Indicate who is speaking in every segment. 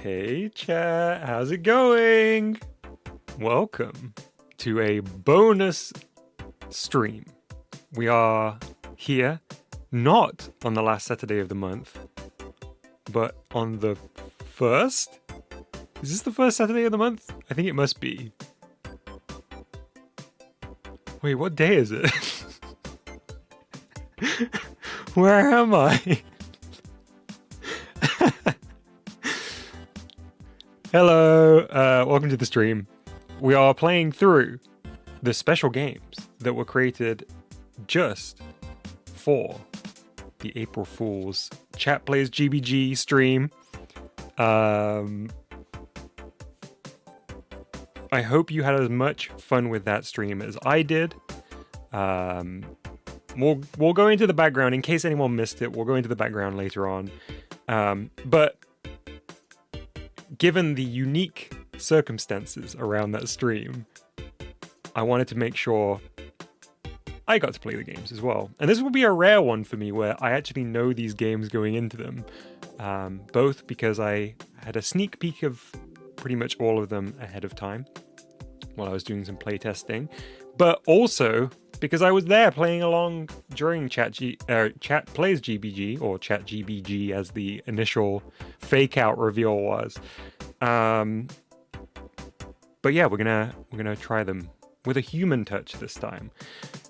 Speaker 1: Hey chat, how's it going? Welcome to a bonus stream. We are here not on the last Saturday of the month, but on the first? Is this the first Saturday of the month? I think it must be. Wait, what day is it? Where am I? Hello, welcome to the stream. We are playing through the special games that were created just for the April Fool's Chat Plays GBG stream. I hope you had as much fun with that stream as I did. We'll go into the background in case anyone missed it. We'll go into the background later on. But given the unique circumstances around that stream, I wanted to make sure I got to play the games as well. And this will be a rare one for me where I actually know these games going into them. Both because I had a sneak peek of pretty much all of them ahead of time while I was doing some playtesting, but also because I was there playing along during Chat Plays GBG, or Chat GBG as the initial fake out reveal was. But yeah, we're gonna try them with a human touch this time.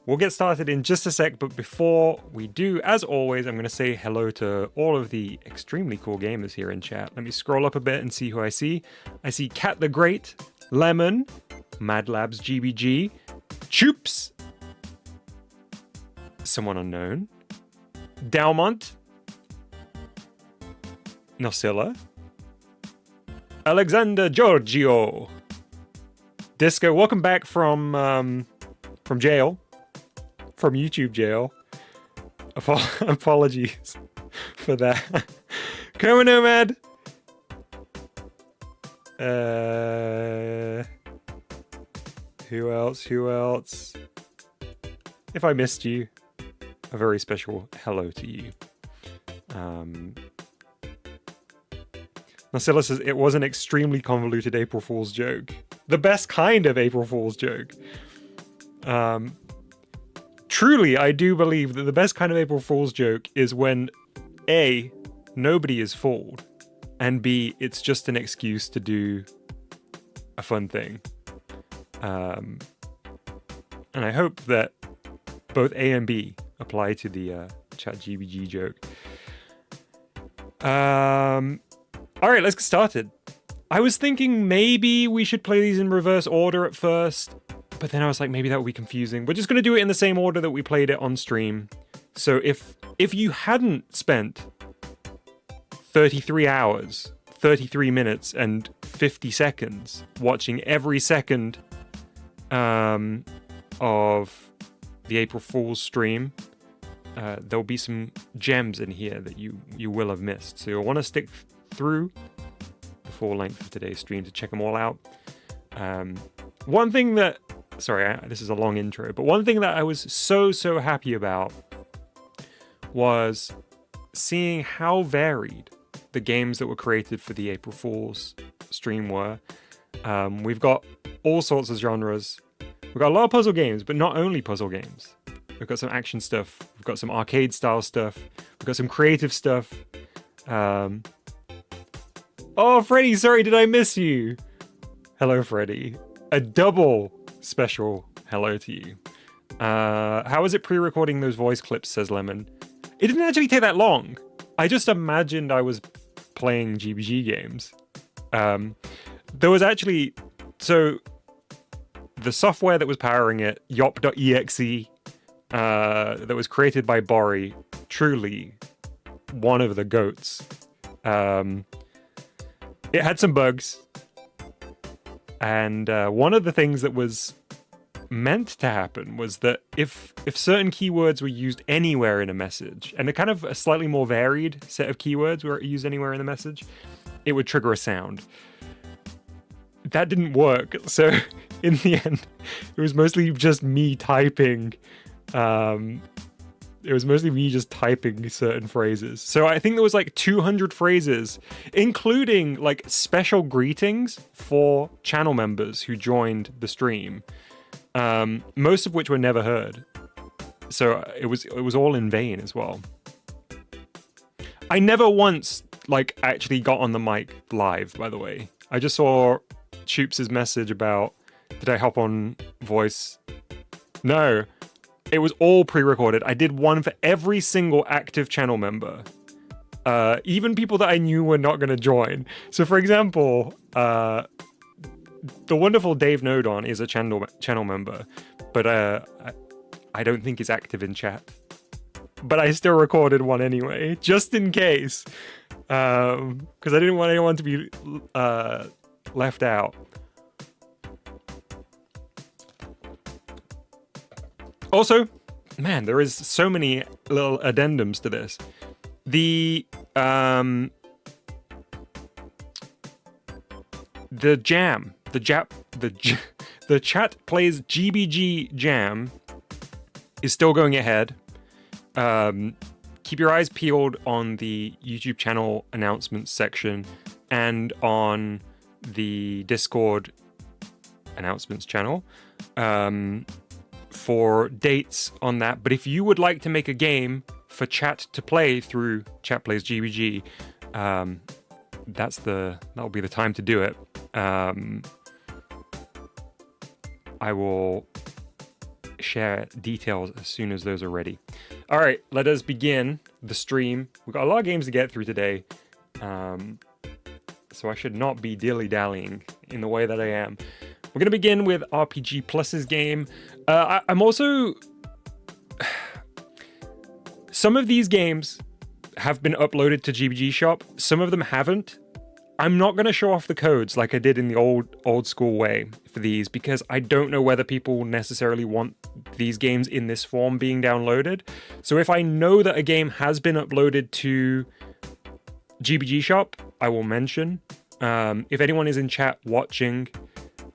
Speaker 1: We'll get started in just a sec, but before we do, as always, I'm gonna say hello to all of the extremely cool gamers here in chat. Let me scroll up a bit and see who I see. I see Cat the Great, Lemon, Mad Labs GBG, Choops, someone unknown, Dalmont, Nosilla, Alexander Giorgio, Disco. Welcome back from jail, from YouTube jail. Apologies for that. Coma Nomad. Who else? If I missed you, a very special hello to you. Marcella says it was an extremely convoluted April Fool's joke. The best kind of April Fool's joke. Truly, I do believe that the best kind of April Fool's joke is when A, nobody is fooled, and B, it's just an excuse to do a fun thing. And I hope that both A and B apply to the ChatGPT joke. Alright, let's get started. I was thinking maybe we should play these in reverse order at first, but then I was like, maybe that would be confusing. We're just going to do it in the same order that we played it on stream. So if you hadn't spent 33 hours, 33 minutes, and 50 seconds watching every second of the April Fool's stream, there'll be some gems in here that you will have missed. So you'll want to stick through the full length of today's stream to check them all out. One thing that, this is a long intro, but one thing that I was so happy about was seeing how varied the games that were created for the April Fool's stream were. We've got all sorts of genres. We've got a lot of puzzle games, but not only puzzle games. We've got some action stuff. We've got some arcade style stuff. We've got some creative stuff. Oh, Freddy, sorry, did I miss you? Hello, Freddy. A double special hello to you. How was it pre-recording those voice clips, says Lemon. It didn't actually take that long. I just imagined I was playing GBG games. There was actually... So, the software that was powering it, yop.exe, that was created by Bori, truly one of the GOATs. It had some bugs, and one of the things that was meant to happen was that if certain keywords were used anywhere in a message, and a kind of a slightly more varied set of keywords were used anywhere in the message, it would trigger a sound. That didn't work, so in the end, it was mostly just me typing It was mostly me just typing certain phrases. So I think there was like 200 phrases, including like special greetings for channel members who joined the stream, most of which were never heard. So it was all in vain as well. I never once like actually got on the mic live, by the way. I just saw Shoops' message about, did I hop on voice? No, it was all pre-recorded. I did one for every single active channel member. Even people that I knew were not going to join. So for example, the wonderful Dave Nodon is a channel member, but I don't think he's active in chat. But I still recorded one anyway, just in case. Because I didn't want anyone to be left out. Also, man, there is so many little addendums to this. The jam, the Chat Plays GBG jam is still going ahead. Keep your eyes peeled on the YouTube channel announcements section and on the Discord announcements channel for dates on that. But if you would like to make a game for chat to play through Chat Plays GBG, that'll be the time to do it. I will share details as soon as those are ready. All right, let us begin the stream. We've got a lot of games to get through today, so I should not be dilly-dallying in the way that I am. We're going to begin with RPG Plus's game. I'm also... Some of these games have been uploaded to GBG Shop. Some of them haven't. I'm not going to show off the codes like I did in the old school way for these, because I don't know whether people necessarily want these games in this form being downloaded. So if I know that a game has been uploaded to GBG Shop, I will mention. If anyone is in chat watching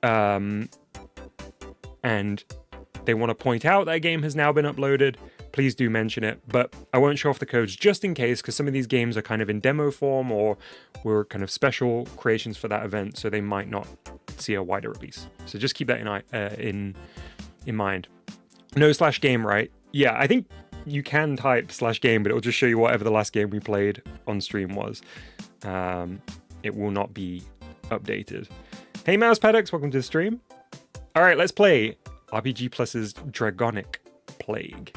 Speaker 1: and they want to point out that a game has now been uploaded, please do mention it, but I won't show off the codes just in case, because some of these games are kind of in demo form or were kind of special creations for that event, so they might not see a wider release. So just keep that in mind. No /game, right? Yeah, I think you can type /game, but it will just show you whatever the last game we played on stream was. It will not be updated. Hey Mouse Paddocks, welcome to the stream. All right, let's play RPG Plus's Dragonic Plague.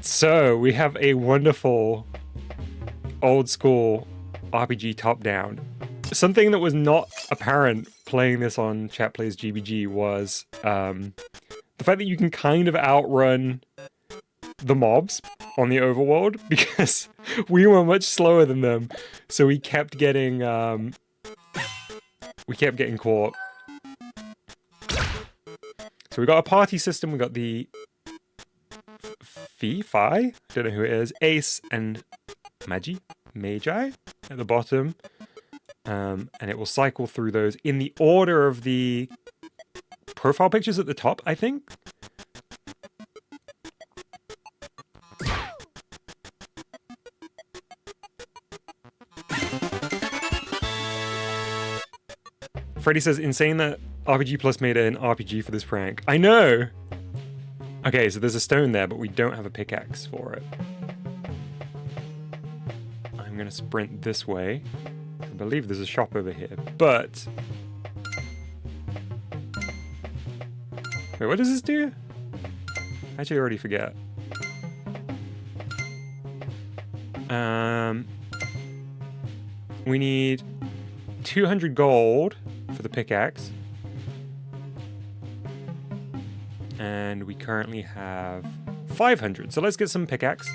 Speaker 1: So we have a wonderful old school RPG top-down. Something that was not apparent playing this on Chat Plays GBG was the fact that you can kind of outrun the mobs on the overworld, because we were much slower than them, so we kept getting caught. So we got a party system. We got the Fi, don't know who it is, Ace and Magi at the bottom, and it will cycle through those in the order of the profile pictures at the top, I think. Freddy says, insane that RPG Plus made an RPG for this prank. I know! Okay, so there's a stone there, but we don't have a pickaxe for it. I'm gonna sprint this way. I believe there's a shop over here, but... Wait, what does this do? I actually already forget. We need 200 gold for the pickaxe. And we currently have 500. So let's get some pickaxe.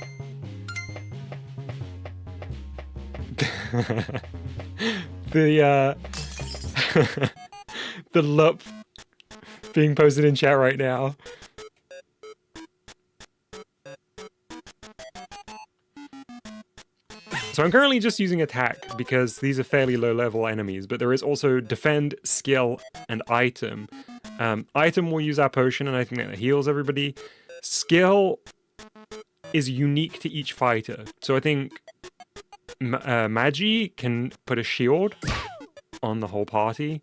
Speaker 1: The the LUP being posted in chat right now. So I'm currently just using attack because these are fairly low level enemies, but there is also defend, skill, and item. Item will use our potion, and I think that heals everybody. Skill is unique to each fighter. So I think Magi can put a shield on the whole party.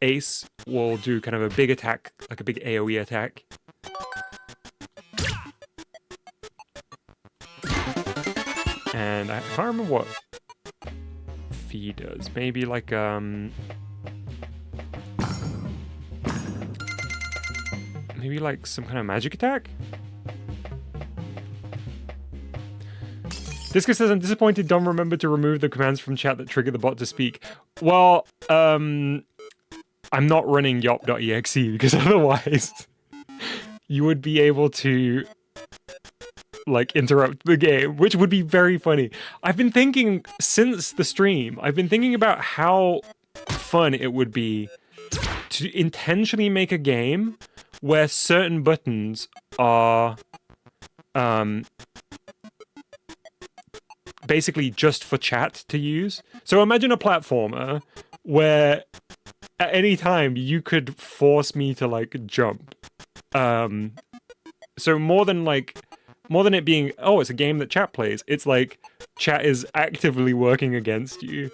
Speaker 1: Ace will do kind of a big attack, like a big AoE attack. And I can't remember what Fee does. Maybe like, maybe like some kind of magic attack? Discus says, I'm disappointed Dom remembered to remove the commands from chat that trigger the bot to speak. Well, I'm not running yop.exe because otherwise you would be able to like interrupt the game, which would be very funny. I've been thinking since the stream, I've been thinking about how fun it would be to intentionally make a game where certain buttons are basically just for chat to use. So imagine a platformer where at any time you could force me to like jump. So more than it being, oh, it's a game that chat plays, it's like chat is actively working against you.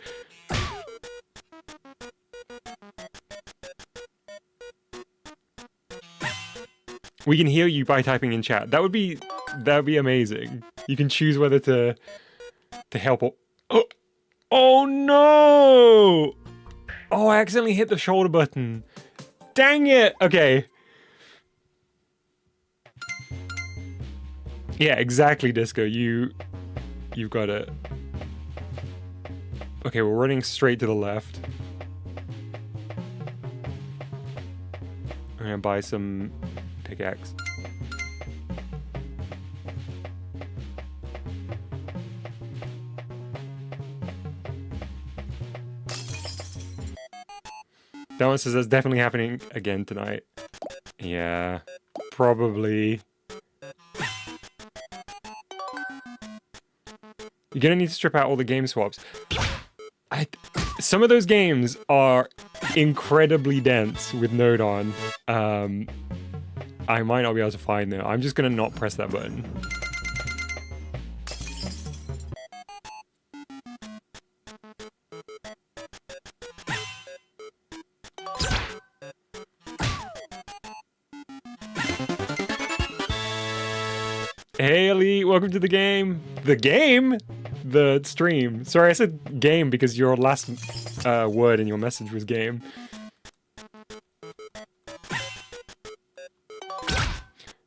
Speaker 1: We can hear you by typing in chat. That would be amazing. You can choose whether to help or... Oh no! Oh, I accidentally hit the shoulder button. Dang it! Okay. Yeah, exactly, Disco. You've got it. Okay, we're running straight to the left. I'm gonna buy some pickaxe. That one says that's definitely happening again tonight. Yeah, probably. You're gonna need to strip out all the game swaps. Some of those games are incredibly dense with Node on. I might not be able to find them. I'm just gonna not press that button. Hey Elite, welcome to the game. The game? The stream. Sorry, I said game because your last word in your message was game.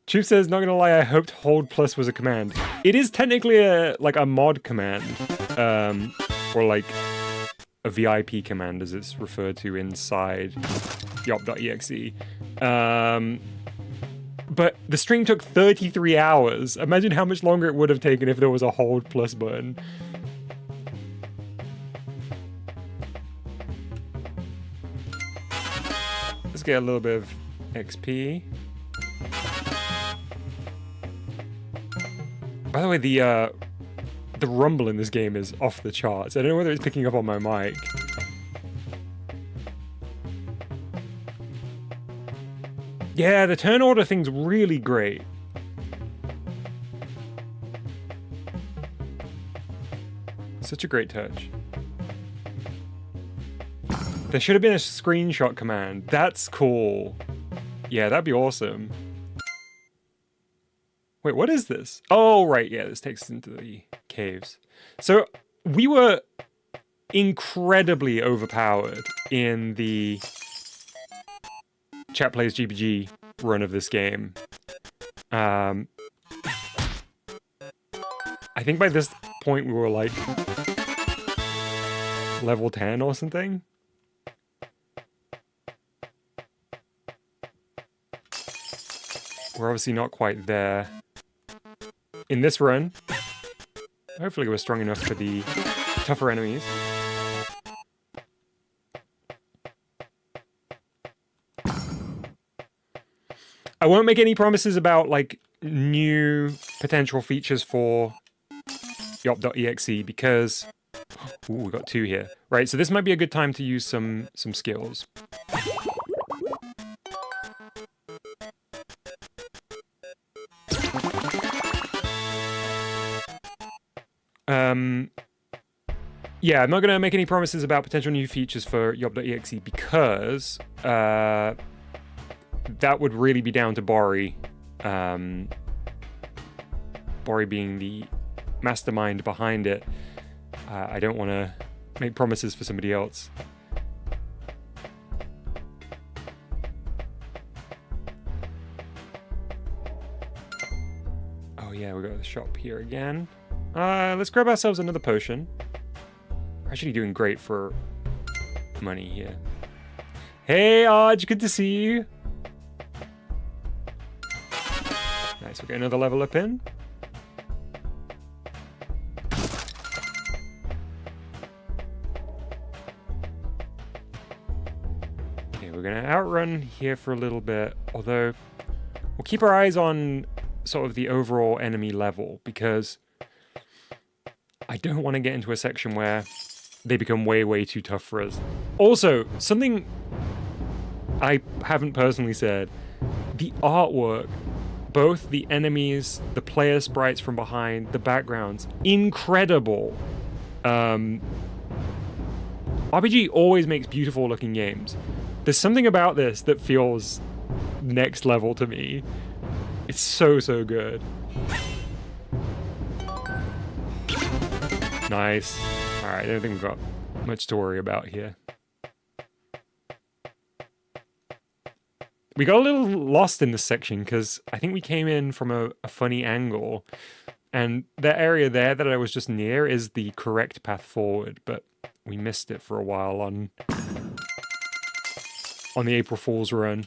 Speaker 1: Chief says, not gonna lie, I hoped hold plus was a command. It is technically a mod command. Or like a VIP command as it's referred to inside yop.exe. But the stream took 33 hours. Imagine how much longer it would have taken if there was a hold plus button. Let's get a little bit of XP. By the way, the rumble in this game is off the charts. I don't know whether it's picking up on my mic. Yeah, the turn order thing's really great. Such a great touch. There should have been a screenshot command. That's cool. Yeah, that'd be awesome. Wait, what is this? Oh, right, yeah, this takes us into the caves. So, we were incredibly overpowered in the Chat Plays GPG run of this game. I think by this point we were like level 10 or something. We're obviously not quite there. In this run, hopefully we're strong enough for the tougher enemies. I won't make any promises about, like, new potential features for yop.exe because... Ooh, we got 2 here. Right, so this might be a good time to use some skills. Yeah, I'm not going to make any promises about potential new features for yop.exe because that would really be down to Bori. Bori being the mastermind behind it. I don't want to make promises for somebody else. Oh yeah, we got the shop here again. Let's grab ourselves another potion. We're actually doing great for money here. Hey, Arj, good to see you. Nice, we'll get another level up in. Okay, we're gonna outrun here for a little bit, although we'll keep our eyes on sort of the overall enemy level because I don't want to get into a section where they become way too tough for us. Also, something I haven't personally said, the artwork, both the enemies, the player sprites from behind, the backgrounds, incredible. RPG always makes beautiful looking games. There's something about this that feels next level to me. It's so good. Nice. Alright, I don't think we've got much to worry about here. We got a little lost in this section because I think we came in from a funny angle. And that area there that I was just near is the correct path forward, but we missed it for a while on the April Fool's run.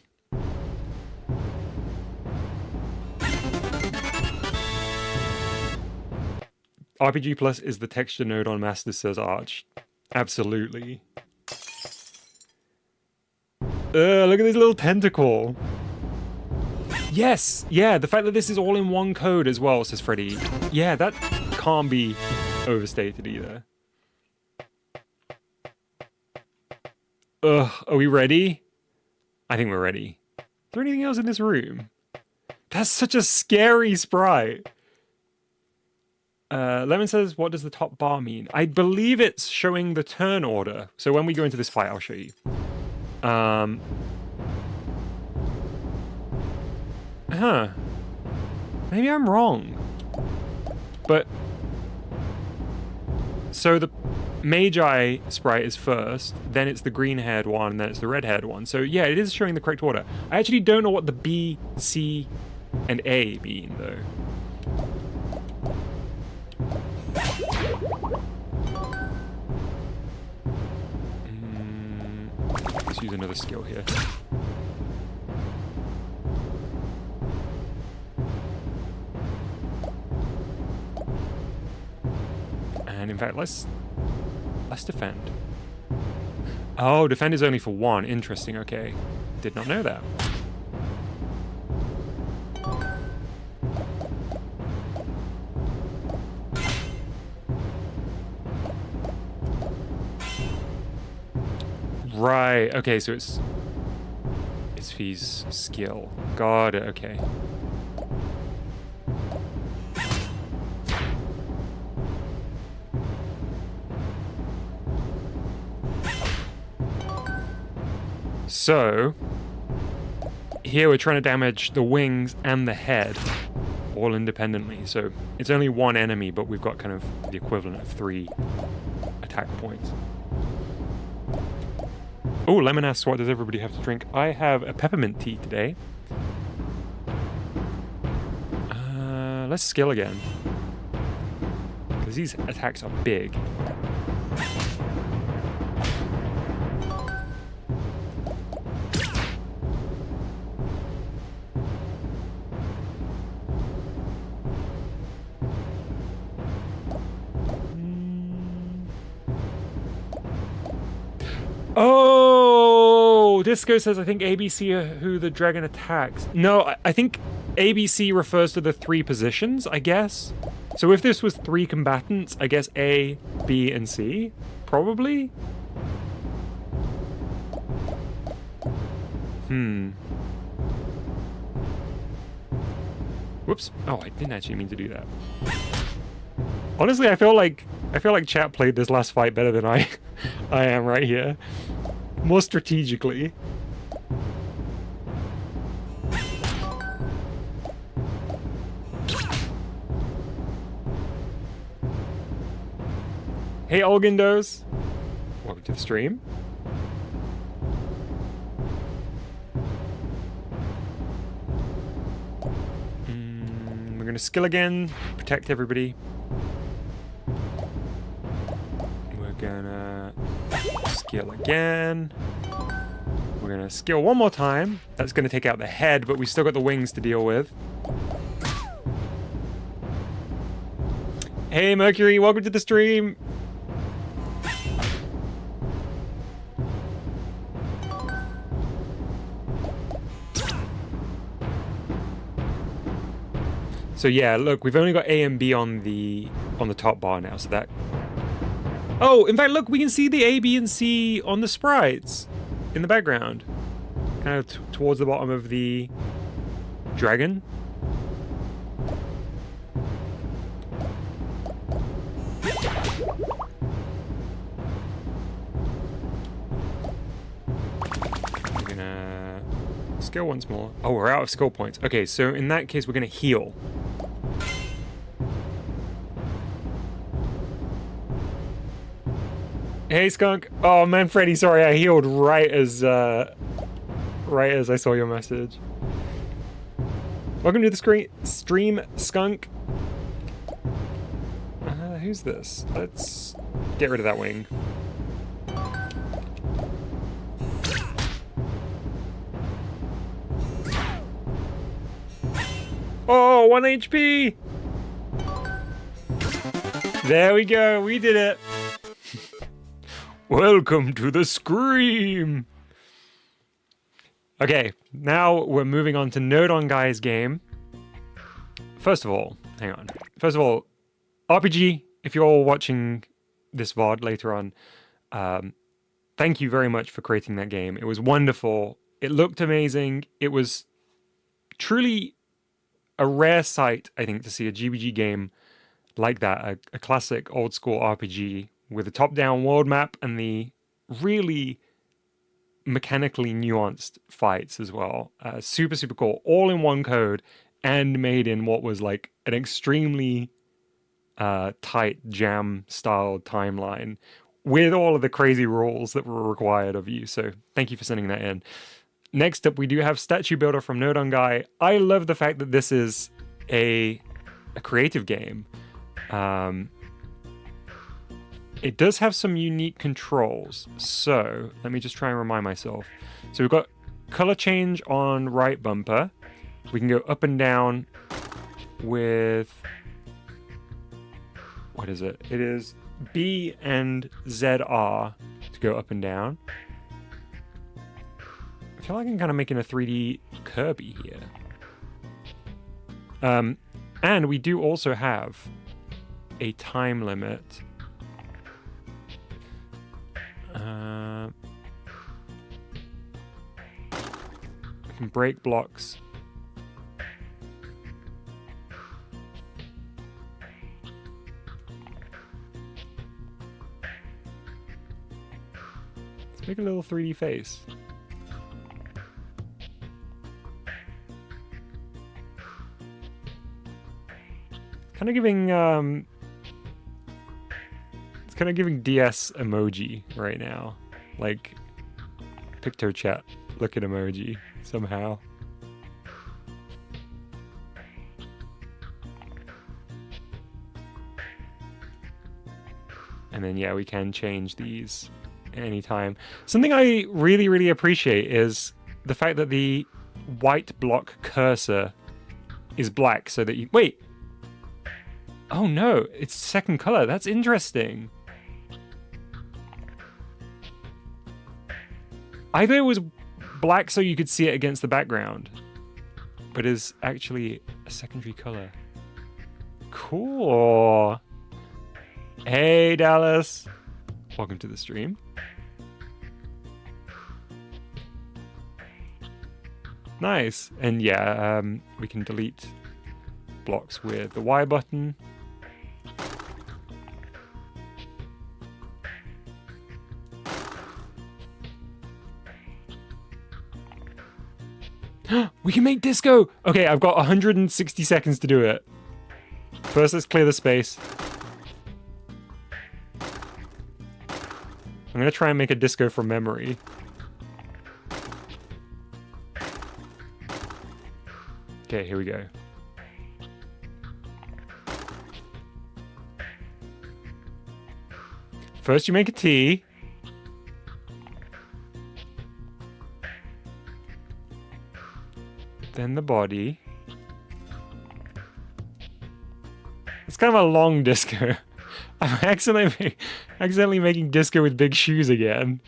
Speaker 1: RPG Plus is the texture node on Master, says Arch. Absolutely. Look at this little tentacle. Yes! Yeah, the fact that this is all in one code as well, says Freddy. Yeah, that can't be overstated either. Ugh, are we ready? I think we're ready. Is there anything else in this room? That's such a scary sprite. Lemon says, what does the top bar mean? I believe it's showing the turn order. So when we go into this fight, I'll show you. Maybe I'm wrong. But... So the Magi sprite is first, then it's the green-haired one, and then it's the red-haired one. So yeah, it is showing the correct order. I actually don't know what the B, C, and A mean, though. Let's use another skill here. And in fact, let's defend. Oh, defend is only for one. Interesting, okay. Did not know that. Right, okay, so it's Fi's skill. Got it, okay. So, here we're trying to damage the wings and the head, all independently. So, it's only one enemy, but we've got kind of the equivalent of 3 attack points. Oh, Lemon asks, what does everybody have to drink? I have a peppermint tea today. Let's skill again. Because these attacks are big. Oh, Disco says, I think ABC are who the dragon attacks. No, I think ABC refers to the 3 positions, I guess. So if this was 3 combatants, I guess A, B, and C, probably? Whoops. Oh, I didn't actually mean to do that. Honestly, I feel like chat played this last fight better than I am right here. More strategically. Hey, Olgindos. Welcome to the stream. We're gonna skill again, protect everybody. We're gonna skill again. We're gonna skill one more time. That's gonna take out the head, but we still got the wings to deal with. Hey, Mercury, welcome to the stream. So yeah, look, we've only got A and B on the top bar now, so that... Oh, in fact, look, we can see the A, B, and C on the sprites in the background. Kind of towards the bottom of the dragon. I'm gonna skill once more. Oh, we're out of skill points. Okay, so in that case, we're gonna heal. Hey, Skunk. Oh man, Freddy, sorry, I healed right as I saw your message. Welcome to the stream, Skunk. Who's this? Let's get rid of that wing. Oh, 1 HP! There we go, we did it. Welcome to the Scream! Okay, now we're moving on to Nerd on Guy's game. First of all, hang on. First of all, RPG, if you're all watching this VOD later on, thank you very much for creating that game. It was wonderful. It looked amazing. It was truly a rare sight, I think, to see a GBG game like that, a classic old school RPG with a top-down world map and the really mechanically nuanced fights as well. Super, super cool. All in one code and made in what was like an extremely tight jam-style timeline with all of the crazy rules that were required of you. So thank you for sending that in. Next up, we do have Statue Builder from Nerd on Guy. I love the fact that this is a creative game. It does have some unique controls, so let me just try and remind myself. So we've got color change on right bumper. We can go up and down with... What is it? It is B and ZR to go up and down. I feel like I'm kind of making a 3D Kirby here. And we do also have a time limit. We can break blocks. Let's make a little 3D face. Kind of giving it's kind of giving DS emoji right now, like picture chat look at emoji somehow. And then yeah, we can change these anytime. Something I really, really appreciate is the fact that the white block cursor is black so that you... Wait! Oh no, it's second color. That's interesting. I thought it was black so you could see it against the background. but is actually a secondary color. Cool. Hey, Dallas. Welcome to the stream. Nice. And yeah, we can delete blocks with the Y button. We can make disco! Okay, I've got 160 seconds to do it. First, let's clear the space. I'm gonna try and make a disco from memory. Okay, here we go. First, you make a T. Then the body. It's kind of a long disco. I'm accidentally making disco with big shoes again.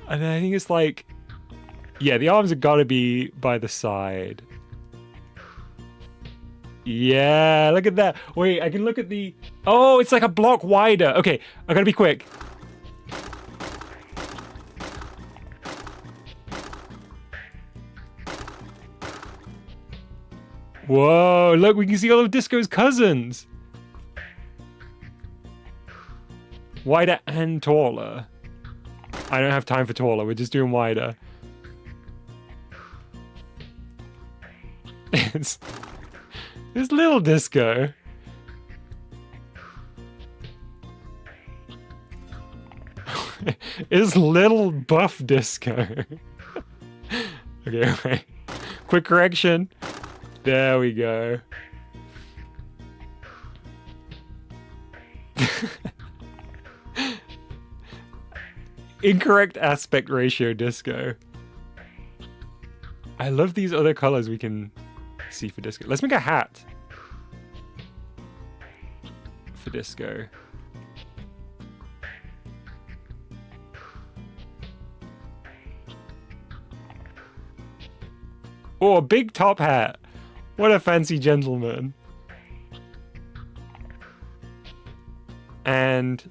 Speaker 1: And I think it's like, yeah, the arms have got to be by the side. Yeah, look at that. Wait, I can look at the... Oh, it's like a block wider. Okay, I gotta be quick. Whoa, look, we can see all of Disco's cousins. Wider and taller. I don't have time for taller, we're just doing wider. It's little Disco. It's little buff Disco. Okay, wait. Quick correction. There we go. Incorrect aspect ratio Disco. I love these other colors we can see for Disco. Let's make a hat for Disco. Oh, a big top hat. What a fancy gentleman. And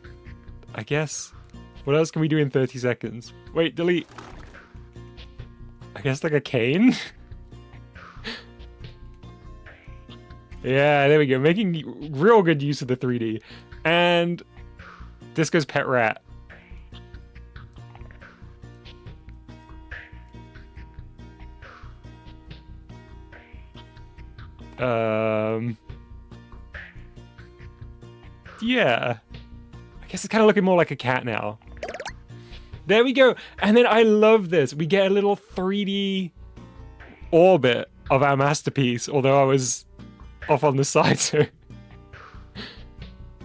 Speaker 1: I guess, what else can we do in 30 seconds? Wait, delete. I guess like a cane? Yeah, there we go. Making real good use of the 3D. And Disco's pet rat. Yeah. I guess it's kind of looking more like a cat now. There we go. And then I love this. We get a little 3D orbit of our masterpiece, although I was off on the side, so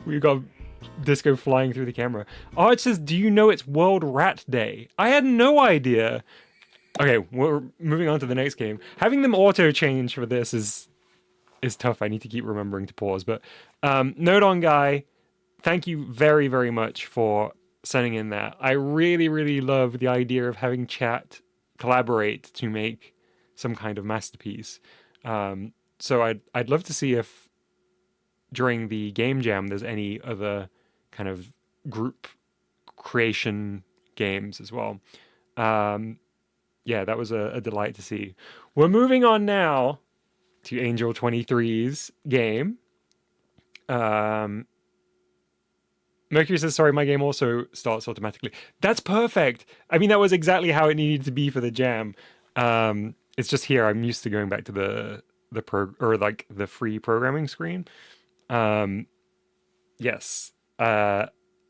Speaker 1: we got Disco flying through the camera. Oh, it says, do you know it's World Rat Day? I had no idea. Okay, we're moving on to the next game. Having them auto change for this is tough. I need to keep remembering to pause. But Note on Guy, thank you very, very much for sending in that. I really, really love the idea of having chat collaborate to make some kind of masterpiece. So I'd love to see if during the game jam there's any other kind of group creation games as well. Yeah, that was a delight to see. We're moving on now to Angel 23's game. Mercury says, sorry, my game also starts automatically. That's perfect. I mean, that was exactly how it needed to be for the jam. It's just here, I'm used to going back to the free programming screen. Yes. I'm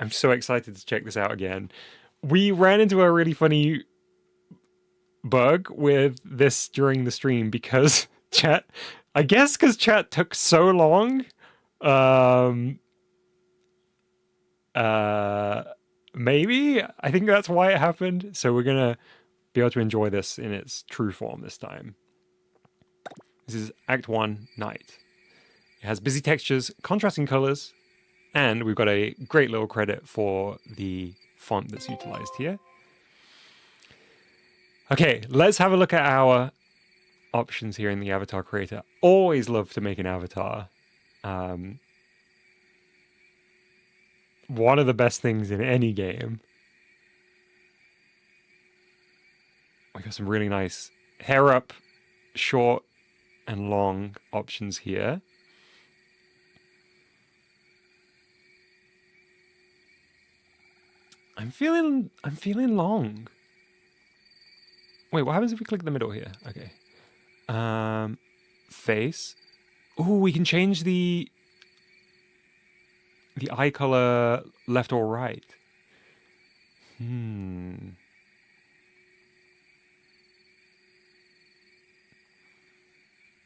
Speaker 1: so excited to check this out again. We ran into a really funny bug with this during the stream because chat, I guess because chat took so long. Maybe I think that's why it happened. So we're gonna be able to enjoy this in its true form this time. This is Act 1, Night. It has busy textures, contrasting colors, and we've got a great little credit for the font that's utilized here. Okay, let's have a look at our options here in the avatar creator. Always love to make an avatar. One of the best things in any game. We got some really nice hair up, short, and long options here. I'm feeling long. Wait, what happens if we click the middle here? Okay. Face. Ooh, we can change the eye color left or right.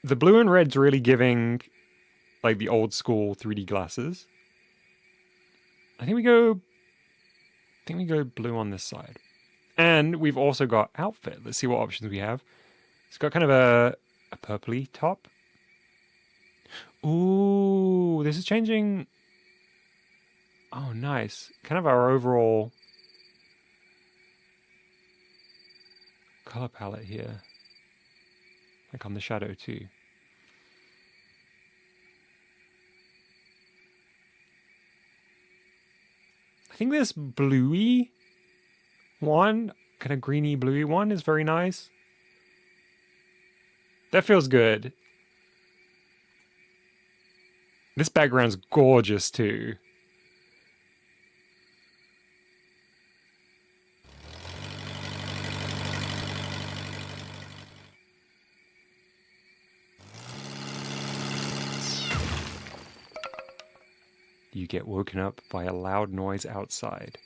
Speaker 1: The blue and red's really giving like the old school 3D glasses. I think we go blue on this side. And we've also got outfit. Let's see what options we have. It's got kind of a purpley top. Ooh, this is changing. Oh, nice. Kind of our overall color palette here. Like on the shadow too. I think this bluey one, kind of greeny bluey one, is very nice. That feels good. This background's gorgeous too. You get woken up by a loud noise outside.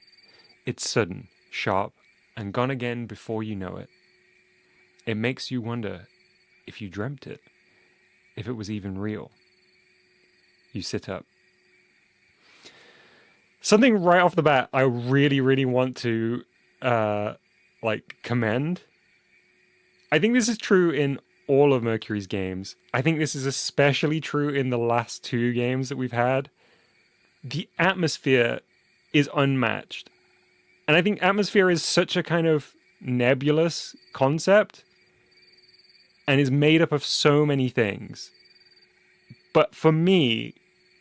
Speaker 1: It's sudden, sharp, and gone again before you know it. It makes you wonder if you dreamt it, if it was even real. You sit up. Something right off the bat I really, really want to commend. I think this is true in all of Mercury's games. I think this is especially true in the last 2 games that we've had. The atmosphere is unmatched. And I think atmosphere is such a kind of nebulous concept and is made up of so many things. But for me,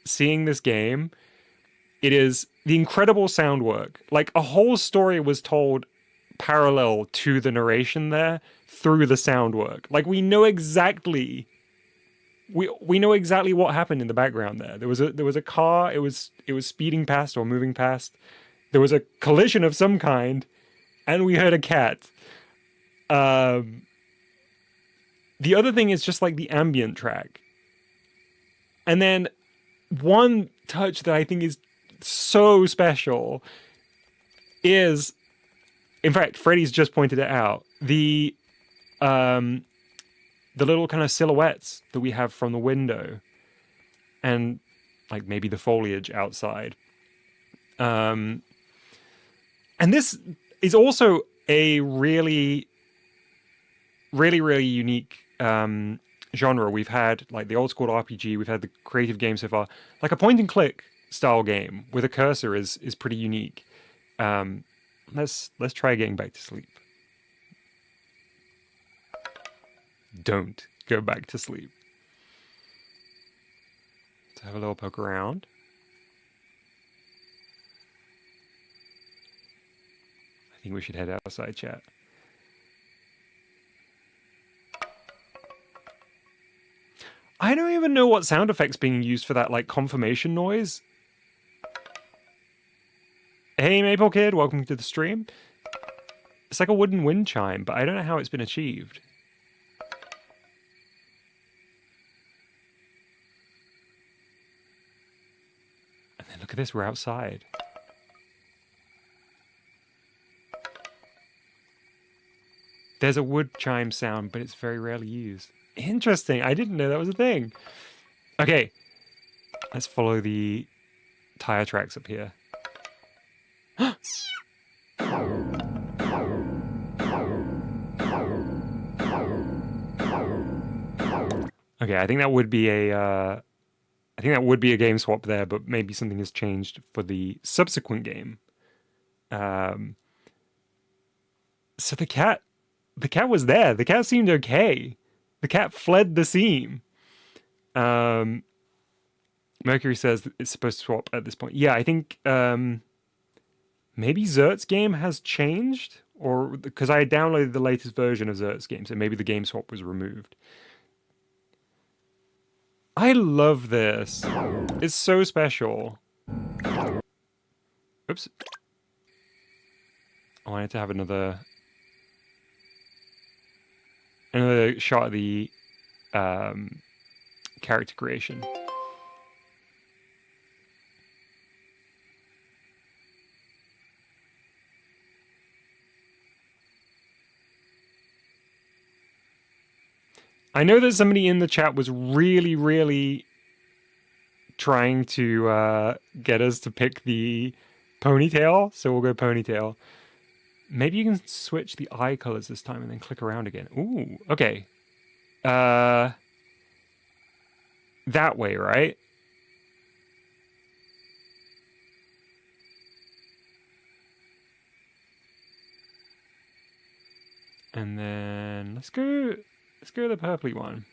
Speaker 1: seeing this game, it is the incredible sound work. Like, a whole story was told parallel to the narration there through the sound work. Like, we know exactly we know exactly what happened in the background there. There was a car, it was speeding past or moving past. There was a collision of some kind, and we heard a cat. The other thing is just like the ambient track. And then one touch that I think is so special is, in fact, Freddy's just pointed it out, the little kind of silhouettes that we have from the window and like maybe the foliage outside. And this is also a really, really, really unique genre. We've had like the old school RPG, we've had the creative game so far. Like a point and click style game with a cursor is pretty unique. Let's try getting back to sleep. Don't go back to sleep. Let's have a little poke around. I think we should head outside, chat. I don't even know what sound effect's being used for that, like, confirmation noise. Hey, Maple Kid, welcome to the stream. It's like a wooden wind chime, but I don't know how it's been achieved. And then look at this, we're outside. There's a wood chime sound, but it's very rarely used. Interesting. I didn't know that was a thing. Okay. Let's follow the tire tracks up here. Okay, I think that would be a game swap there, but maybe something has changed for the subsequent game. So the cat the cat was there. The cat seemed okay. The cat fled the scene. Mercury says that it's supposed to swap at this point. Yeah, I think maybe Zert's game has changed, or because I downloaded the latest version of Zert's game, so maybe the game swap was removed. I love this. It's so special. Oops. I wanted to have another shot of the character creation. I know that somebody in the chat was really, really trying to get us to pick the ponytail, so we'll go ponytail. Maybe you can switch the eye colors this time and then click around again. Ooh, okay. That way, right? And then let's go the purpley one.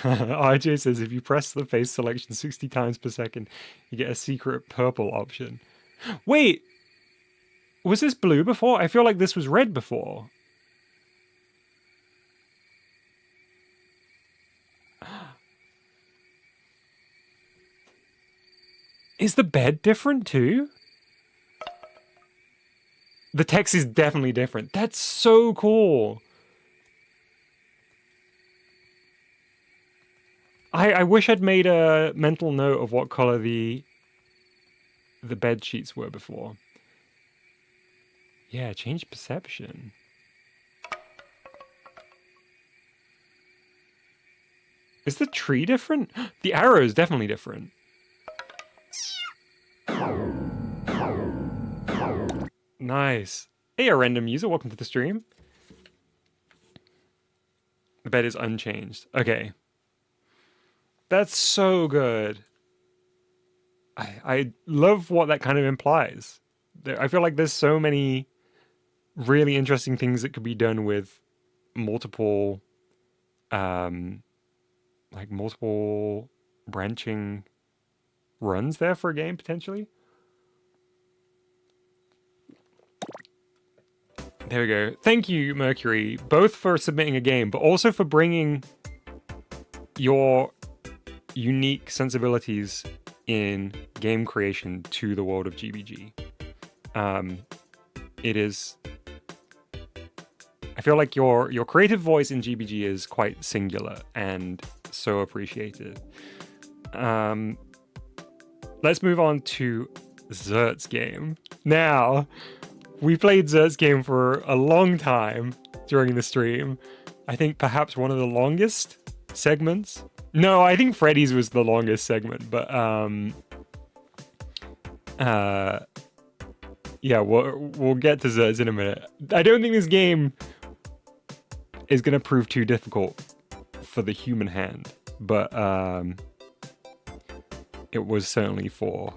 Speaker 1: RJ says if you press the face selection 60 times per second, you get a secret purple option. Wait! Was this blue before? I feel like this was red before. Is the bed different too? The text is definitely different. That's so cool. I wish I'd made a mental note of what color the bed sheets were before. Yeah, change perception. Is the tree different? The arrow is definitely different. Nice. Hey, a random user, welcome to the stream. The bed is unchanged. Okay. That's so good. I love what that kind of implies. I feel like there's so many really interesting things that could be done with multiple, like multiple branching runs there for a game, potentially. There we go. Thank you, Mercury, both for submitting a game, but also for bringing your unique sensibilities in game creation to the world of GBG. It is... I feel like your creative voice in GBG is quite singular and so appreciated. Let's move on to Zert's game. Now, we played Zert's game for a long time during the stream. I think perhaps one of the longest segments. No, I think Freddy's was the longest segment, but yeah, we'll get to Zert's in a minute. I don't think this game is going to prove too difficult for the human hand, but it was certainly for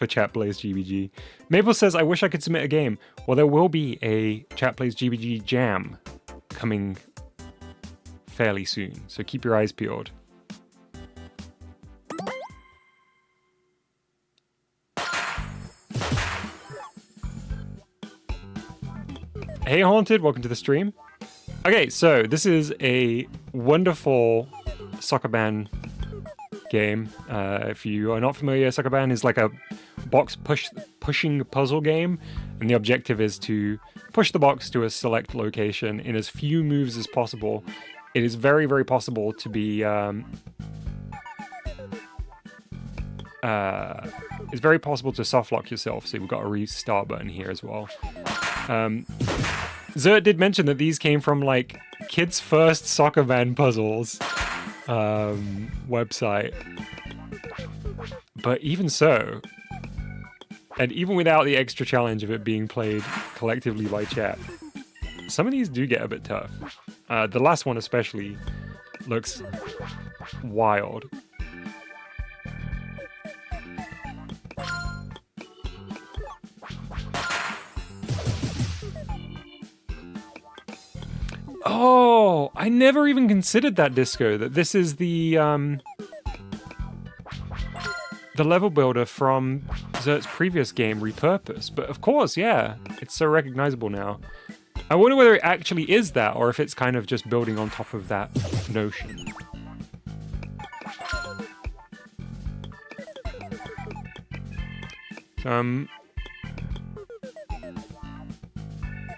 Speaker 1: Chat Plays GBG. Maple says, I wish I could submit a game. Well, there will be a Chat Plays GBG jam coming fairly soon, so keep your eyes peeled. Hey Haunted, welcome to the stream. Okay, so this is a wonderful soccer band game. If you are not familiar, soccer band is like a box pushing puzzle game, and the objective is to push the box to a select location in as few moves as possible. It is very, very possible to be it's very possible to soft lock yourself, so we've got a restart button here as well. Zert did mention that these came from like Kids First Soccer Band Puzzles website, but even so, and even without the extra challenge of it being played collectively by chat, some of these do get a bit tough. The last one especially looks wild. Oh, I never even considered that, Disco, that this is the level builder from Zert's previous game, Repurpose. But of course, yeah, it's so recognizable now. I wonder whether it actually is that, or if it's kind of just building on top of that notion.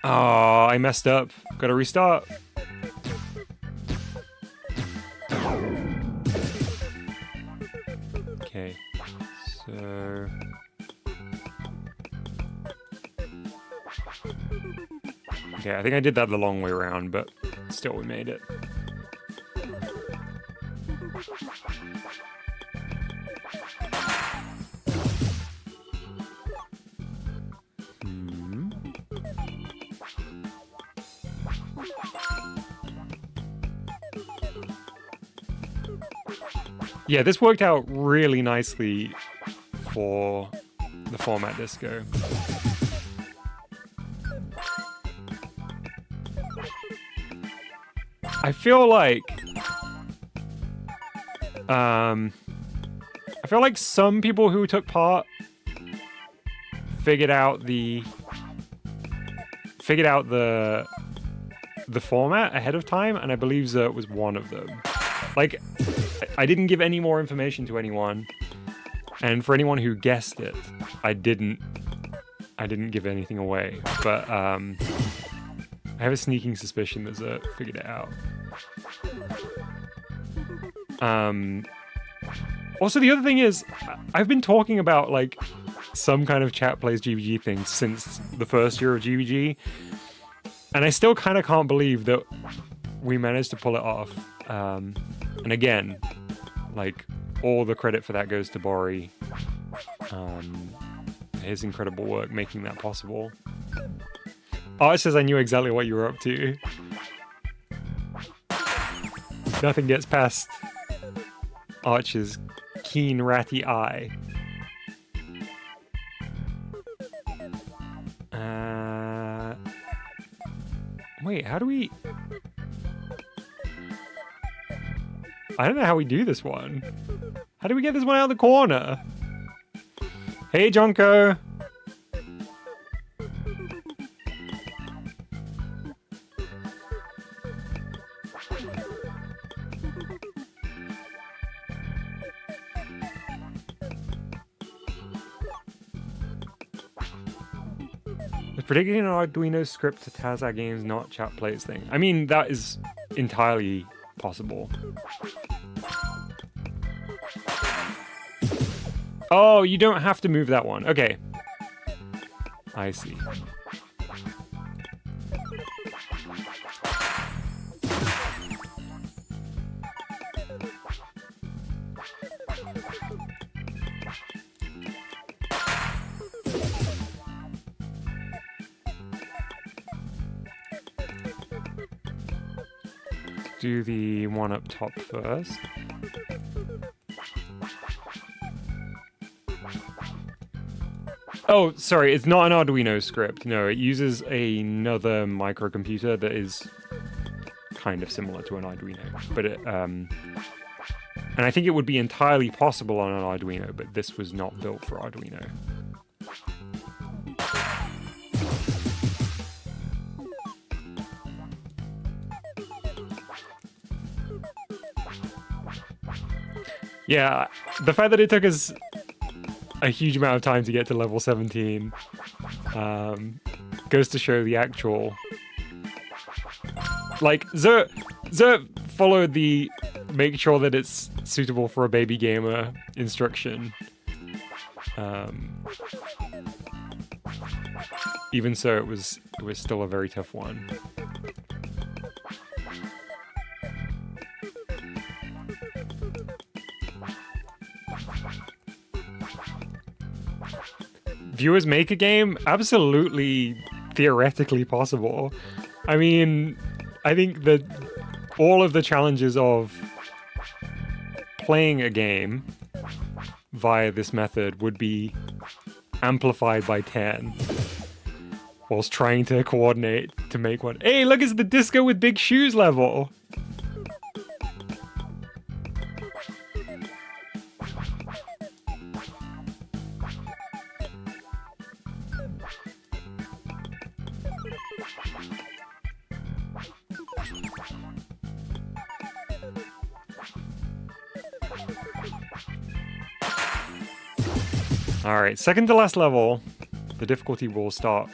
Speaker 1: Oh, I messed up. Gotta restart. Okay, so... Okay, I think I did that the long way around, but still we made it. Yeah, this worked out really nicely for the format, Disco. I feel like some people who took part figured out the format ahead of time, and I believe Zert was one of them. Like, I didn't give any more information to anyone, and for anyone who guessed it, I didn't give anything away. But I have a sneaking suspicion that Zert figured it out. Also, the other thing is, I've been talking about like some kind of chat plays GBG thing since the first year of GBG, and I still kind of can't believe that we managed to pull it off. And again, like, all the credit for that goes to Bori. His incredible work making that possible. Art says I knew exactly what you were up to. Nothing gets past Arch's keen, ratty eye. Wait, how do we... I don't know how we do this one. How do we get this one out of the corner? Hey, Jonko! Is predicting an Arduino script to Tazza games not chat plays thing? I mean, that is entirely possible. Oh, you don't have to move that one. Okay. I see. Do the one up top first. Oh, sorry, it's not an Arduino script. No, it uses another microcomputer that is kind of similar to an Arduino. But it, and I think it would be entirely possible on an Arduino, but this was not built for Arduino. Yeah, the fact that it took us a huge amount of time to get to level 17 goes to show the actual... Like, Zert followed the make sure that it's suitable for a baby gamer instruction. Even so, it was still a very tough one. Viewers make a game? Absolutely, theoretically possible. I mean, I think that all of the challenges of playing a game via this method would be amplified by 10 whilst trying to coordinate to make one. Hey, look, it's the disco with big shoes level. Alright, second to last level. The difficulty will start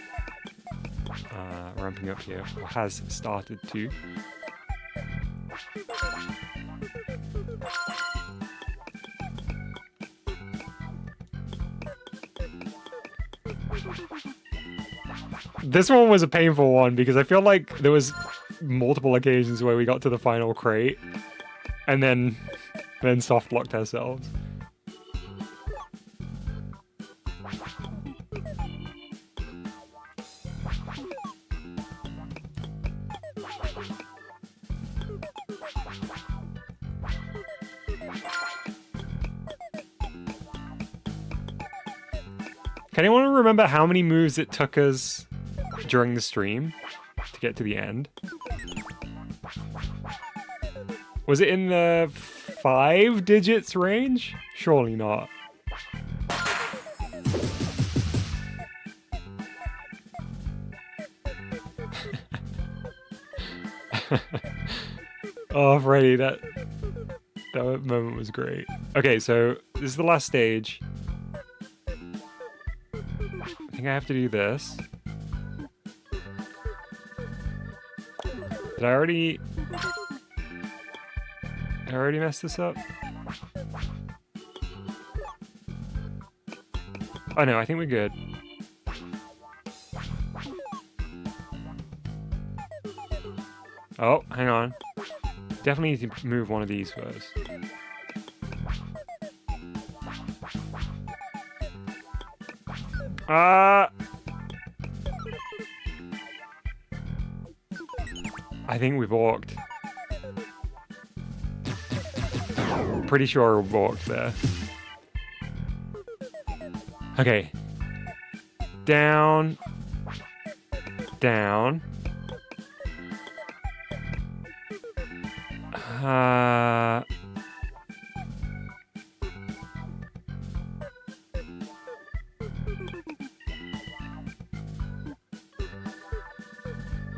Speaker 1: ramping up here, or has started to. This one was a painful one because I feel like there was multiple occasions where we got to the final crate and then soft locked ourselves. Can anyone remember how many moves it took us during the stream to get to the end? Was it in the 5 digits range? Surely not. Oh, Freddy, that moment was great. Okay, so this is the last stage. I think I have to do this. Did I already mess this up? Oh no, I think we're good. Oh, hang on. Definitely need to move one of these first. I think we balked. Pretty sure we balked there. Okay. Down. Down.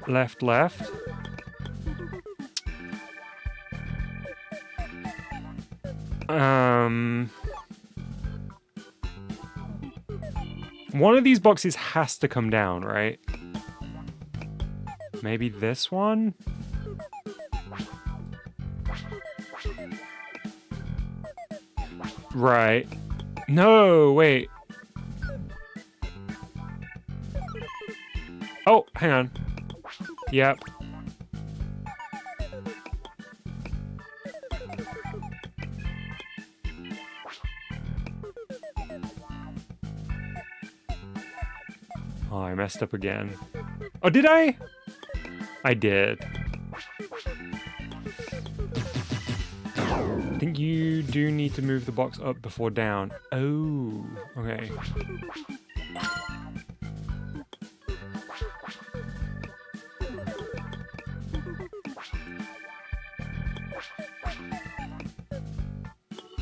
Speaker 1: Left, left. One of these boxes has to come down, right? Maybe this one? Right. No, wait. Oh, hang on. Yep. Oh, I messed up again. Oh, did I? I did. I think you do need to move the box up before down. Oh, okay.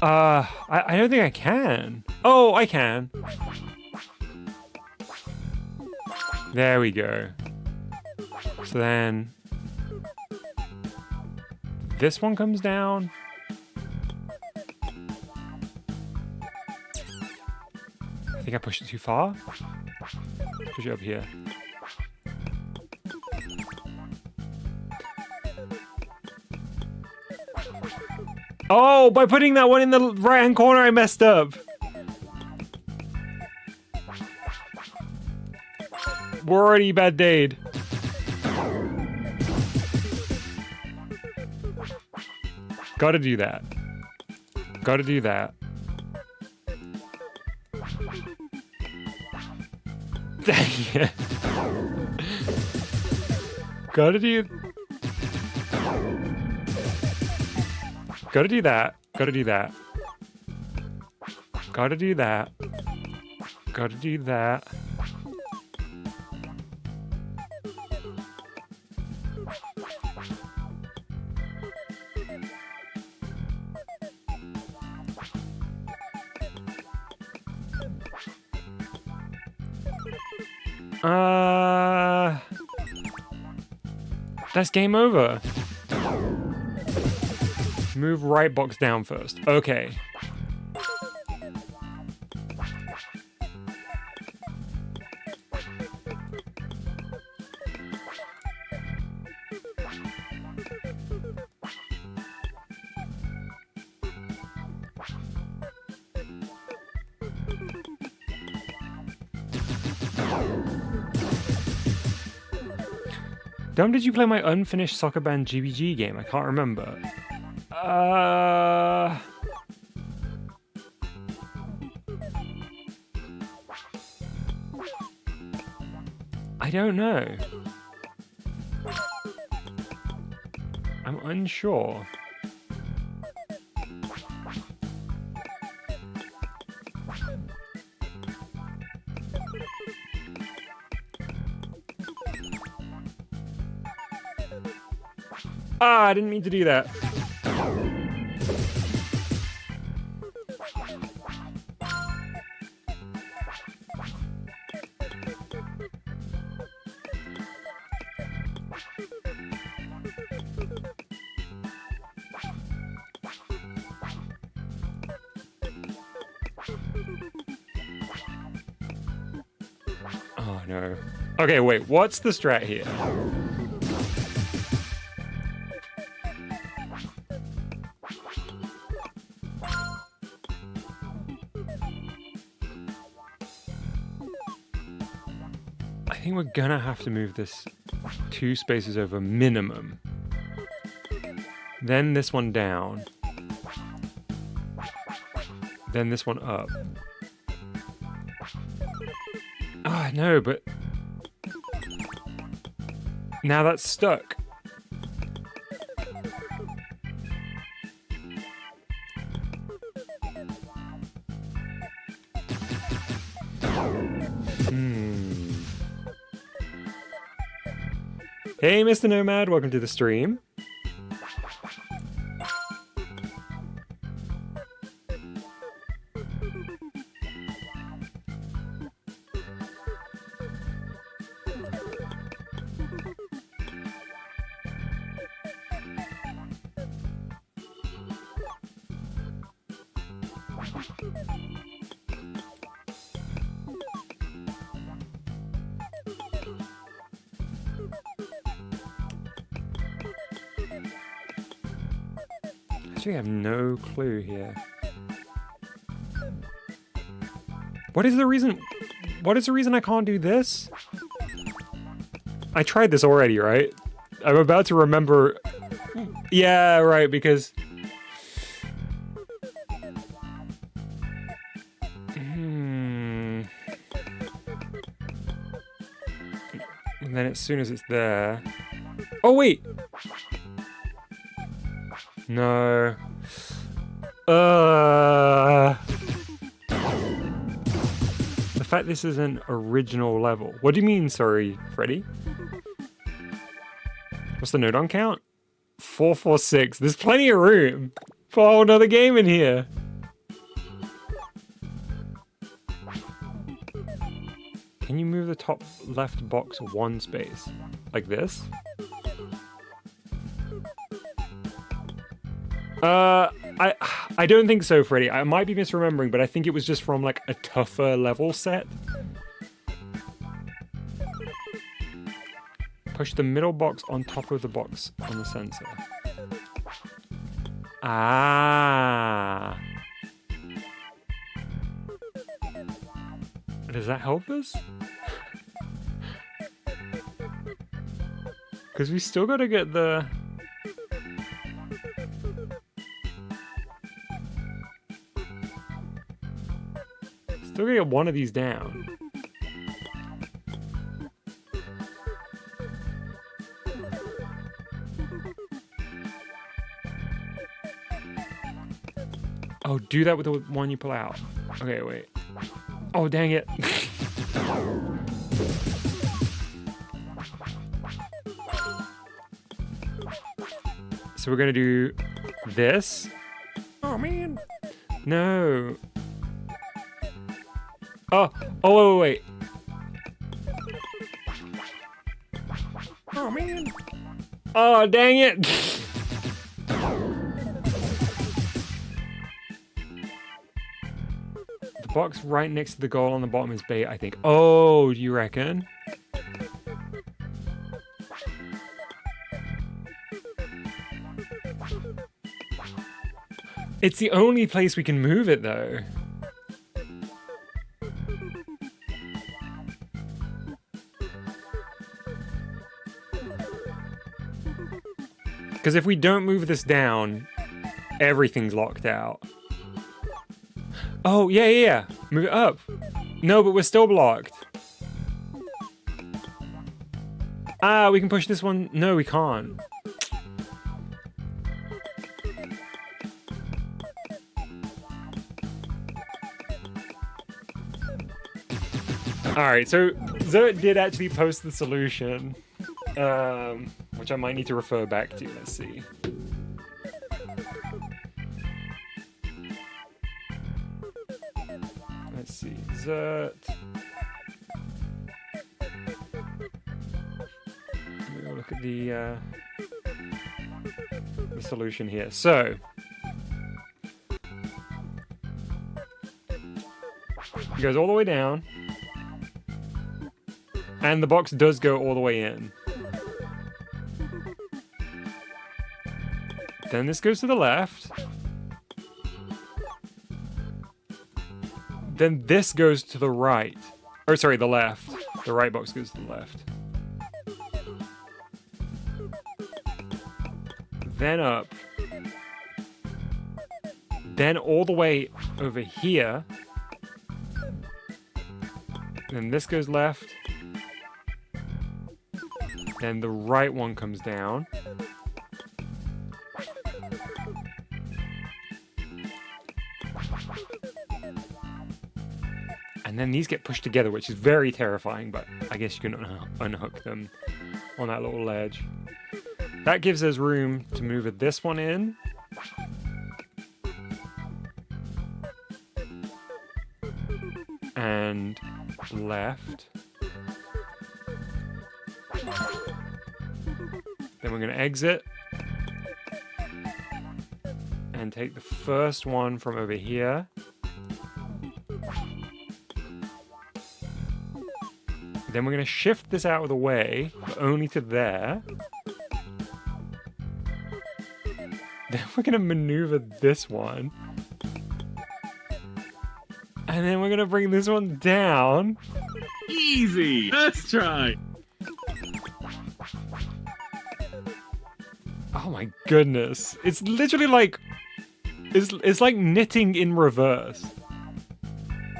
Speaker 1: I don't think I can. Oh, I can. There we go. So then this one comes down. I think I pushed it too far. Push it up here. Oh, by putting that one in the right-hand corner, I messed up. We're already bad dayed. Gotta do that. Gotta do that. Dang it. Gotta do that. Gotta do that. Gotta do that. Gotta do that. That's game over. Move right box down first. Okay. Dom, did you play my unfinished Soccer Band GBG game? I can't remember. I don't know. I'm unsure. Ah, I didn't mean to do that. Oh no. Okay, wait, what's the strat here? I think we're gonna have to move this 2 spaces over minimum. Then this one down. Then this one up. Ah, no, but now that's stuck. Hey, Mr. Nomad, welcome to the stream. Actually, I have no clue here. What is the reason I can't do this? I tried this already, right? I'm about to remember. Yeah, right, because and then as soon as it's there. Oh wait. No. The fact this is an original level. What do you mean, sorry, Freddy? What's the node on count? 446. There's plenty of room for a whole nother game in here. Can you move the top left box 1 space? Like this? I don't think so, Freddy. I might be misremembering, but I think it was just from like a tougher level set. Push the middle box on top of the box on the sensor. Ah. Does that help us? Because we still got to get the... Still gotta get one of these down. Oh, do that with the one you pull out. Okay, wait. Oh, dang it. So we're gonna do this. Oh, man. No. Oh, wait. Oh, man. Oh, dang it. The box right next to the goal on the bottom is bait, I think. Oh, do you reckon? It's the only place we can move it, though. Because if we don't move this down, everything's locked out. Oh, yeah. Move it up. No, but we're still blocked. Ah, we can push this one. No, we can't. Alright, so Zert did actually post the solution, which I might need to refer back to. Let's see. Let's see, Zert. We'll look at the solution here. So, it goes all the way down. And the box does go all the way in. Then this goes to the left. Then this goes to the right. Or sorry, the left. The right box goes to the left. Then up. Then all the way over here. Then this goes left. Then the right one comes down. And then these get pushed together, which is very terrifying, but I guess you can unhook them on that little ledge. That gives us room to move this one in. And left. Then we're going to exit and take the first one from over here. Then we're going to shift this out of the way, but only to there. Then we're going to maneuver this one. And then we're going to bring this one down.
Speaker 2: Easy! Let's try!
Speaker 1: Oh my goodness. It's literally like... It's like knitting in reverse.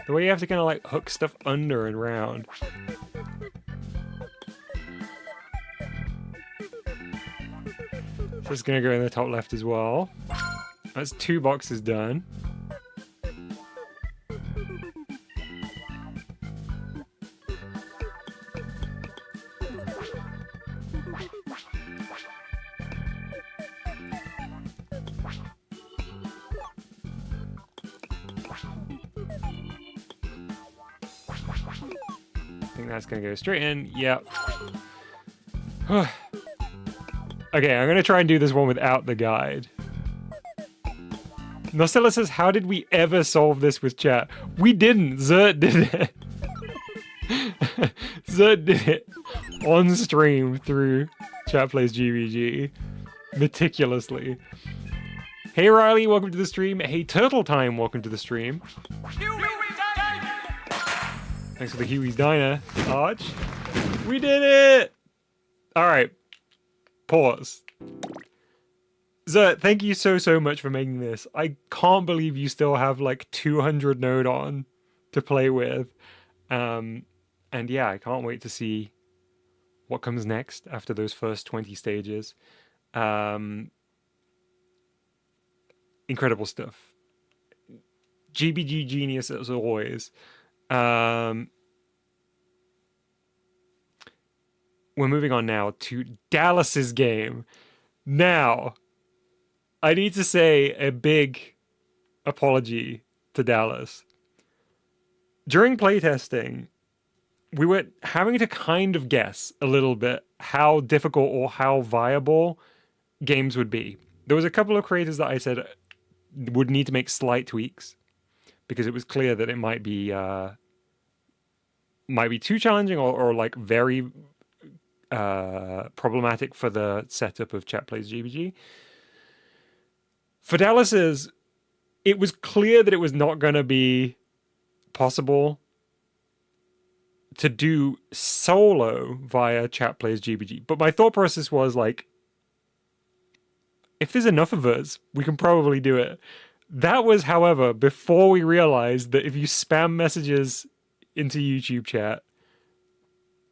Speaker 1: The way you have to kind of like hook stuff under and round. So it's going to go in the top left as well. That's 2 boxes done. I think that's going to go straight in. Yep. Okay, I'm going to try and do this one without the guide. Nocilla says, how did we ever solve this with chat? We didn't. Zert did it. Zert did it on stream through Chat Plays GVG. Meticulously. Hey Riley, welcome to the stream. Hey Turtle Time, welcome to the stream. Thanks for the Huey's Diner, Arch. We did it! Alright. Pause. Zert, thank you so much for making this. I can't believe you still have like 200 node on to play with. And yeah, I can't wait to see what comes next after those first 20 stages. Incredible stuff. GBG genius as always. We're moving on now to Dallas's game. Now, I need to say a big apology to Dallas. During playtesting, we were having to kind of guess a little bit how difficult or how viable games would be. There was a couple of creators that I said would need to make slight tweaks because it was clear that it might be too challenging or like very problematic for the setup of Chat Plays GBG. For Dallas's, it was clear that it was not going to be possible to do solo via Chat Plays GBG. But my thought process was like, if there's enough of us, we can probably do it. That was, however, before we realized that if you spam messages into YouTube chat,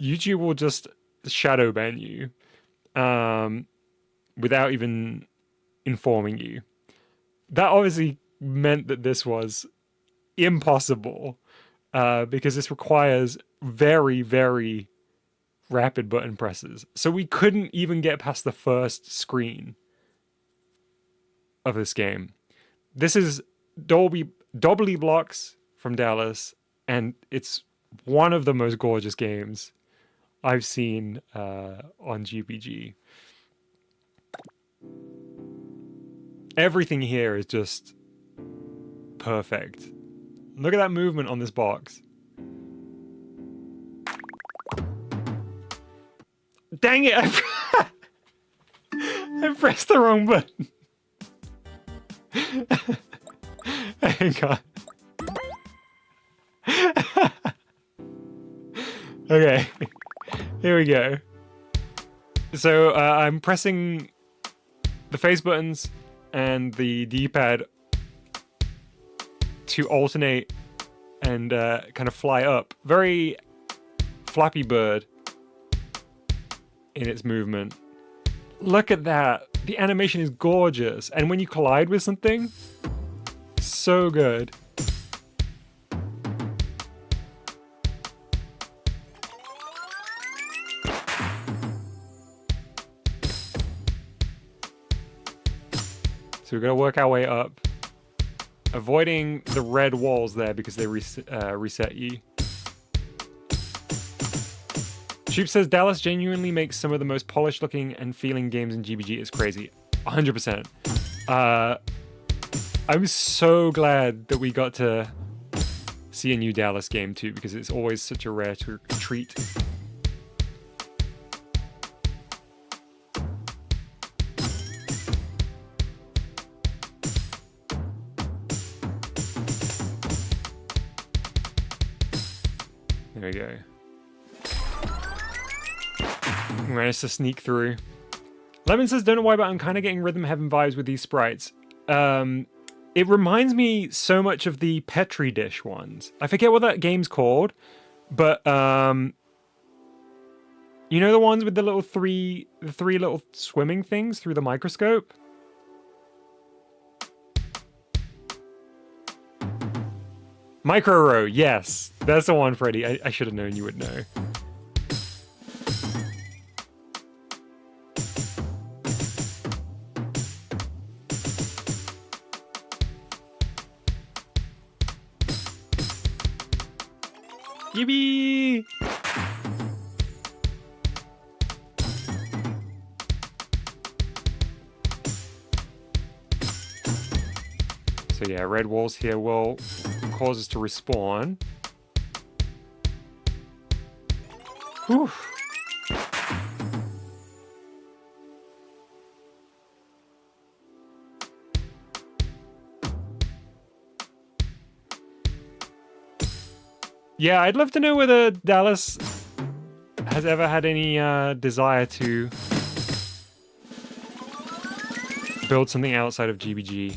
Speaker 1: YouTube will just shadow ban you without even informing you. That obviously meant that this was impossible because this requires very, very rapid button presses. So we couldn't even get past the first screen of this game. This is Dobly Blocks from Dallas, and it's one of the most gorgeous games I've seen on GBG. Everything here is just perfect. Look at that movement on this box. Dang it! I pressed the wrong button. Hang on. Okay, here we go. So I'm pressing the face buttons and the D-pad to alternate and kind of fly up. Very Flappy Bird in its movement. Look at that. The animation is gorgeous. And when you collide with something, so good. So we're going to work our way up, avoiding the red walls there because they reset you. Shoop says, Dallas genuinely makes some of the most polished looking and feeling games in GBG. It's crazy. 100%. I'm so glad that we got to see a new Dallas game too, because it's always such a rare treat. There we go. We managed to sneak through. Lemon says, don't know why, but I'm kind of getting Rhythm Heaven vibes with these sprites. It reminds me so much of the Petri Dish ones. I forget what that game's called, but you know the ones with the little three little swimming things through the microscope? Micro Row, yes. That's the one, Freddy. I should have known you would know. Yippee! So yeah, red walls here will cause us to respawn. Whew. Yeah, I'd love to know whether Dallas has ever had any desire to build something outside of GBG.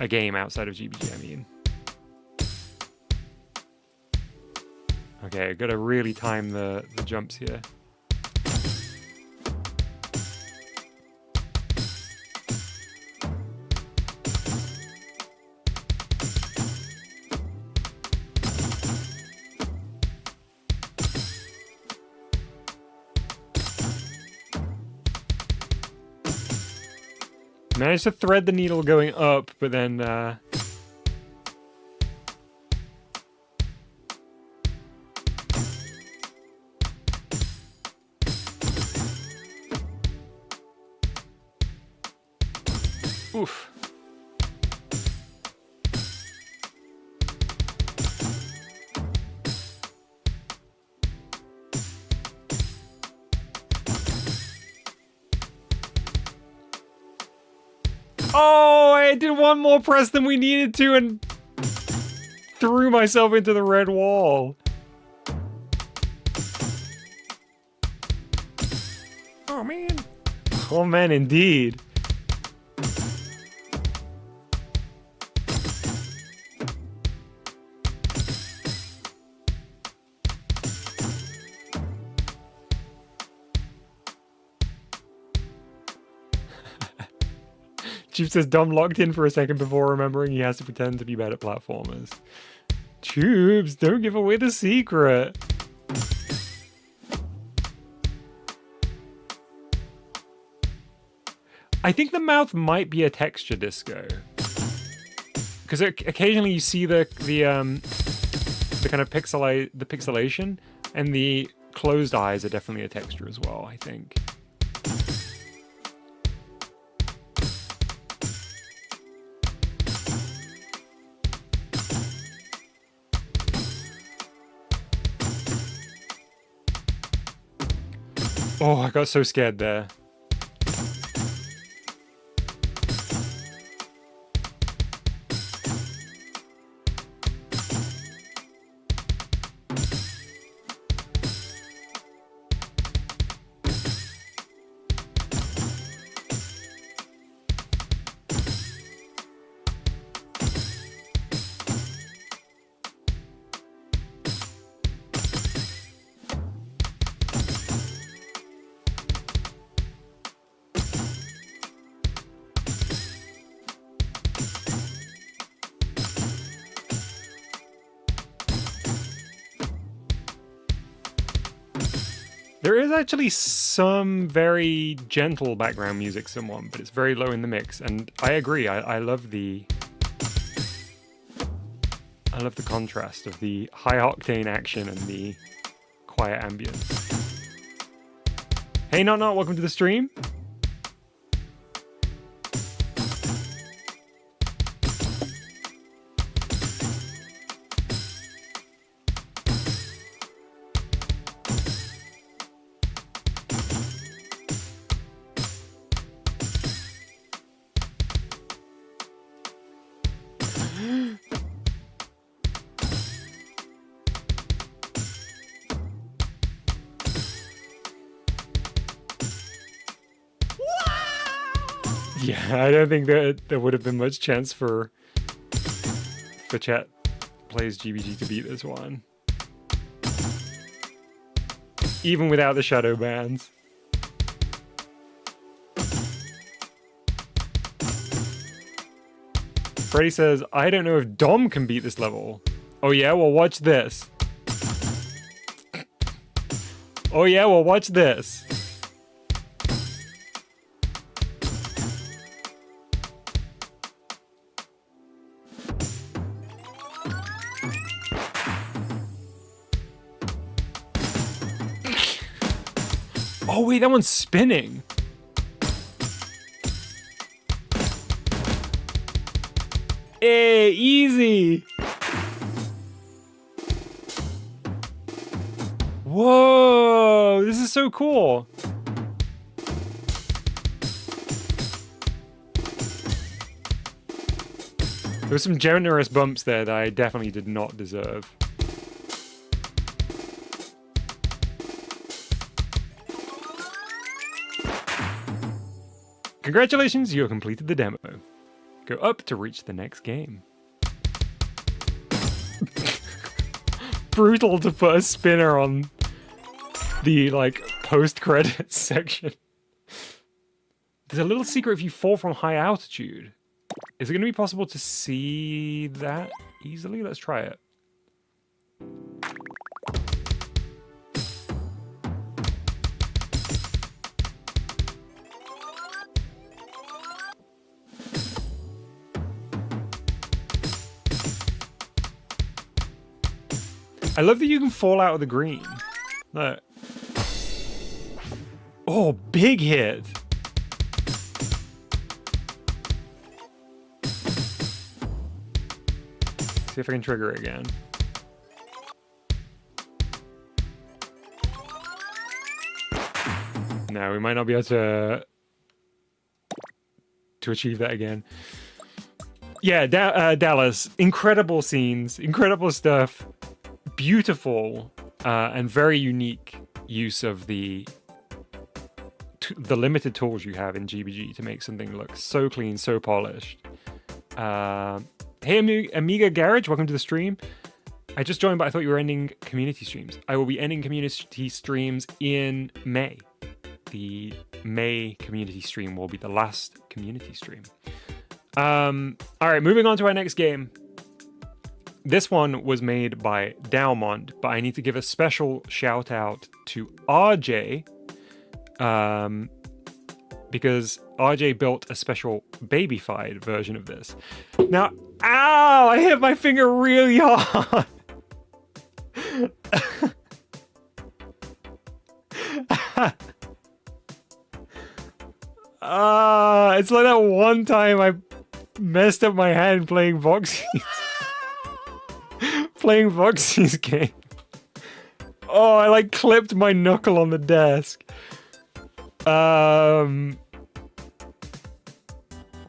Speaker 1: A game outside of GBG, I mean. Okay, gotta really time the jumps here. Managed to thread the needle going up, but then... Oof. Oh, I did one more press than we needed to and threw myself into the red wall. Oh, man. Oh, man, indeed. Chief says Dom locked in for a second before remembering he has to pretend to be bad at platformers. Tubes, don't give away the secret. I think the mouth might be a texture disco. Because occasionally you see the kind of pixelation, and the closed eyes are definitely a texture as well, I think. Oh, I got so scared there. There is actually some very gentle background music somewhat, but it's very low in the mix, and I agree. I love the contrast of the high octane action and the quiet ambience. Hey, Not, welcome to the stream. Yeah, I don't think that there would have been much chance for Chat Plays GBG to beat this one. Even without the shadow bands. Freddy says, I don't know if Dom can beat this level. Oh yeah, well watch this. Oh yeah, well watch this. Oh wait, that one's spinning. Hey, easy. Whoa, this is so cool. There were some generous bumps there that I definitely did not deserve. Congratulations, you have completed the demo. Go up to reach the next game. Brutal to put a spinner on the, like, post-credits section. There's a little secret if you fall from high altitude. Is it going to be possible to see that easily? Let's try it. I love that you can fall out of the green. Look. Oh, big hit. See if I can trigger it again. No, we might not be able to achieve that again. Yeah, Dallas, incredible scenes, incredible stuff, beautiful and very unique use of the limited tools you have in GBG to make something look so clean, so polished. Hey, Amiga Garage, welcome to the stream. I just joined, but I thought you were ending community streams. I will be ending community streams in May. The May community stream will be the last community stream. All right, moving on to our next game. This one was made by Dalmont, but I need to give a special shout out to RJ, because RJ built a special babyfied version of this. Now, ow! I hit my finger really hard. It's like that one time I messed up my hand playing Voxy's game. Oh, I like clipped my knuckle on the desk.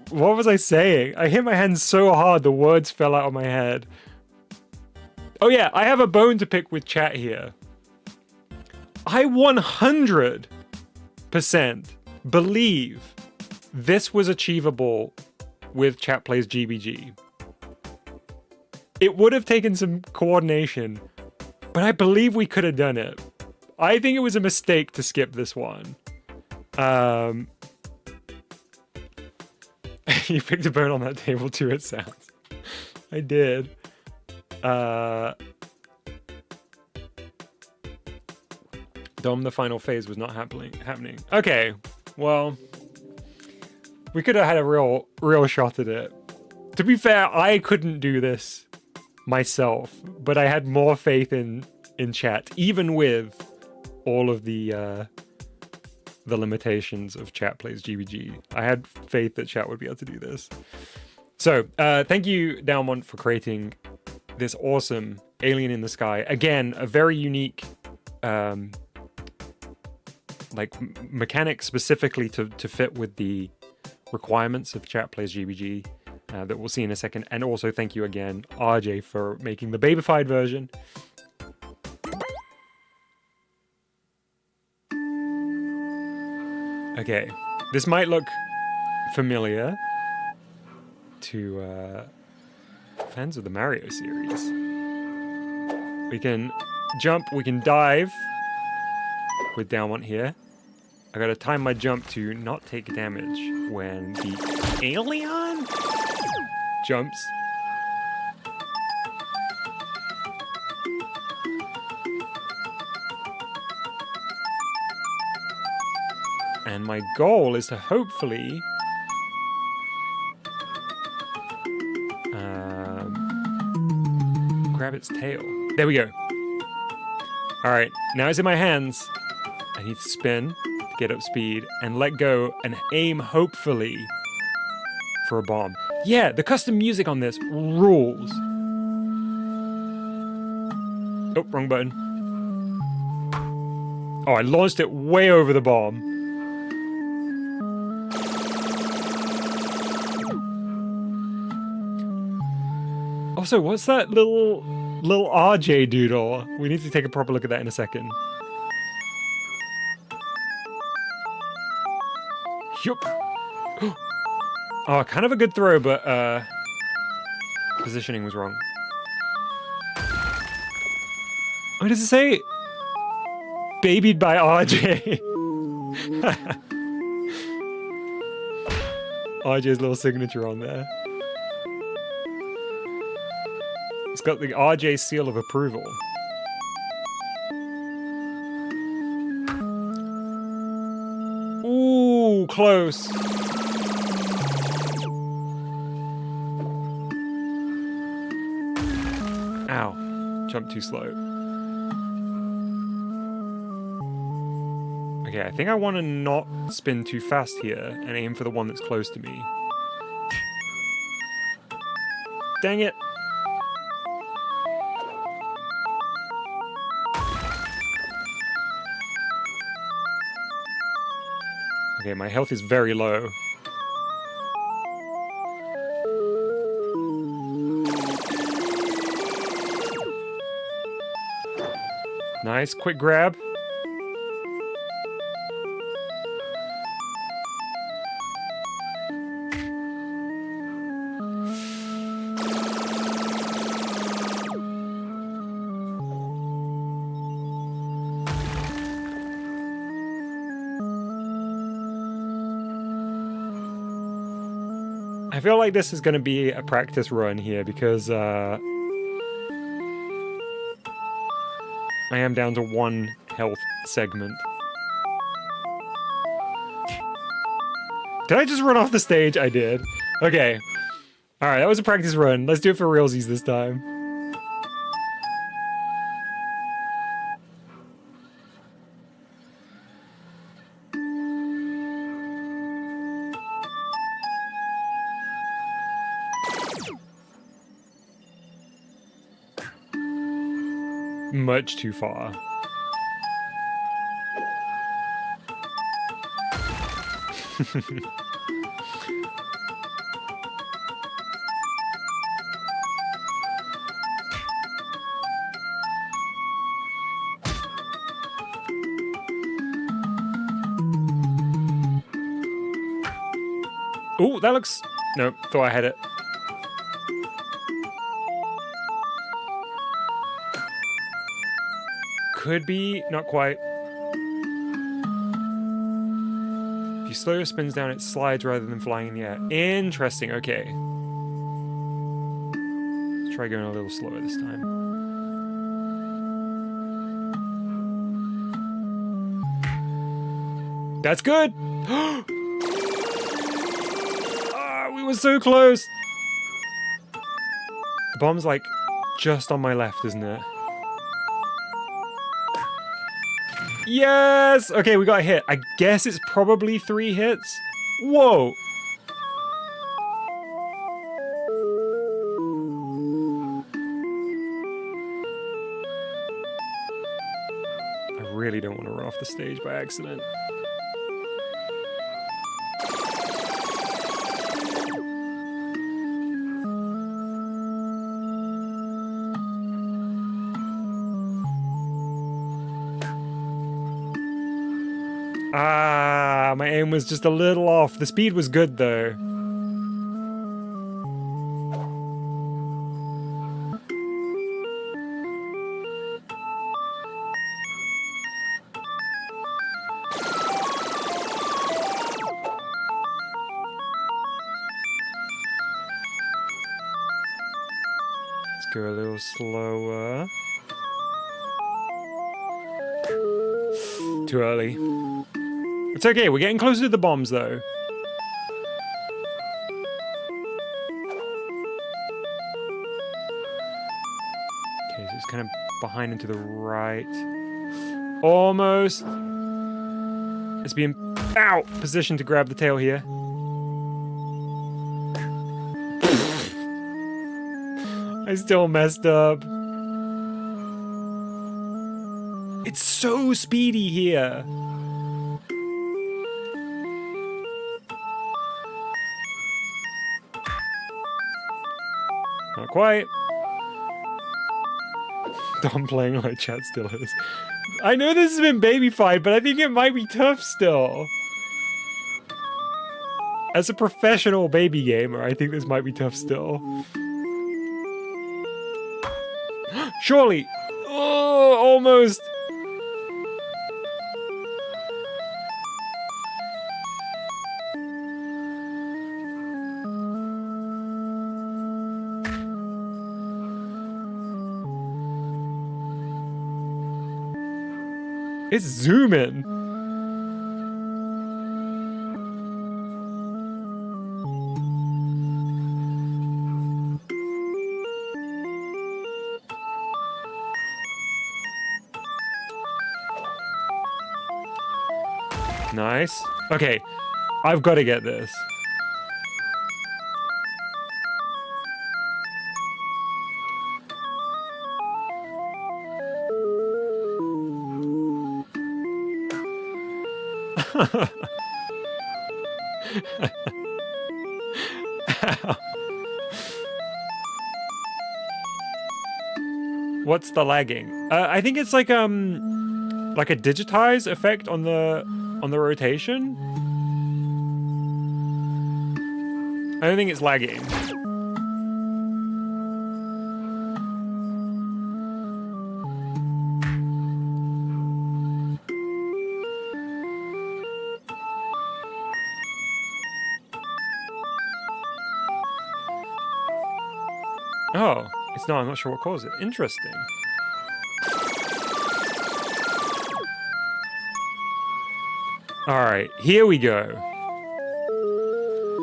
Speaker 1: What was I saying? I hit my hand so hard the words fell out of my head. Oh yeah, I have a bone to pick with chat here. I 100% believe this was achievable with Chat Plays GBG. It would have taken some coordination, but I believe we could have done it. I think it was a mistake to skip this one. You picked a bone on that table too, it sounds. I did. Dom, the final phase was not happening. Okay, well, we could have had a real shot at it. To be fair, I couldn't do this myself, but I had more faith in chat, even with all of the limitations of Chat Plays GBG. I had faith that chat would be able to do this. So, thank you, Dalmont, for creating this awesome alien in the sky. Again, a very unique mechanic specifically to fit with the requirements of Chat Plays GBG that we'll see in a second. And also thank you again, RJ, for making the babyfied version. Okay, this might look familiar to fans of the Mario series. We can jump, we can dive with Dalmont here. I gotta time my jump to not take damage when the alien jumps. And my goal is to hopefully grab its tail. There we go. All right, now it's in my hands. I need to spin, get up speed, and let go and aim hopefully for a bomb. Yeah, the custom music on this rules. Oh, wrong button. Oh, I launched it way over the bomb. Also, what's that little RJ doodle? We need to take a proper look at that in a second. Yup. Oh, kind of a good throw, but positioning was wrong. What does it say? Babied by RJ. RJ's little signature on there. It's got the RJ seal of approval. Ooh, close. Ow. Jumped too slow. Okay, I think I want to not spin too fast here and aim for the one that's close to me. Dang it! Okay, my health is very low. Nice, quick grab. I feel like this is going to be a practice run here because I am down to 1 health segment. Did I just run off the stage? I did. Okay. Alright, that was a practice run. Let's do it for realsies this time. Much too far. Ooh, that looks... Nope, thought I had it. Could be, not quite. If you slow your spins down, it slides rather than flying in the air. Interesting, okay. Let's try going a little slower this time. That's good! Ah, we were so close! The bomb's like just on my left, isn't it? Yes! Okay, we got a hit. I guess it's probably 3 hits. Whoa! I really don't want to run off the stage by accident. Ah, my aim was just a little off. The speed was good, though. Let's go a little slower. Too early. It's okay, we're getting closer to the bombs, though. Okay, so it's kind of behind and to the right. Almost. It's being, ow, positioned to grab the tail here. I still messed up. It's so speedy here. Not quite. I'm playing like chat still is. I know this has been babyfied, but I think it might be tough still. As a professional baby gamer, I think this might be tough still. Surely! Oh, almost! It's zooming. Nice. Okay, I've got to get this. What's the lagging? I think it's like a digitize effect on the rotation. I don't think it's lagging. Oh, it's not. I'm not sure what caused it. Interesting. All right, here we go.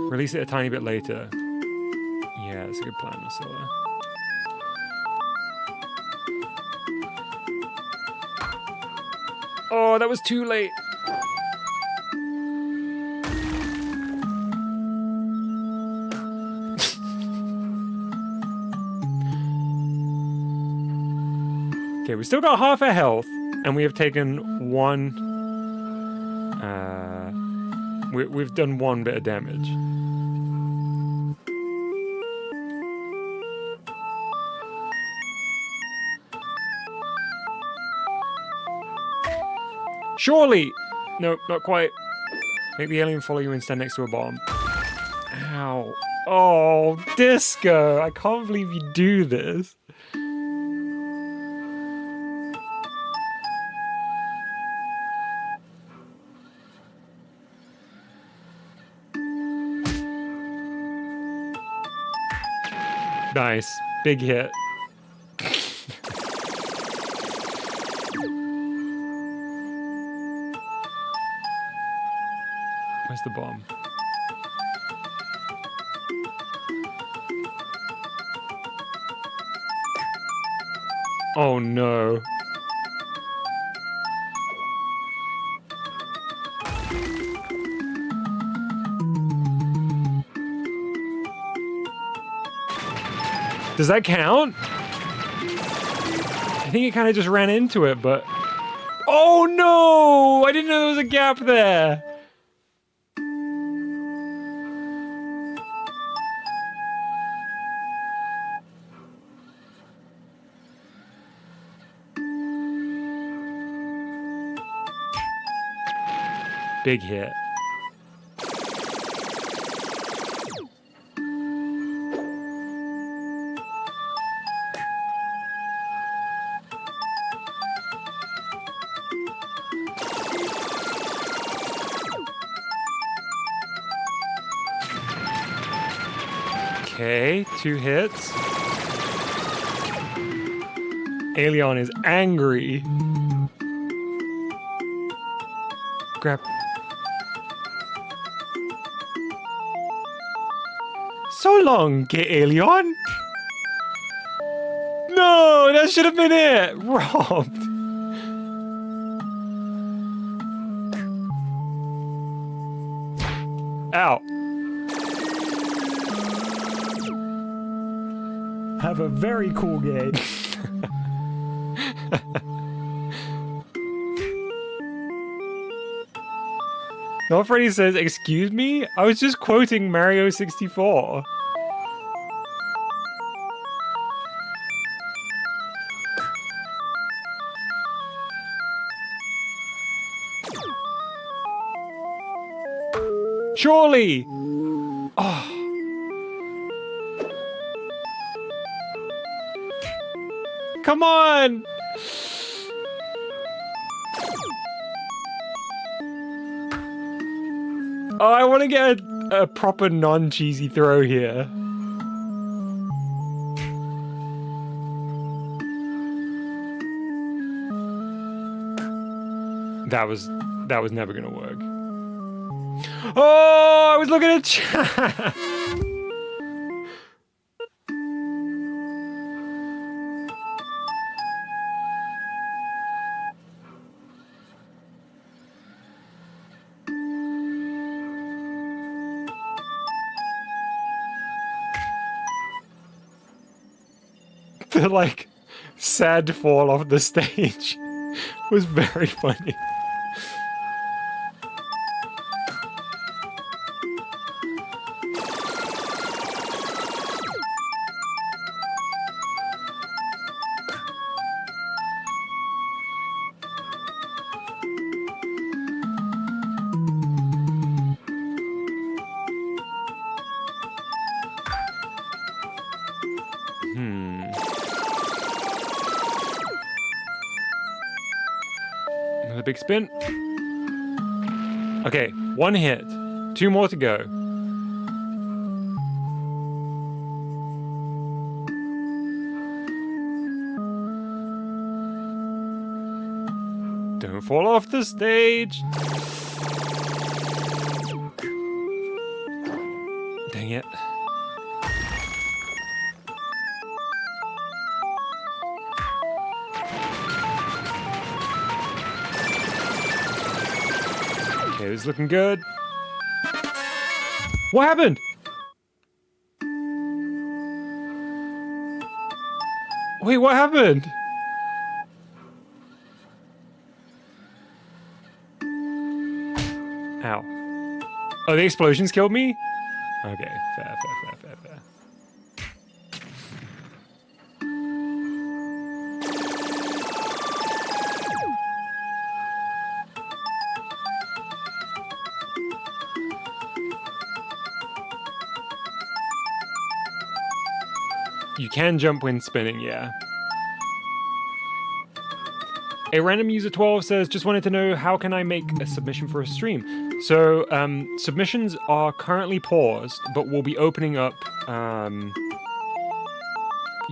Speaker 1: Release it a tiny bit later. Yeah, that's a good plan, Marcella. Oh, that was too late. Okay, we still got half our health, and we have taken one. We've done one bit of damage. Surely! Nope, not quite. Make the alien follow you and stand next to a bomb. Ow. Oh, Disco! I can't believe you do this. Nice. Big hit. Where's the bomb? Oh no. Does that count? I think it kind of just ran into it, but... Oh no! I didn't know there was a gap there! Big hit. Okay, 2 hits. Alien is angry. Grab. So long, get Alien. No, that should have been it. Robbed. Ow. Have a very cool game. Not Freddy says, excuse me? I was just quoting Mario 64. Surely! Oh. Come on! Oh, I want to get a proper non-cheesy throw here. That was never gonna work. Oh, I was looking at chat. the like sad fall off the stage was very funny. Another big spin. Okay, 1 hit. 2 more to go. Don't fall off the stage. Dang it. Okay, this is looking good. What happened? Wait, what happened? Ow. Oh, the explosions killed me? Okay, fair. You can jump when spinning, yeah. A random user 12 says, just wanted to know how can I make a submission for a stream? So, submissions are currently paused, but will be opening up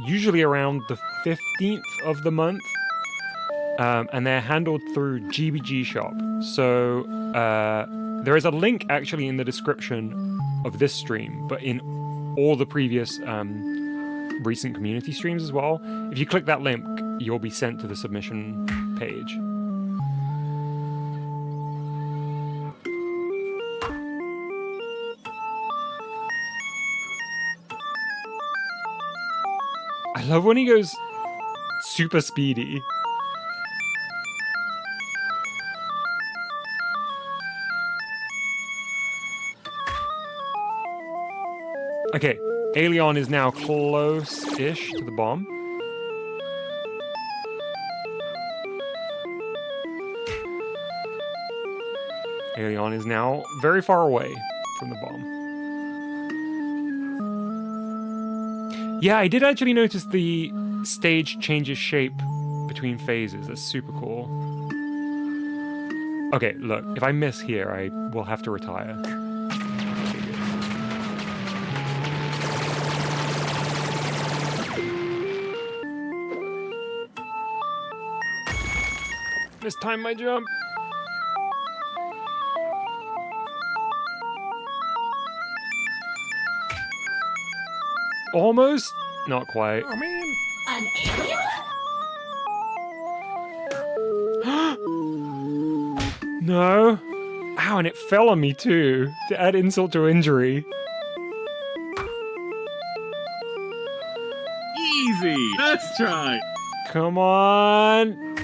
Speaker 1: usually around the 15th of the month. And they're handled through GBG Shop. So, there is a link actually in the description of this stream, but in all the previous recent community streams as well. If you click that link, you'll be sent to the submission page. I love when he goes super speedy. Okay, Aeolion is now close-ish to the bomb. Aeolion is now very far away from the bomb. Yeah, I did actually notice the stage changes shape between phases. That's super cool. Okay, look, if I miss here, I will have to retire. Mistime my jump. Almost? Not quite.
Speaker 3: Oh man. An alien?
Speaker 1: No. Ow, and it fell on me too, to add insult to injury.
Speaker 2: Easy. Let's try.
Speaker 1: Come on.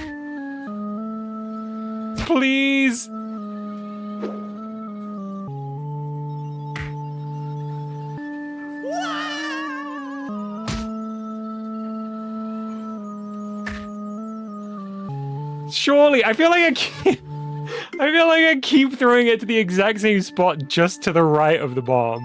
Speaker 1: Please. Surely, I feel like I keep throwing it to the exact same spot just to the right of the bomb.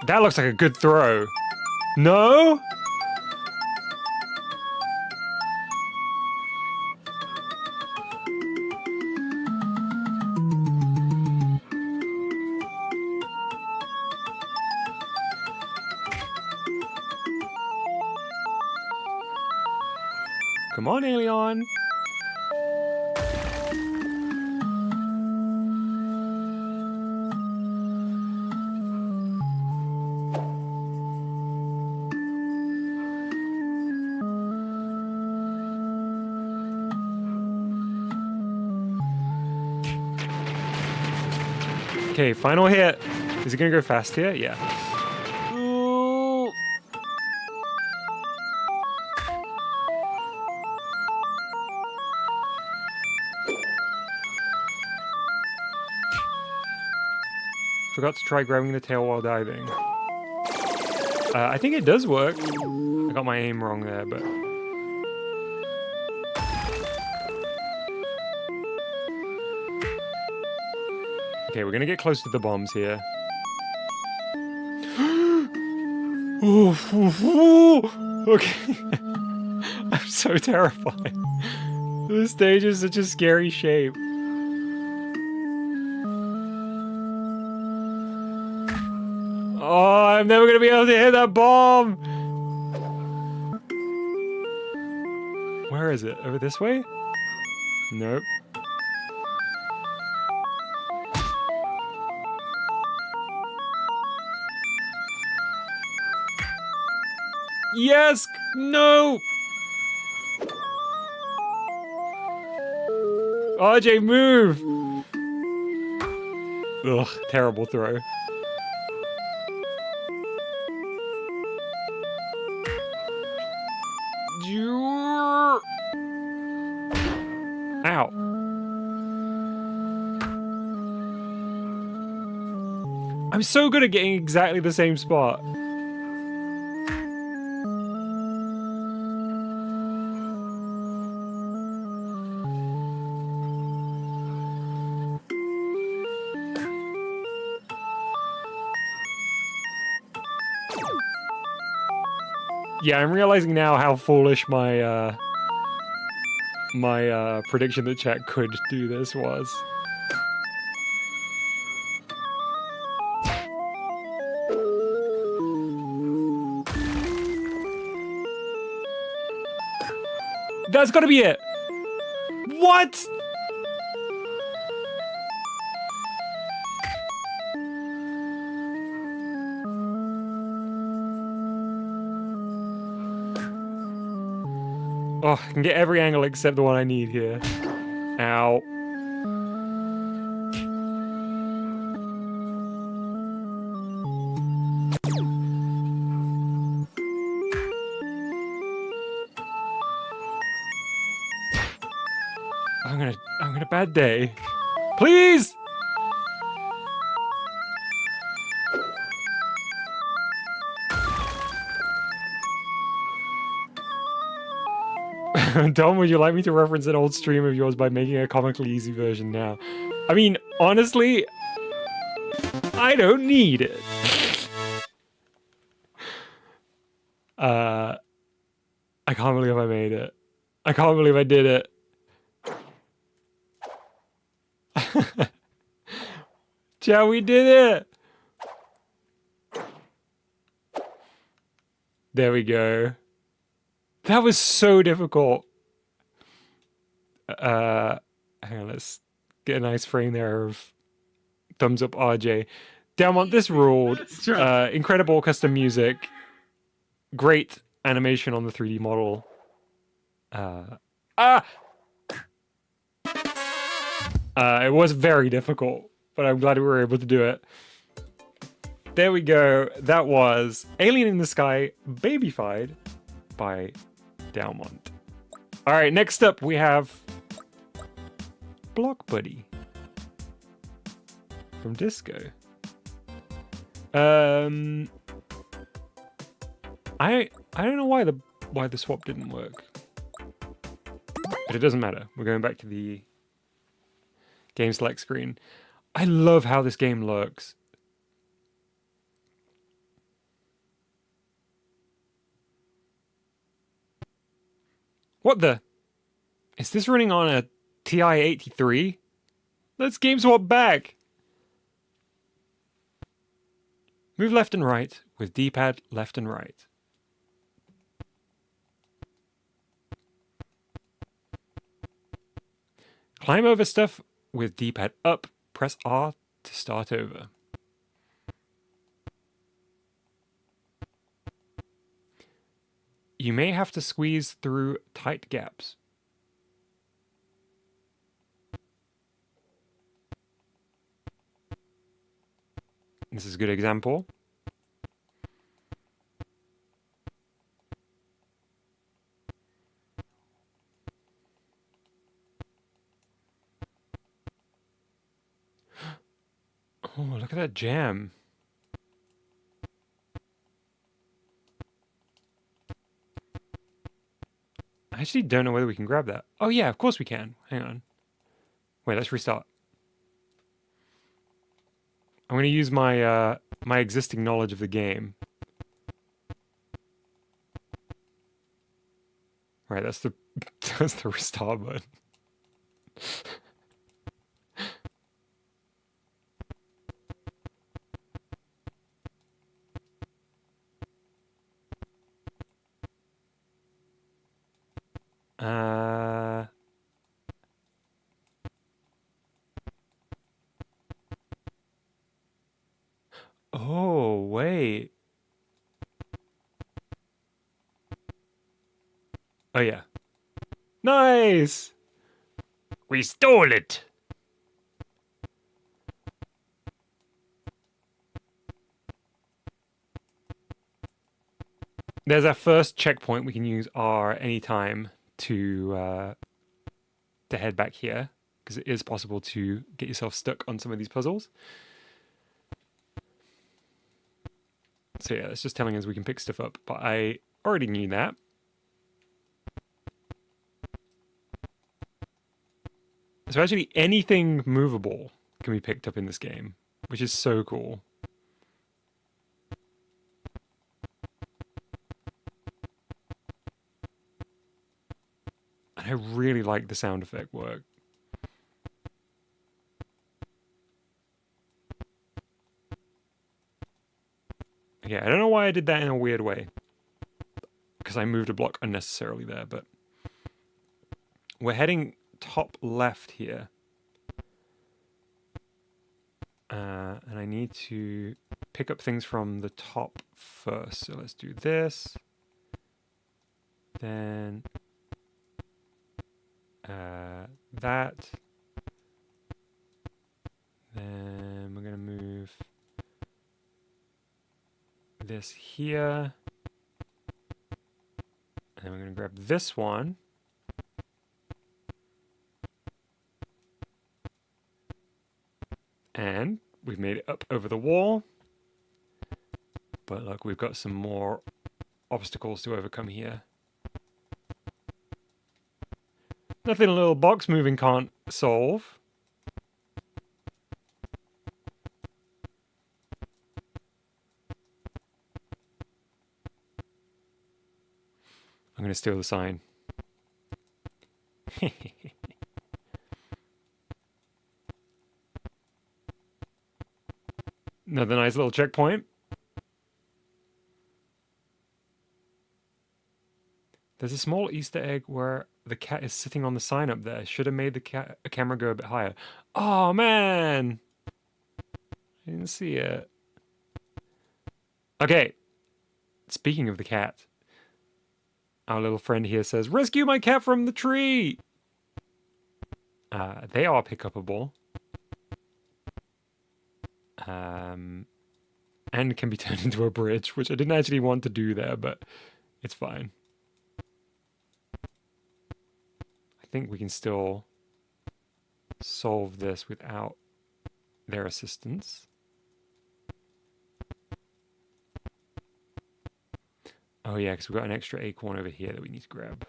Speaker 1: That looks like a good throw. No? Come on, Aeolion. Okay, final hit. Is it gonna go fast here? Yeah.
Speaker 4: Ooh.
Speaker 1: Forgot to try grabbing the tail while diving. I think it does work. I got my aim wrong there, but... Okay, we're gonna get close to the bombs here. Okay. I'm so terrified. This stage is such a scary shape. Oh, I'm never gonna be able to hit that bomb! Where is it? Over this way? Nope. Yes! No! RJ, move! Ugh, terrible throw. Ow. I'm so good at getting exactly the same spot. Yeah, I'm realizing now how foolish my prediction that chat could do this was. That's gotta be it! What?! Oh, I can get every angle except the one I need here. Ow. I'm gonna bad day. Please! Dom, would you like me to reference an old stream of yours by making a comically easy version now? I mean, honestly, I don't need it. I can't believe I made it. I can't believe I did it. Chat, we did it! There we go. That was so difficult. Hang on, let's get a nice frame there of thumbs up RJ. Downmont, this ruled. Incredible custom music. Great animation on the 3D model. It was very difficult, but I'm glad we were able to do it. There we go. That was Alien in the Sky, Babyfied by Downmont. All right, next up we have Block Buddy from Disco. I don't know why the swap didn't work, but it doesn't matter. We're going back to the game select screen. I love how this game looks. What the? Is this running on a TI-83? Let's game swap back. Move left and right with D-pad left and right. Climb over stuff with D-pad up. Press R to start over. You may have to squeeze through tight gaps. This is a good example. Oh, look at that jam. I actually don't know whether we can grab that. Oh yeah, of course we can. Hang on. Wait, let's restart. I'm going to use my my existing knowledge of the game. Right, that's the that's the restart button. Oh, wait. Oh, yeah. Nice! We stole it! There's our first checkpoint. We can use R anytime to head back here, because it is possible to get yourself stuck on some of these puzzles. So yeah, it's just telling us we can pick stuff up, but I already knew that. So actually anything movable can be picked up in this game, which is so cool. And I really like the sound effect work. Okay, I don't know why I did that in a weird way, because I moved a block unnecessarily there, but we're heading top left here. And I need to pick up things from the top first. So let's do this. Then that. Then we're going to move this here. And then we're going to grab this one. And we've made it up over the wall. But look, we've got some more obstacles to overcome here. Nothing a little box moving can't solve. I'm going to steal the sign. Another nice little checkpoint. There's a small Easter egg where the cat is sitting on the sign up there. Should have made the camera go a bit higher. Oh, man! I didn't see it. Okay. Speaking of the cat, our little friend here says, "Rescue my cat from the tree!" They are pick-upable. And can be turned into a bridge, which I didn't actually want to do there, but it's fine. I think we can still solve this without their assistance. Oh yeah, because we've got an extra acorn over here that we need to grab.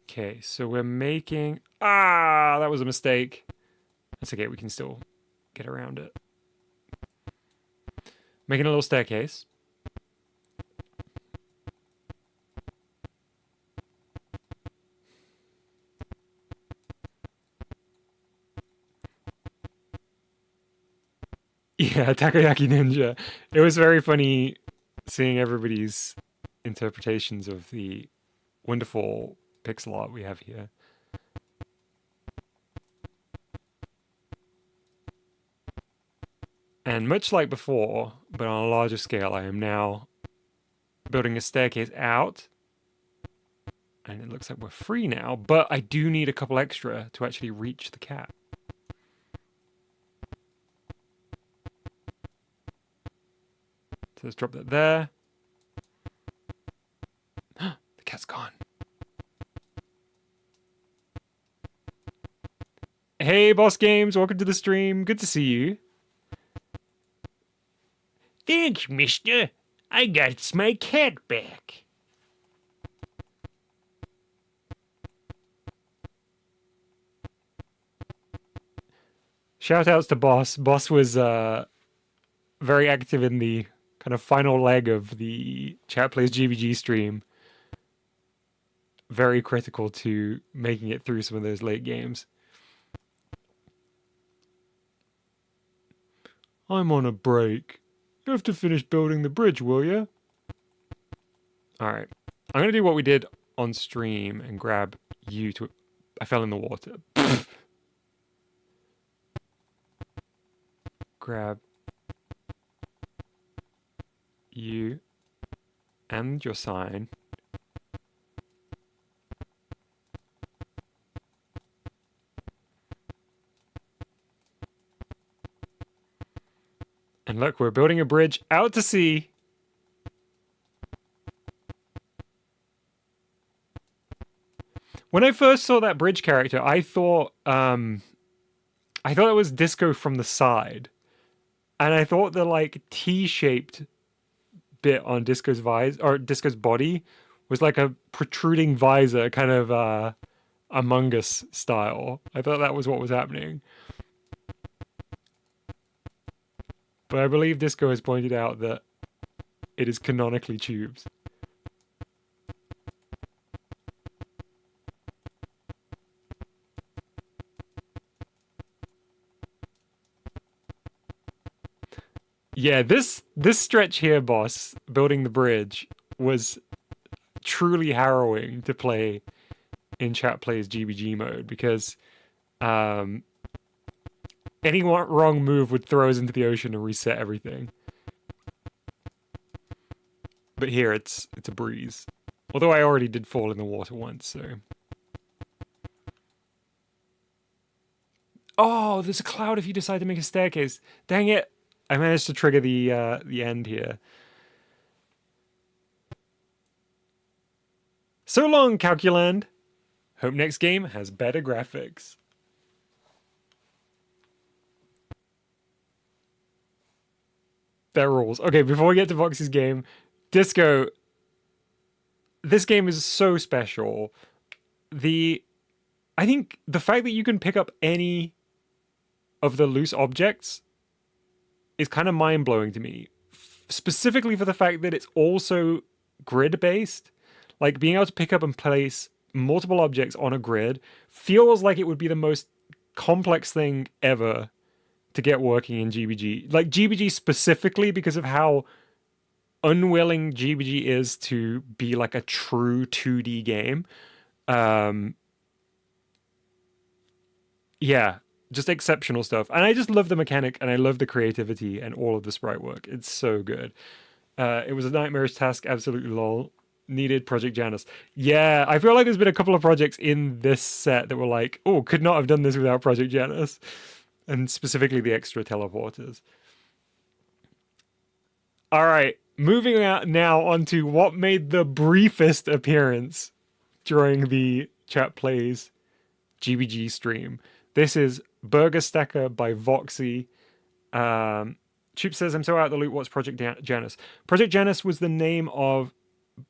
Speaker 1: Okay, so we're making... Ah, that was a mistake. That's okay, we can still get around it. Making a little staircase. Yeah, Takoyaki Ninja. It was very funny seeing everybody's interpretations of the wonderful pixel art we have here. And much like before, but on a larger scale, I am now building a staircase out. And it looks like we're free now, but I do need a couple extra to actually reach the cat. So let's drop that there. The cat's gone. Hey, Boss Games, welcome to the stream. Good to see you.
Speaker 5: Thanks, mister. I got my cat back.
Speaker 1: Shout outs to Boss. Boss was very active in the kind of final leg of the Chat Plays GBG stream. Very critical to making it through some of those late games. I'm on a break. You have to finish building the bridge, will you? Alright. I'm going to do what we did on stream and grab you to... I fell in the water. Grab you and your sign. And look, we're building a bridge out to sea. When I first saw that bridge character, I thought it was Disco from the side. And I thought the like T-shaped bit on Disco's visor or Disco's body was like a protruding visor, kind of Among Us style. I thought that was what was happening. But I believe Disco has pointed out that it is canonically tubes. Yeah, this stretch here, boss, building the bridge, was truly harrowing to play in Chat Plays GBG mode because any wrong move would throw us into the ocean and reset everything. But here it's a breeze. Although I already did fall in the water once, so... Oh, there's a cloud if you decide to make a staircase. Dang it! I managed to trigger the end here. So long, Calculand. Hope next game has better graphics. That rules. Okay, before we get to Voxy's game, Disco, this game is so special. I think the fact that you can pick up any of the loose objects is kind of mind-blowing to me. Specifically for the fact that it's also grid-based. Like, being able to pick up and place multiple objects on a grid feels like it would be the most complex thing ever to get working in GBG. Like, GBG specifically, because of how unwilling GBG is to be like a true 2D game. Yeah, just exceptional stuff. And I just love the mechanic, and I love the creativity and all of the sprite work. It's so good. It was a nightmarish task, absolutely lol. Needed Project Janus. Yeah, I feel like there's been a couple of projects in this set that were like, oh, could not have done this without Project Janus. And specifically the extra teleporters. All right, moving out now onto what made the briefest appearance during the Chat Plays GBG stream. This is Burger Stacker by Voxy. Choop says, I'm so out of the loop, what's Project Janus? Project Janus was the name of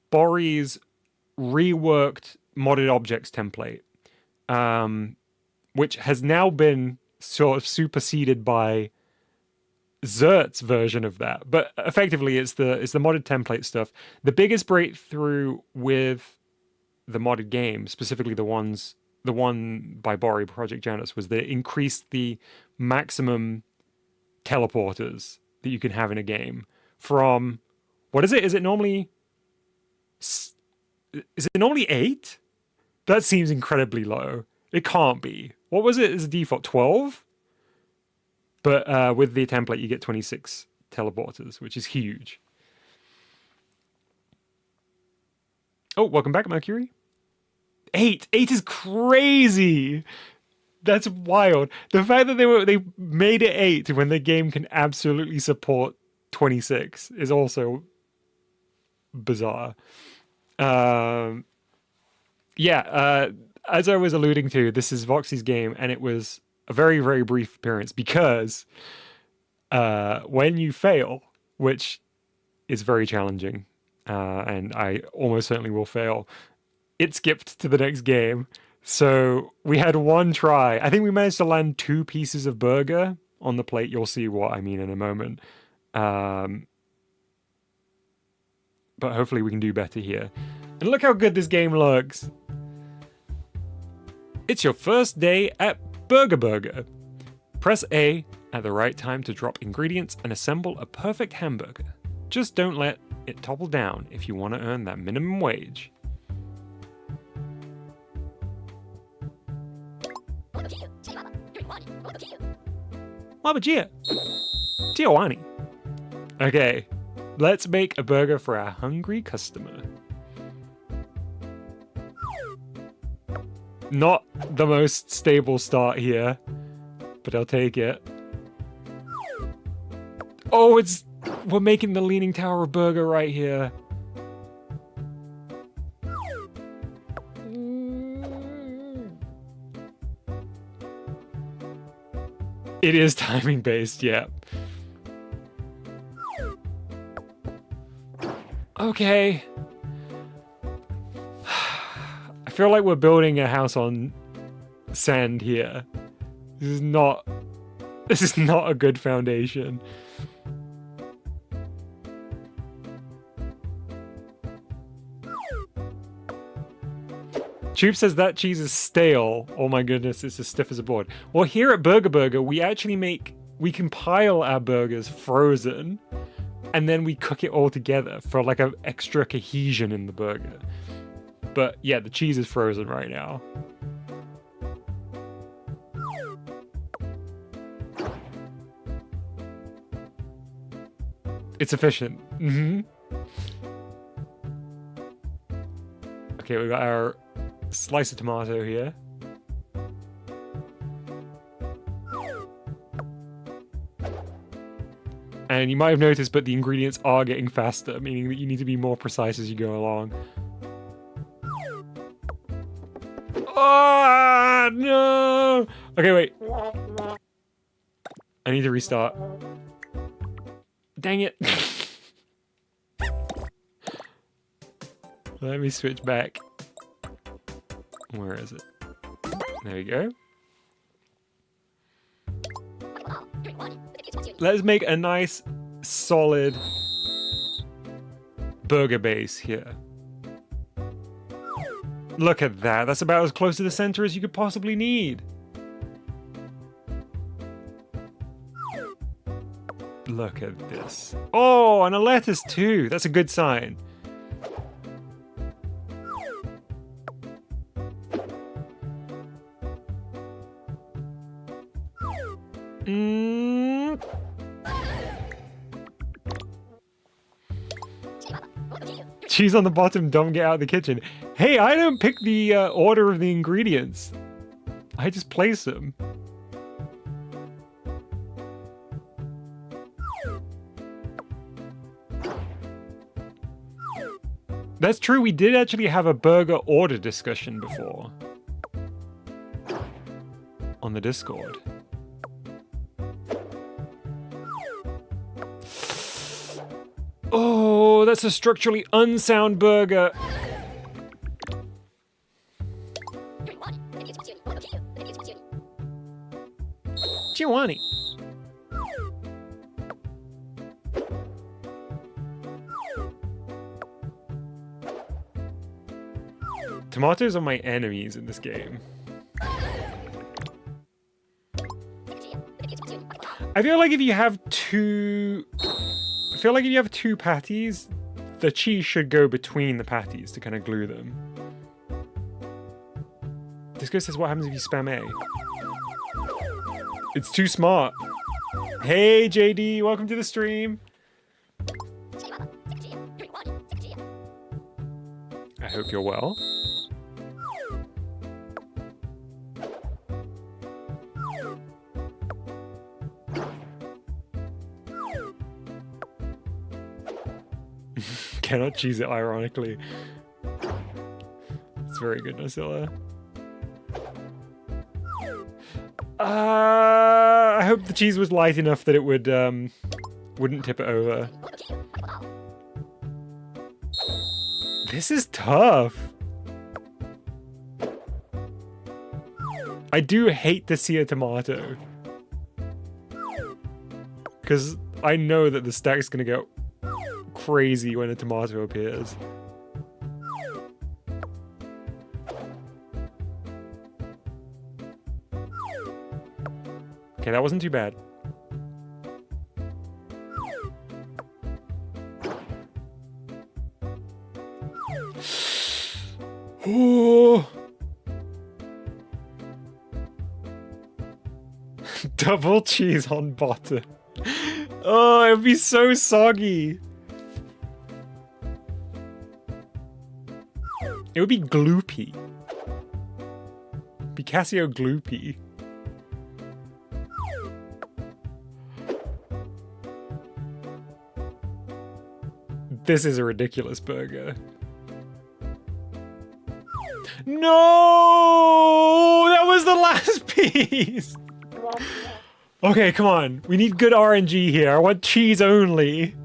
Speaker 1: Borry's reworked modded objects template, which has now been sort of superseded by Zert's version of that. But effectively, it's the modded template stuff. The biggest breakthrough with the modded game, specifically the one by Borry, Project Janus, was that it increased the maximum teleporters that you can have in a game from, what is it? Is it normally 8? That seems incredibly low. It can't be. What was it as a default? 12? But with the template, you get 26 teleporters, which is huge. Oh, welcome back, Mercury. 8 is crazy. That's wild. The fact that they made it 8 when the game can absolutely support 26 is also bizarre. As I was alluding to, this is Voxy's game, and it was a very, very brief appearance because when you fail, which is very challenging, and I almost certainly will fail, it skipped to the next game. So we had one try. I think we managed to land 2 pieces of burger on the plate. You'll see what I mean in a moment. But hopefully we can do better here. And look how good this game looks. It's your first day at Burger. Press A at the right time to drop ingredients and assemble a perfect hamburger. Just don't let it topple down if you want to earn that minimum wage. Wabajia. Giovanni. Okay, let's make a burger for our hungry customer. Not the most stable start here, but I'll take it. Oh, we're making the Leaning Tower of Burger right here. It is timing based, yeah. Okay. I feel like we're building a house on sand here. This is not a good foundation. Tube says that cheese is stale. Oh my goodness, it's as stiff as a board. Well, here at Burger, we actually compile our burgers frozen, and then we cook it all together for like an extra cohesion in the burger. But yeah, the cheese is frozen right now. It's efficient. Okay, we got our slice of tomato here. And you might have noticed, but the ingredients are getting faster, meaning that you need to be more precise as you go along. Oh, no! Okay, wait. I need to restart. Dang it. Let me switch back. Where is it? There we go. Let's make a nice, solid burger base here. Look at that. That's about as close to the center as you could possibly need. Look at this. Oh, and a lettuce too. That's a good sign. Cheese on the bottom, don't get out of the kitchen. Hey, I don't pick the order of the ingredients. I just place them. That's true, we did actually have a burger order discussion before. On the Discord. Oh, that's a structurally unsound burger. Giovanni. Tomatoes are my enemies in this game. I feel like if you have two patties, the cheese should go between the patties to kind of glue them. This guy says, what happens if you spam A? It's too smart. Hey JD, welcome to the stream. I hope you're well. Cannot cheese it ironically. It's very good, Nocilla. I hope the cheese was light enough that it would wouldn't tip it over. This is tough. I do hate to see a tomato. Because I know that the stack's gonna go crazy when a tomato appears. Okay, that wasn't too bad. Oh. Double cheese on butter. Oh, it would be so soggy. It would be gloopy. Picasso gloopy. This is a ridiculous burger. No! That was the last piece! Okay, come on. We need good RNG here. I want cheese only.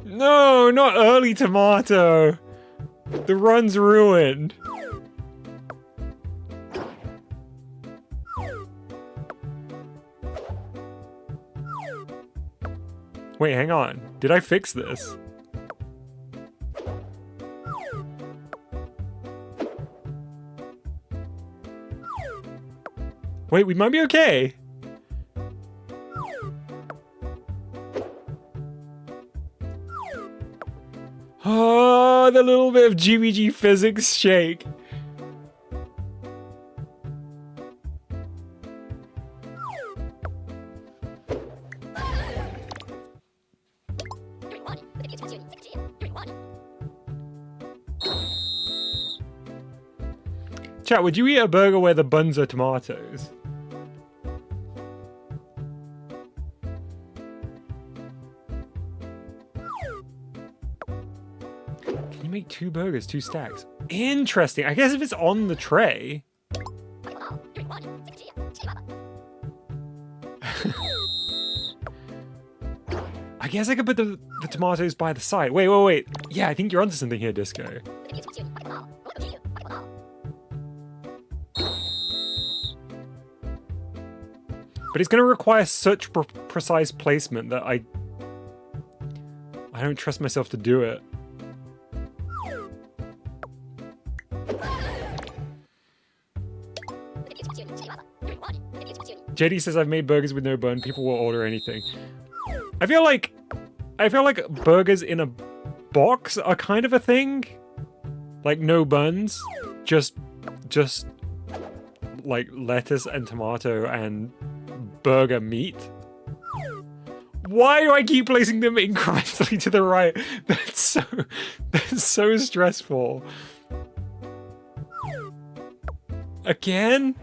Speaker 1: No, not early tomato. The run's ruined. Wait, hang on. Did I fix this? Wait, we might be okay. Oh, the little bit of GBG physics shake. Chat, would you eat a burger where the buns are tomatoes? Can you make 2 burgers, 2 stacks? Interesting. I guess if it's on the tray. I guess I could put the tomatoes by the side. Wait. Yeah, I think you're onto something here, Disco. But it's going to require such precise placement that I don't trust myself to do it. JD says I've made burgers with no bun. People will order anything. I feel like burgers in a box are kind of a thing. Like no buns, just like lettuce and tomato and burger meat. Why do I keep placing them incrementally to the right? That's so stressful. Again?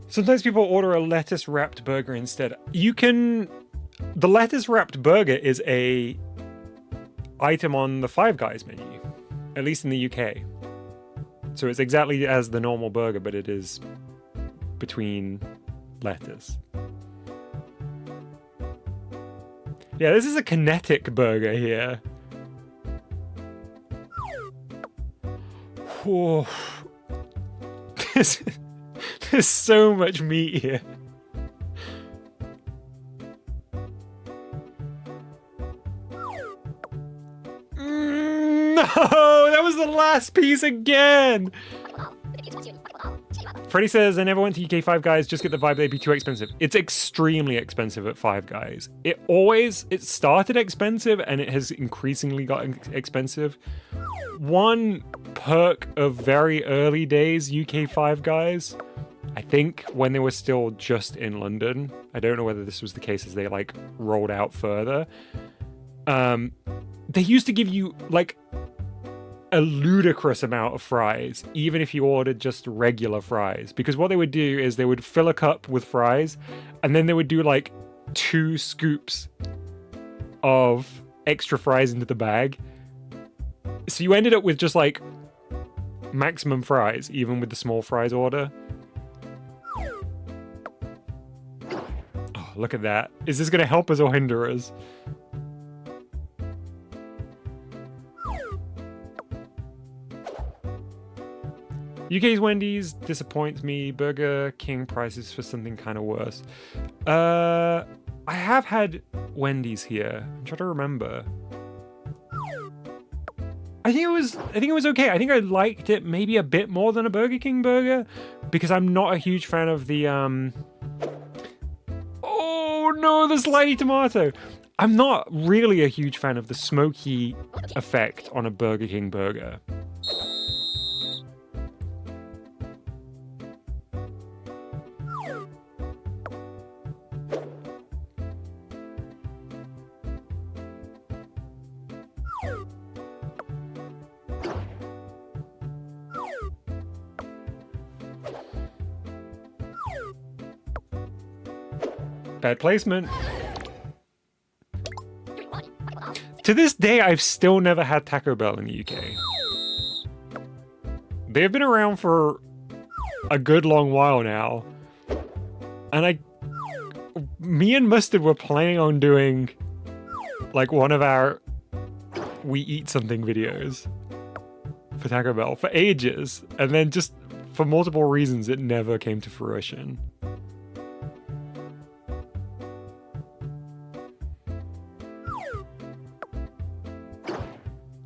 Speaker 1: Sometimes people order a lettuce-wrapped burger instead. The lettuce-wrapped burger is a item on the Five Guys menu, at least in the UK. So it's exactly as the normal burger, but it is between lettuce. Yeah, this is a kinetic burger here. Whoa. There's so much meat here. No, that was the last piece again. Freddy says, I never went to UK Five Guys, just get the vibe they'd be too expensive. It's extremely expensive at Five Guys. It started expensive and it has increasingly gotten expensive. One perk of very early days UK Five Guys, I think when they were still just in London, I don't know whether this was the case as they like rolled out further. They used to give you like a ludicrous amount of fries, even if you ordered just regular fries. Because what they would do is they would fill a cup with fries, and then they would do like 2 scoops of extra fries into the bag. So you ended up with just like maximum fries, even with the small fries order. Oh, look at that. Is this going to help us or hinder us? UK's Wendy's disappoints me. Burger King prices for something kind of worse. I have had Wendy's here. I'm trying to remember. I think it was okay. I think I liked it maybe a bit more than a Burger King burger because I'm not a huge fan of the oh no, the slidey tomato. I'm not really a huge fan of the smoky effect on a Burger King burger. Bad placement. To this day, I've still never had Taco Bell in the UK. They've been around for a good long while now. And me and Mustard were planning on doing like one of our we eat something videos for Taco Bell for ages. And then just for multiple reasons, it never came to fruition.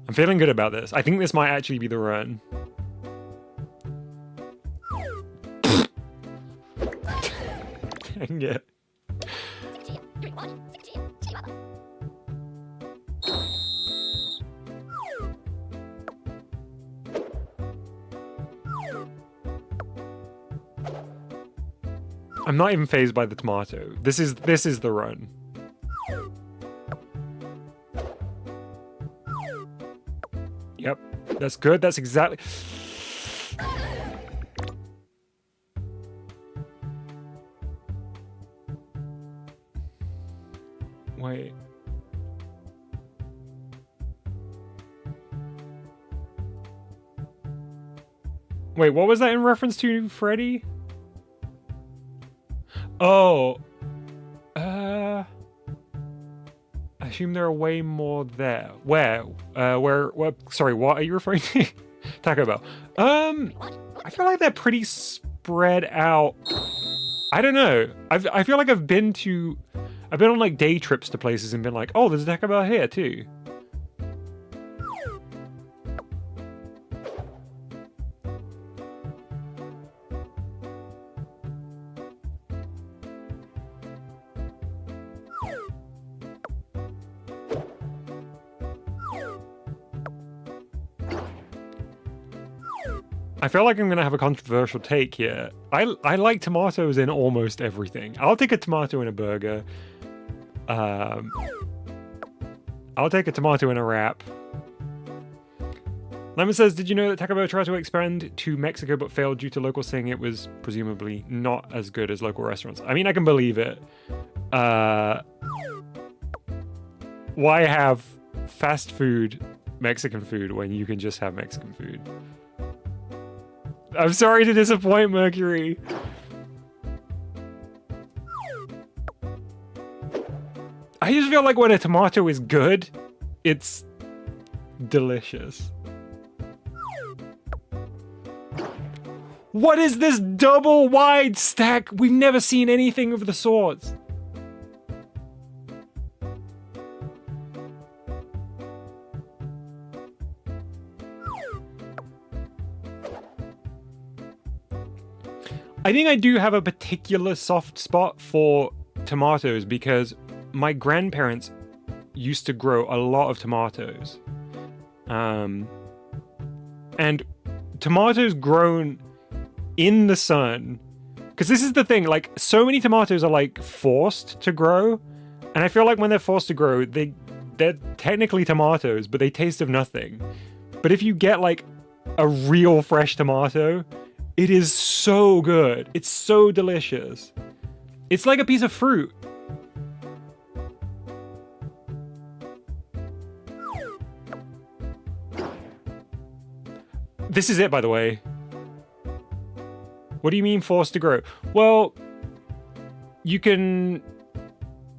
Speaker 1: I'm feeling good about this. I think this might actually be the run. Dang it. I'm not even fazed by the tomato. This is the run. Yep, that's good. That's exactly... Wait. Wait, what was that in reference to, Freddy? Oh. I assume there are way more there. Where? Sorry, what are you referring to? Taco Bell. I feel like they're pretty spread out. I don't know. I feel like I've been on like day trips to places and been like, oh, there's a Taco Bell here too. I feel like I'm going to have a controversial take here. I like tomatoes in almost everything. I'll take a tomato in a burger. I'll take a tomato in a wrap. Lemon says, did you know that Taco Bell tried to expand to Mexico but failed due to locals saying it was presumably not as good as local restaurants? I mean, I can believe it. Why have fast food Mexican food when you can just have Mexican food? I'm sorry to disappoint, Mercury. I just feel like when a tomato is good, it's delicious. What is this double wide stack? We've never seen anything of the sorts. I think I do have a particular soft spot for tomatoes because my grandparents used to grow a lot of tomatoes. And tomatoes grown in the sun, because this is the thing, like, so many tomatoes are like forced to grow, and I feel like when they're forced to grow, they're technically tomatoes, but they taste of nothing. But if you get like a real fresh tomato, it is so good. It's so delicious. It's like a piece of fruit. This is it, by the way. What do you mean forced to grow? Well, you can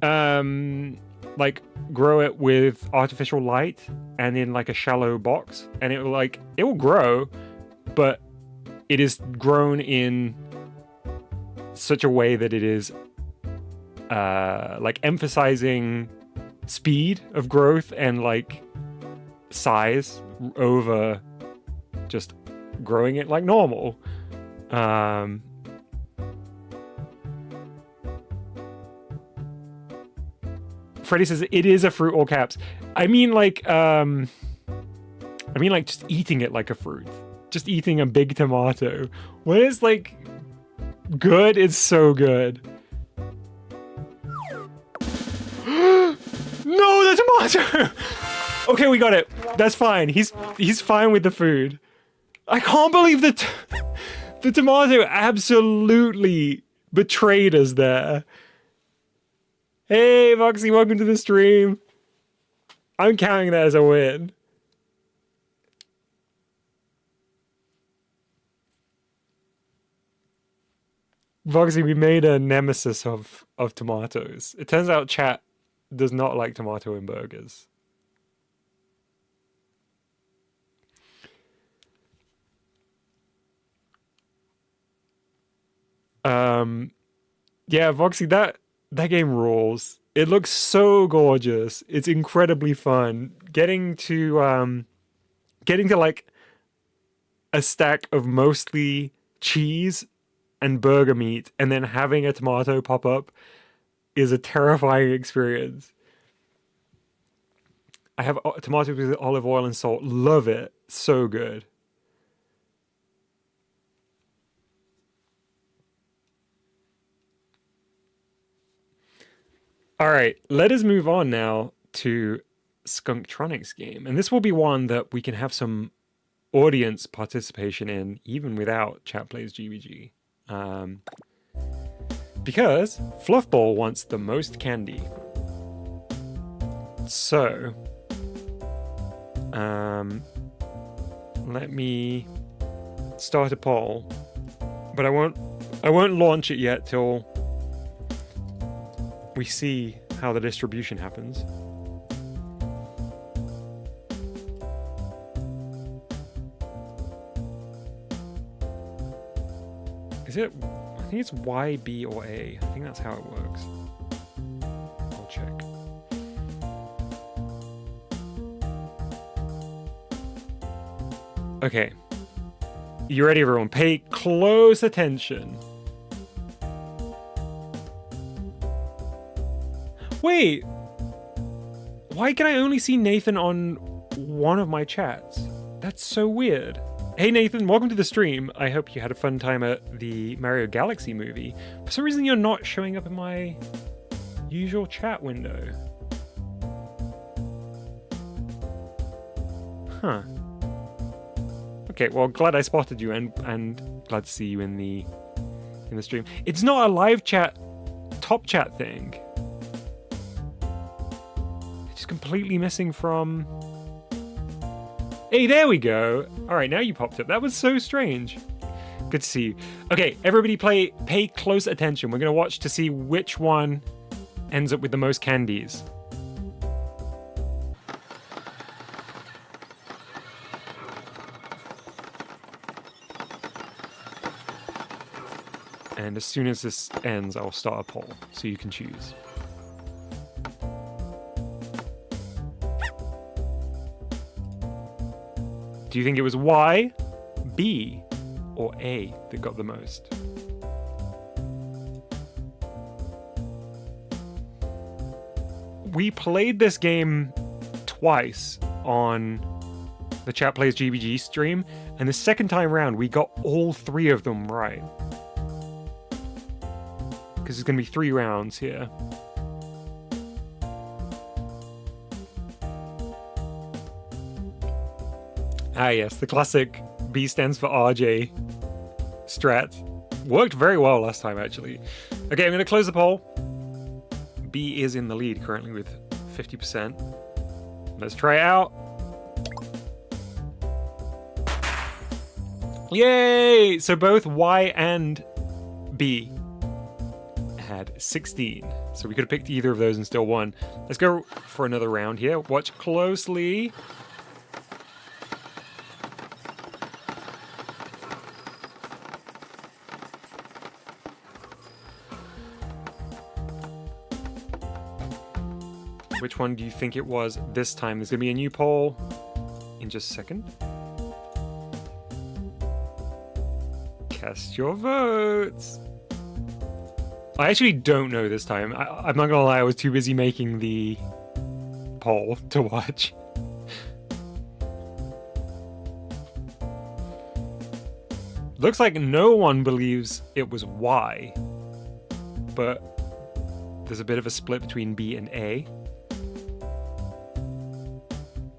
Speaker 1: like grow it with artificial light and in like a shallow box, and it will grow, but it is grown in such a way that it is like emphasizing speed of growth and like size over just growing it like normal. Freddy says it is a fruit, all caps. I mean like just eating it like a fruit. Just eating a big tomato. When it's like good, it's so good. No, the tomato! Okay, we got it. That's fine. He's fine with the food. I can't believe that the tomato absolutely betrayed us there. Hey, Voxy, welcome to the stream. I'm counting that as a win. Voxy, we made a nemesis of tomatoes. It turns out chat does not like tomato in burgers. Yeah, Voxy, that game rules. It looks so gorgeous. It's incredibly fun. Getting to like a stack of mostly cheese and burger meat and then having a tomato pop up is a terrifying experience. I have tomatoes with olive oil and salt. Love it. So good. All right, let us move on now to Skunktronic's game. And this will be one that we can have some audience participation in, even without Chat Plays GBG. Because Fluffball wants the most candy. So, let me start a poll. But I won't launch it yet till we see how the distribution happens. Is it? I think it's Y, B, or A. I think that's how it works. I'll check. Okay. You ready, everyone? Pay close attention. Wait, why can I only see Nathan on one of my chats? That's so weird. Hey Nathan, welcome to the stream. I hope you had a fun time at the Mario Galaxy movie. For some reason you're not showing up in my usual chat window. Huh. Okay, well, glad I spotted you and glad to see you in the stream. It's not a live chat, top chat thing. Completely missing from... Hey, there we go. All right, now you popped up. That was so strange. Good to see you. Okay, everybody pay close attention. We're going to watch to see which one ends up with the most candies. And as soon as this ends, I'll start a poll so you can choose. Do you think it was Y, B, or A that got the most? we played this game twice on the Chat Plays GBG stream, and the second time around we got all 3 of them right. Because there's going to be 3 rounds here. Ah yes, the classic B stands for RJ strat. Worked very well last time, actually. Okay, I'm going to close the poll. B is in the lead currently with 50%. Let's try it out. Yay! So both Y and B had 16. So we could have picked either of those and still won. Let's go for another round here. Watch closely. Which one do you think it was this time? There's going to be a new poll in just a second. Cast your votes. I actually don't know this time. I'm not going to lie, I was too busy making the poll to watch. Looks like no one believes it was Y, but there's a bit of a split between B and A.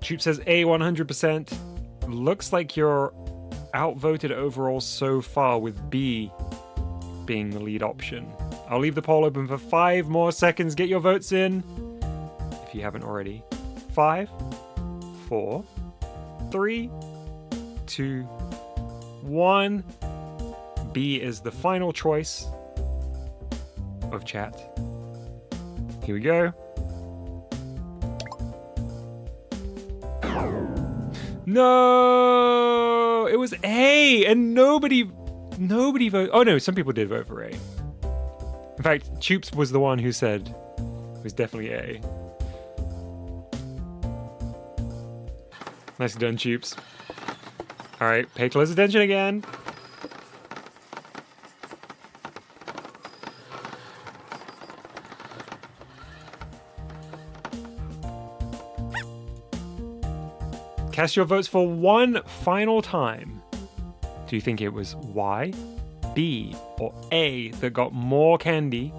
Speaker 1: Troop says A 100%. Looks like you're outvoted overall so far, with B being the lead option. I'll leave the poll open for 5 more seconds. Get your votes in if you haven't already. 5, 4, 3, 2, 1. B is the final choice of chat. Here we go. No, it was A, and nobody voted. Oh no, some people did vote for A. In fact, Choops was the one who said it was definitely A. Nicely done, Choops. All right, pay close attention again. Cast your votes for one final time. Do you think it was Y, B, or A that got more candy?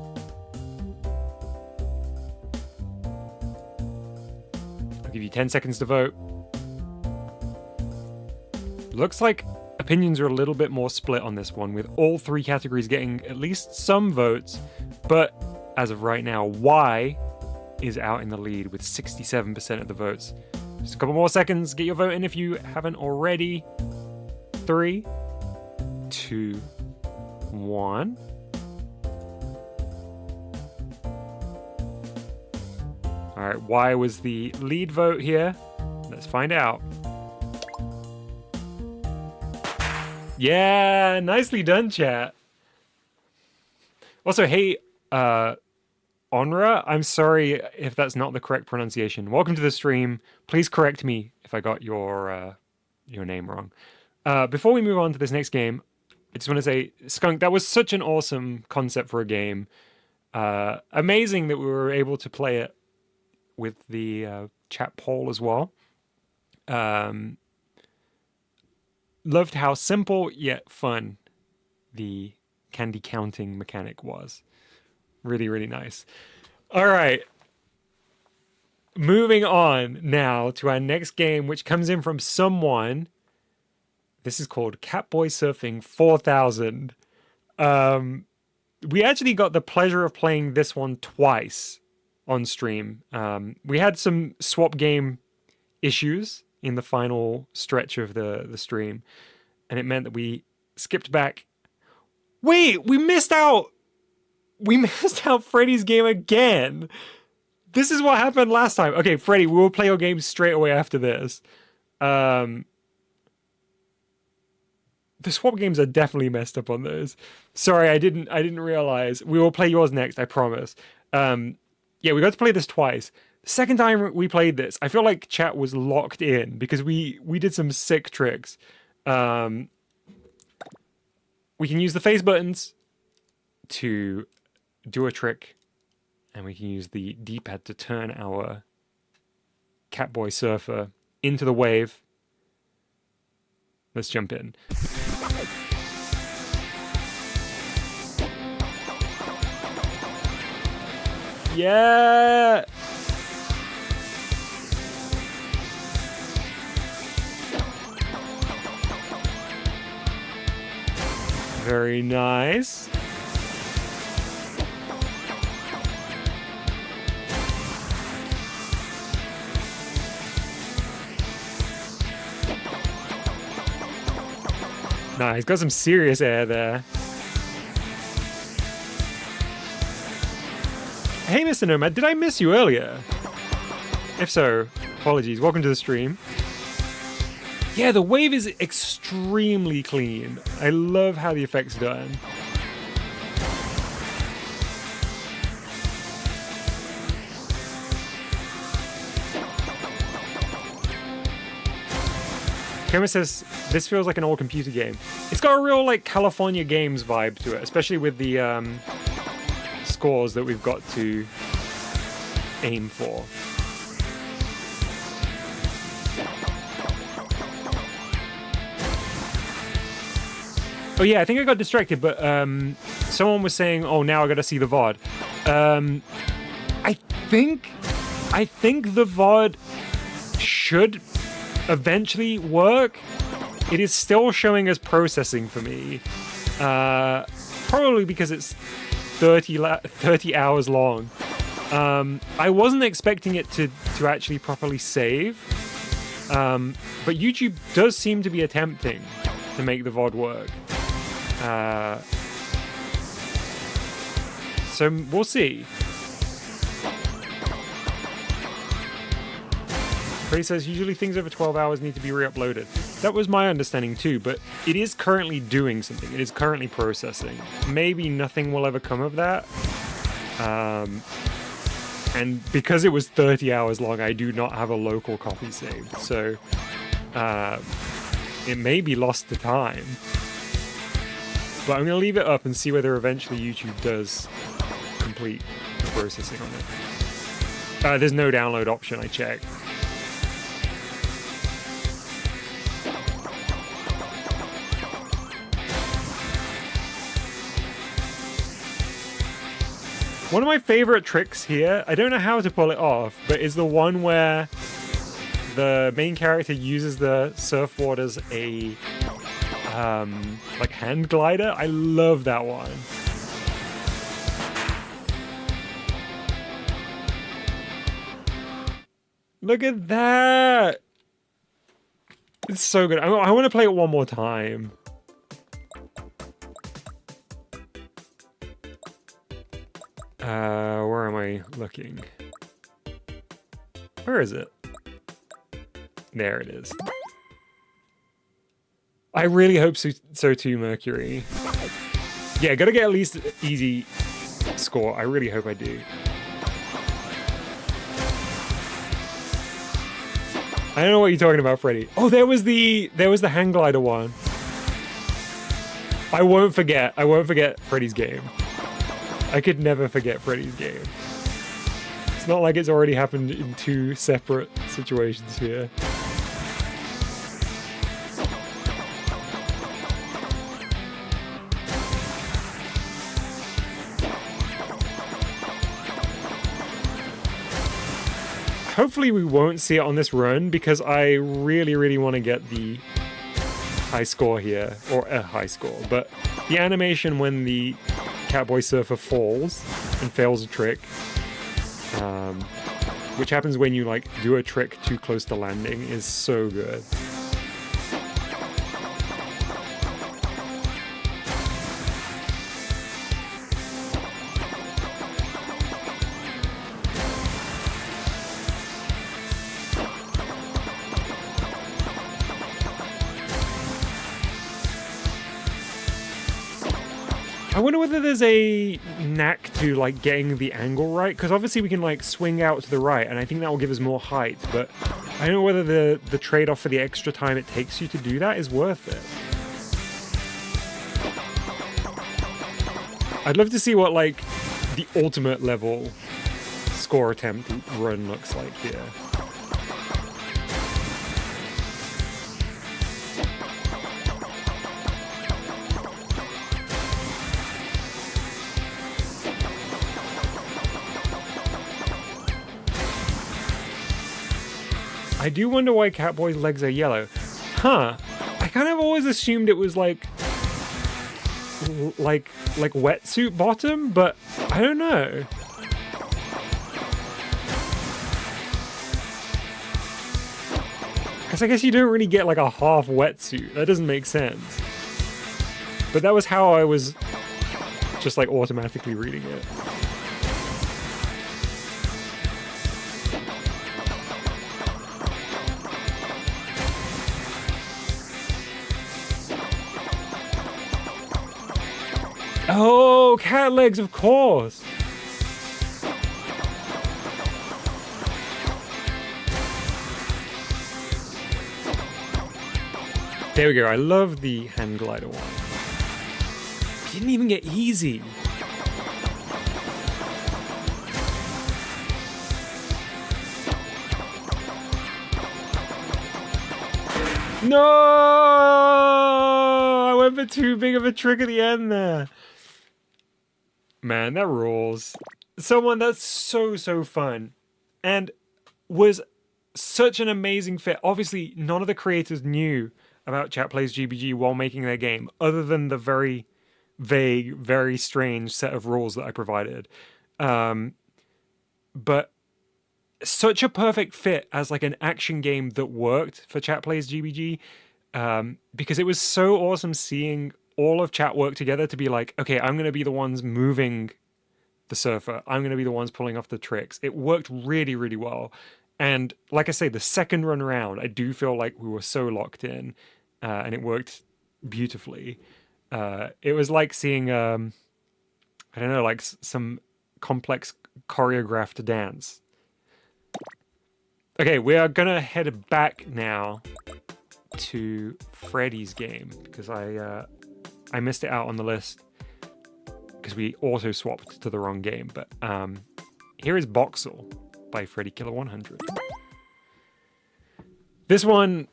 Speaker 1: I'll give you 10 seconds to vote. Looks like opinions are a little bit more split on this one, with all 3 categories getting at least some votes, but as of right now, Y is out in the lead with 67% of the votes. Just a couple more seconds. Get your vote in if you haven't already. 3, 2, 1. All right, Y was the lead vote here. Let's find out. Yeah, nicely done, chat. Also, hey, Onra, I'm sorry if that's not the correct pronunciation. Welcome to the stream. Please correct me if I got your name wrong. Before we move on to this next game, I just want to say, Skunk, that was such an awesome concept for a game. Amazing that we were able to play it with the chat poll as well. Loved how simple yet fun the candy counting mechanic was. Really, really nice. All right. Moving on now to our next game, which comes in from someone. This is called Catboy Surfing 4000. We actually got the pleasure of playing this one twice on stream. We had some swap game issues in the final stretch of the stream, and it meant that we skipped back. Wait, we missed out! We missed out Freddy's game again. This is what happened last time. Okay, Freddy, we will play your game straight away after this. The swap games are definitely messed up on those. Sorry, I didn't realize. We will play yours next, I promise. Yeah, we got to play this twice. Second time we played this, I feel like chat was locked in because we did some sick tricks. We can use the face buttons to do a trick And we can use the D-pad to turn our Catboy Surfer into the wave. Let's jump in. Yeah! Very nice. Nice, got some serious air there. Hey, Mr. Nomad, did I miss you earlier? If so, apologies. Welcome to the stream. Yeah, the wave is extremely clean. I love how the effect's done. Koma says, this feels like an old computer game. It's got a real, like, California Games vibe to it, especially with the scores that we've got to aim for. Oh yeah, I think I got distracted, but someone was saying, oh, now I gotta see the VOD. I think the VOD should eventually work. It is still showing as processing for me. Probably because it's 30 hours long. I wasn't expecting it to actually properly save. But YouTube does seem to be attempting to make the VOD work. So we'll see. Freddy says, usually things over 12 hours need to be re-uploaded. That was my understanding too, but it is currently doing something. It is currently processing. Maybe nothing will ever come of that. And because it was 30 hours long, I do not have a local copy saved. So it may be lost to time. But I'm going to leave it up and see whether eventually YouTube does complete the processing on it. There's no download option, I checked. One of my favorite tricks here, I don't know how to pull it off, but is the one where the main character uses the surfboard as a like hand glider. I love that one. Look at that. It's so good. I want to play it one more time. Where am I looking? Where is it? There it is. I really hope so too, Mercury. Yeah, gotta get at least an easy score. I really hope I do. I don't know what you're talking about, Freddy. Oh, there was the hang glider one. I won't forget Freddy's game. I could never forget Freddy's game. It's not like it's already happened in two separate situations here. Hopefully we won't see it on this run because I really, really want to get the high score here, or a high score, but the animation when the Catboy Surfer falls and fails a trick, which happens when you like do a trick too close to landing, is so good. I wonder whether there's a knack to like getting the angle right, because obviously we can like swing out to the right and I think that will give us more height, but I don't know whether the trade-off for the extra time it takes you to do that is worth it. I'd love to see what like the ultimate level score attempt run looks like here. I do wonder why Catboy's legs are yellow. Huh. I kind of always assumed it was like wetsuit bottom, but I don't know. Because I guess you don't really get like a half wetsuit. That doesn't make sense. But that was how I was just like automatically reading it. Oh, cat legs, of course. There we go. I love the hand glider one. It didn't even get easy. No! I went for too big of a trick at the end there. Man, that rules. Someone that's so fun and was such an amazing fit. Obviously, none of the creators knew about Chat Plays GBG while making their game, other than the very vague, very strange set of rules that I provided. But such a perfect fit as like an action game that worked for Chat Plays GBG, because it was so awesome seeing all of chat work together to be like, okay, I'm going to be the ones moving the surfer. I'm going to be the ones pulling off the tricks. It worked really, really well. And like I say, the second run around, I do feel like we were so locked in, and it worked beautifully. It was like seeing, I don't know, like some complex choreographed dance. Okay, we are going to head back now to Freddy's game because I missed it out on the list because we auto swapped to the wrong game. But here is Boxle by Freddy Killer 100. This one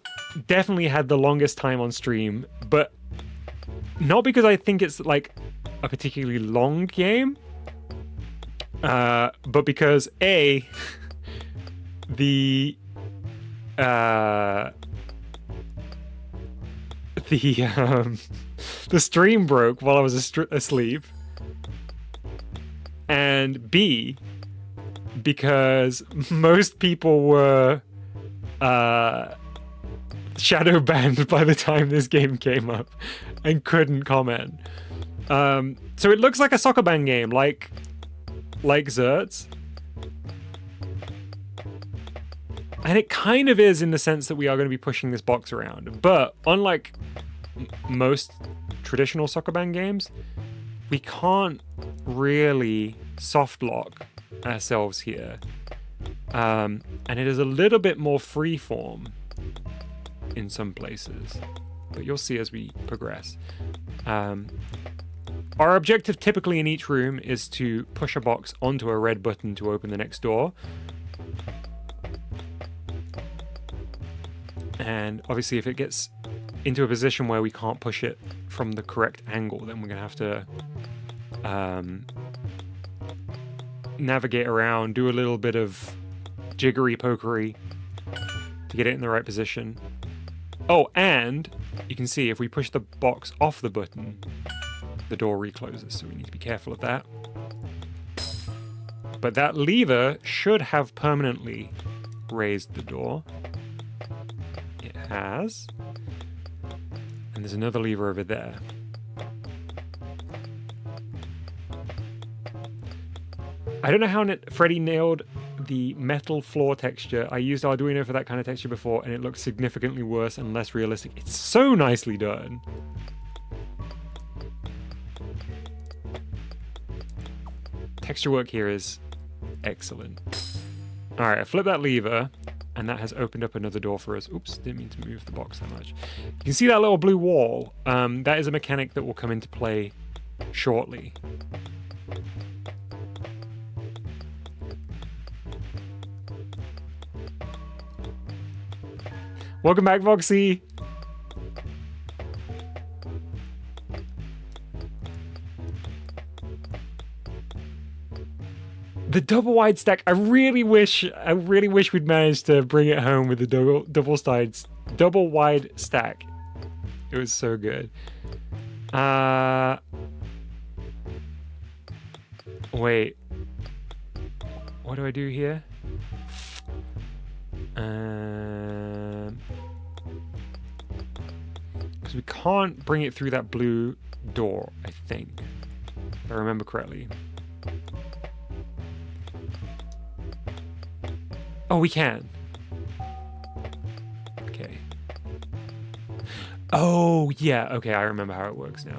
Speaker 1: definitely had the longest time on stream, but not because I think it's like a particularly long game, but because A, the stream broke while I was asleep, and B, because most people were shadow banned by the time this game came up and couldn't comment. So it looks like a soccer band game, like Zert's. And it kind of is in the sense that we are going to be pushing this box around. But unlike most traditional soccer band games, we can't really soft lock ourselves here. And it is a little bit more freeform in some places. But you'll see as we progress. Our objective typically in each room is to push a box onto a red button to open the next door. And obviously if it gets into a position where we can't push it from the correct angle, then we're going to have to navigate around, do a little bit of jiggery pokery to get it in the right position. Oh, and you can see if we push the box off the button, the door recloses, so we need to be careful of that. But that lever should have permanently raised the door. It has. And there's another lever over there. I don't know how Freddy nailed the metal floor texture. I used Arduino for that kind of texture before, and it looks significantly worse and less realistic. It's so nicely done. Texture work here is excellent. Alright, I flip that lever, and that has opened up another door for us. Oops, didn't mean to move the box that much. You can see that little blue wall. That is a mechanic that will come into play shortly. Welcome back, Voxy. The double wide stack. I really wish we'd managed to bring it home with the double wide stack. It was so good. Wait. What do I do here? Because we can't bring it through that blue door, I think. If I remember correctly. Oh, we can. Okay. Oh, yeah. Okay, I remember how it works now.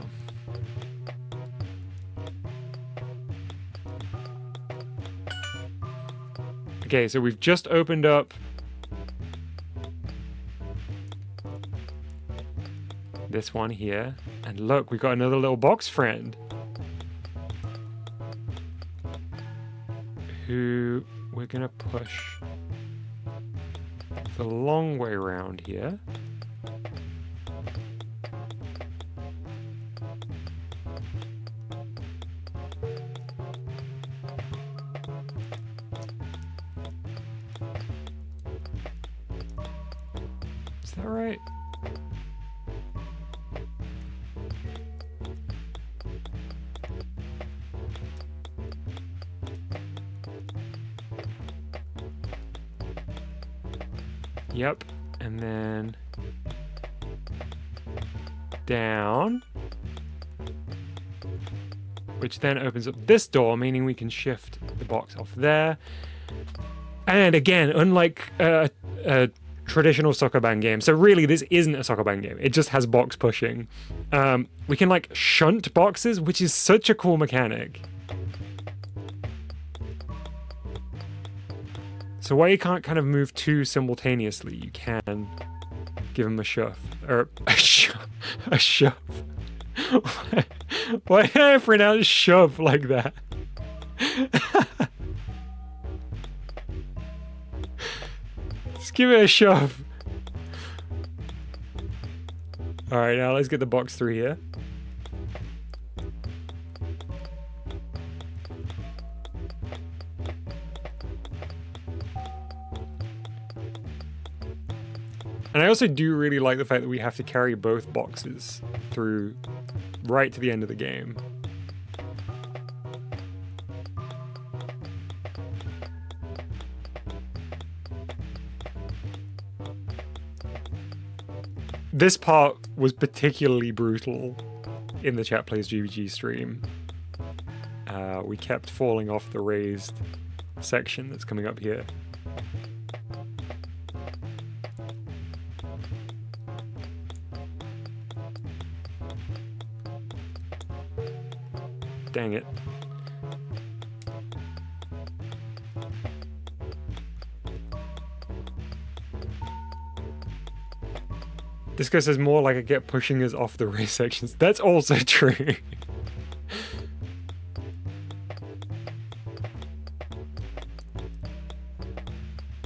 Speaker 1: Okay, so we've just opened up this one here. And look, we've got another little box friend. Who we're gonna push the long way around here. Is that right? Yep, and then down, which then opens up this door, meaning we can shift the box off there. And again, unlike a traditional soccer band game, so really this isn't a soccer band game, it just has box pushing. We can like shunt boxes, which is such a cool mechanic. So while you can't kind of move two simultaneously, you can give him a shove. Or a shove. A shove. Why did I pronounce shove like that? Just give it a shove. Alright, now let's get the box through here. And I also do really like the fact that we have to carry both boxes through right to the end of the game. This part was particularly brutal in the Chat Plays GBG stream. We kept falling off the raised section that's coming up here. Dang it. Disco says more like I get pushing us off the race sections. That's also true.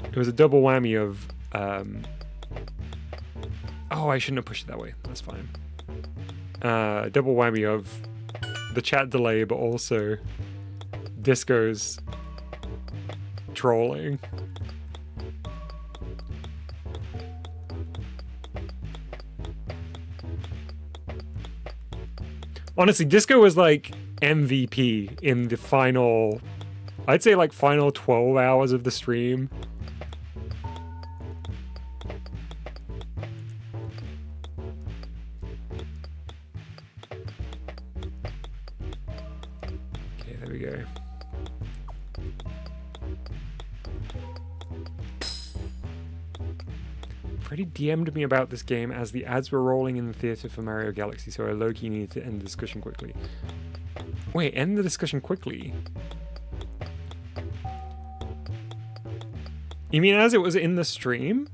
Speaker 1: It was a double whammy of... Oh, I shouldn't have pushed it that way. That's fine. Double whammy of the chat delay, but also Disco's trolling. Honestly, Disco was like MVP in the final, I'd say like final 12 hours of the stream. Okay, there we go. Freddie DM'd me about this game as the ads were rolling in the theater for Mario Galaxy, so I low-key needed to end the discussion quickly. Wait, end the discussion quickly? You mean as it was in the stream?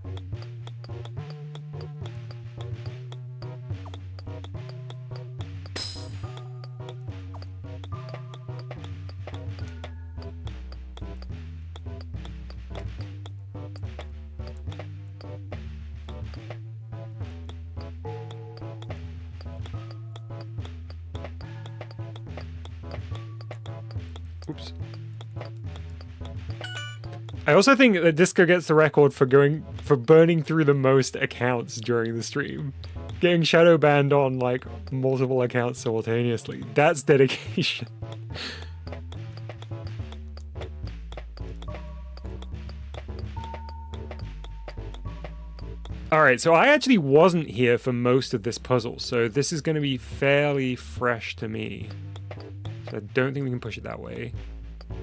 Speaker 1: Oops. I also think that Disco gets the record for burning through the most accounts during the stream. Getting shadow banned on like multiple accounts simultaneously. That's dedication. Alright, so I actually wasn't here for most of this puzzle, so this is going to be fairly fresh to me. So I don't think we can push it that way. So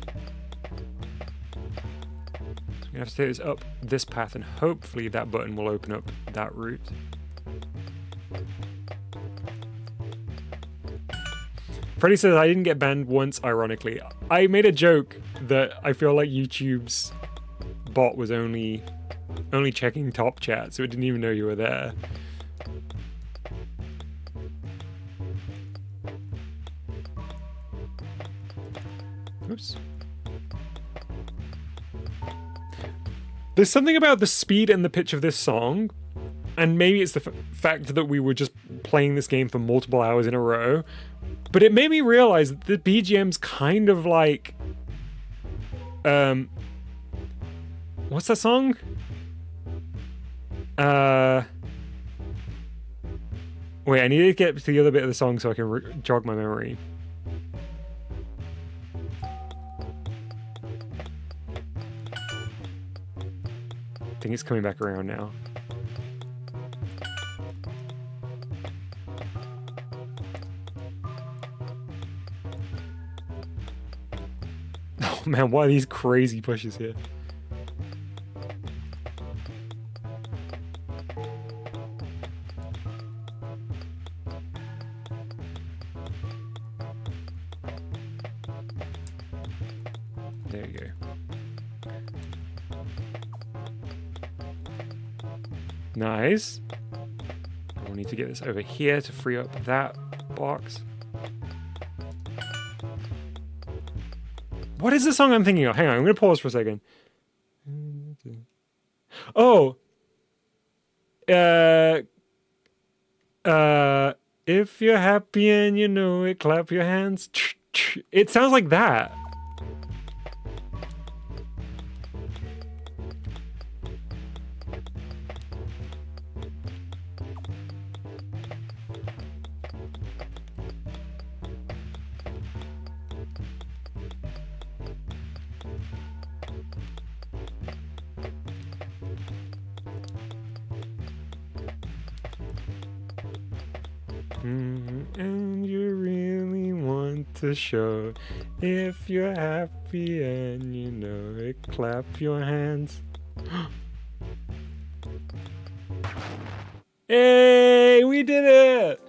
Speaker 1: I'm going to have to take this up this path, and hopefully that button will open up that route. Freddy says I didn't get banned once, ironically. I made a joke that I feel like YouTube's bot was only checking top chat, so it didn't even know you were there. Oops. There's something about the speed and the pitch of this song, and maybe it's the fact that we were just playing this game for multiple hours in a row, but it made me realize that the BGM's kind of like... what's that song? Wait, I need to get to the other bit of the song so I can jog my memory. I think it's coming back around now. Oh man, why are these crazy pushes here? There you go. Nice. We'll need to get this over here to free up that box. What is the song I'm thinking of? Hang on, I'm going to pause for a second. Oh! If you're happy and you know it, clap your hands. It sounds like that. And you really want to show if you're happy and you know it, clap your hands. Hey, we did it!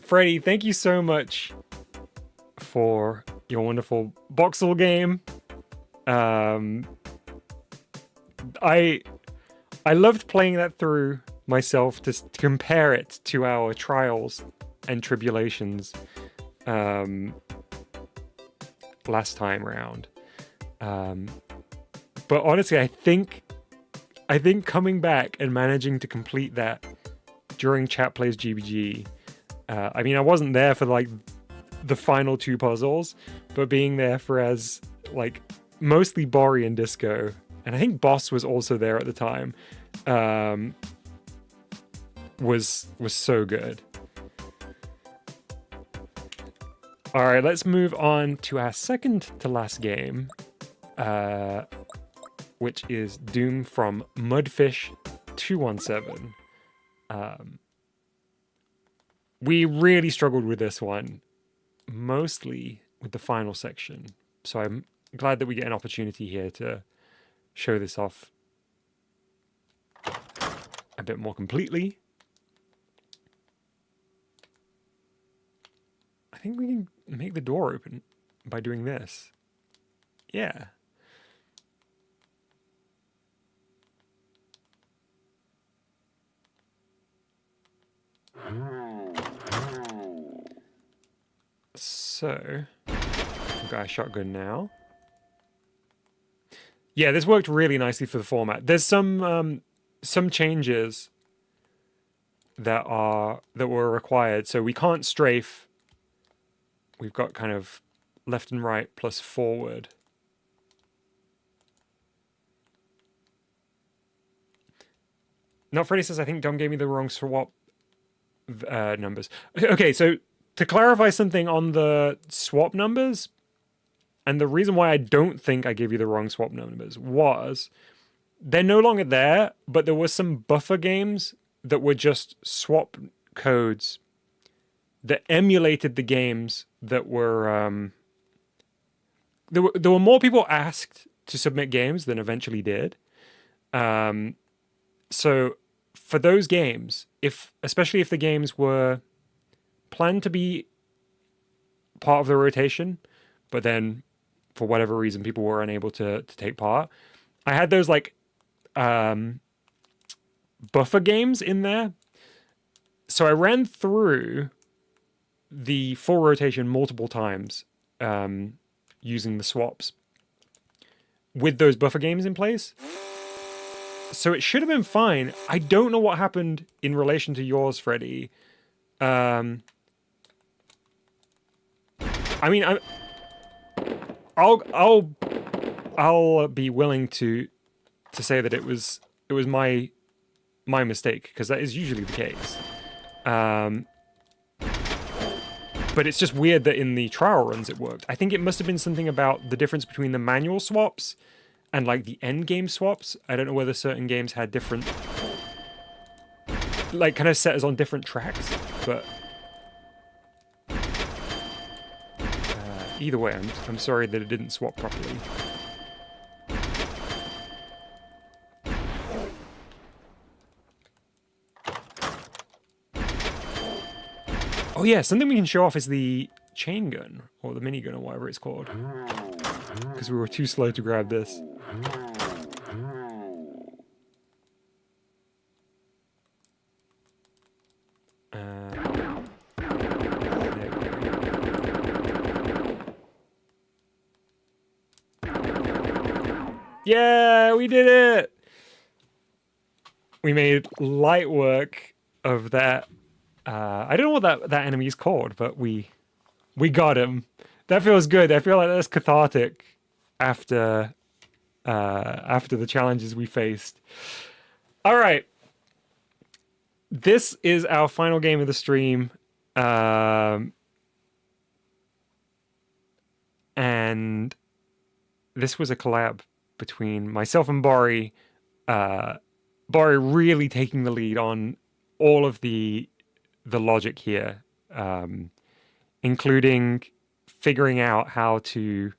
Speaker 1: Freddy, thank you so much for your wonderful Boxle game. I loved playing that through myself to compare it to our trials and tribulations last time round. But honestly, I think coming back and managing to complete that during Chat Plays GBG, I mean, I wasn't there for like the final two puzzles, but being there for as like mostly Bori and Disco, and I think Boss was also there at the time, was so good. All right, let's move on to our second to last game, which is Doom from Mudfish 217. We really struggled with this one, mostly with the final section. So I'm glad that we get an opportunity here to show this off a bit more completely. I think we can make the door open by doing this. Yeah. So, I've got a shotgun now. Yeah, this worked really nicely for the format. There's some changes that were required. So we can't strafe. We've got kind of left and right plus forward. Not Freddy says, I think Dom gave me the wrong swap numbers. Okay, so to clarify something on the swap numbers, and the reason why I don't think I gave you the wrong swap numbers was they're no longer there, but there were some buffer games that were just swap codes that emulated the games that were... There were more people asked to submit games than eventually did. So for those games, especially if the games were planned to be part of the rotation, but then for whatever reason people were unable to take part, I had those like buffer games in there. So I ran through the full rotation multiple times using the swaps with those buffer games in place. So it should have been fine. I don't know what happened in relation to yours, Freddy. I mean, I'll be willing to say that it was my mistake, because that is usually the case. But it's just weird that in the trial runs it worked. I think it must have been something about the difference between the manual swaps and like the end game swaps. I don't know whether certain games had different, like, kind of set us on different tracks, but either way, I'm sorry that it didn't swap properly. Oh yeah, something we can show off is the chain gun, or the minigun, or whatever it's called. Because we were too slow to grab this. Yeah, we did it! We made light work of that. I don't know what that enemy is called, but we got him. That feels good. I feel like that's cathartic after the challenges we faced. All right. This is our final game of the stream. And this was a collab between myself and Bari. Bari really taking the lead on all of the logic here, including figuring out how to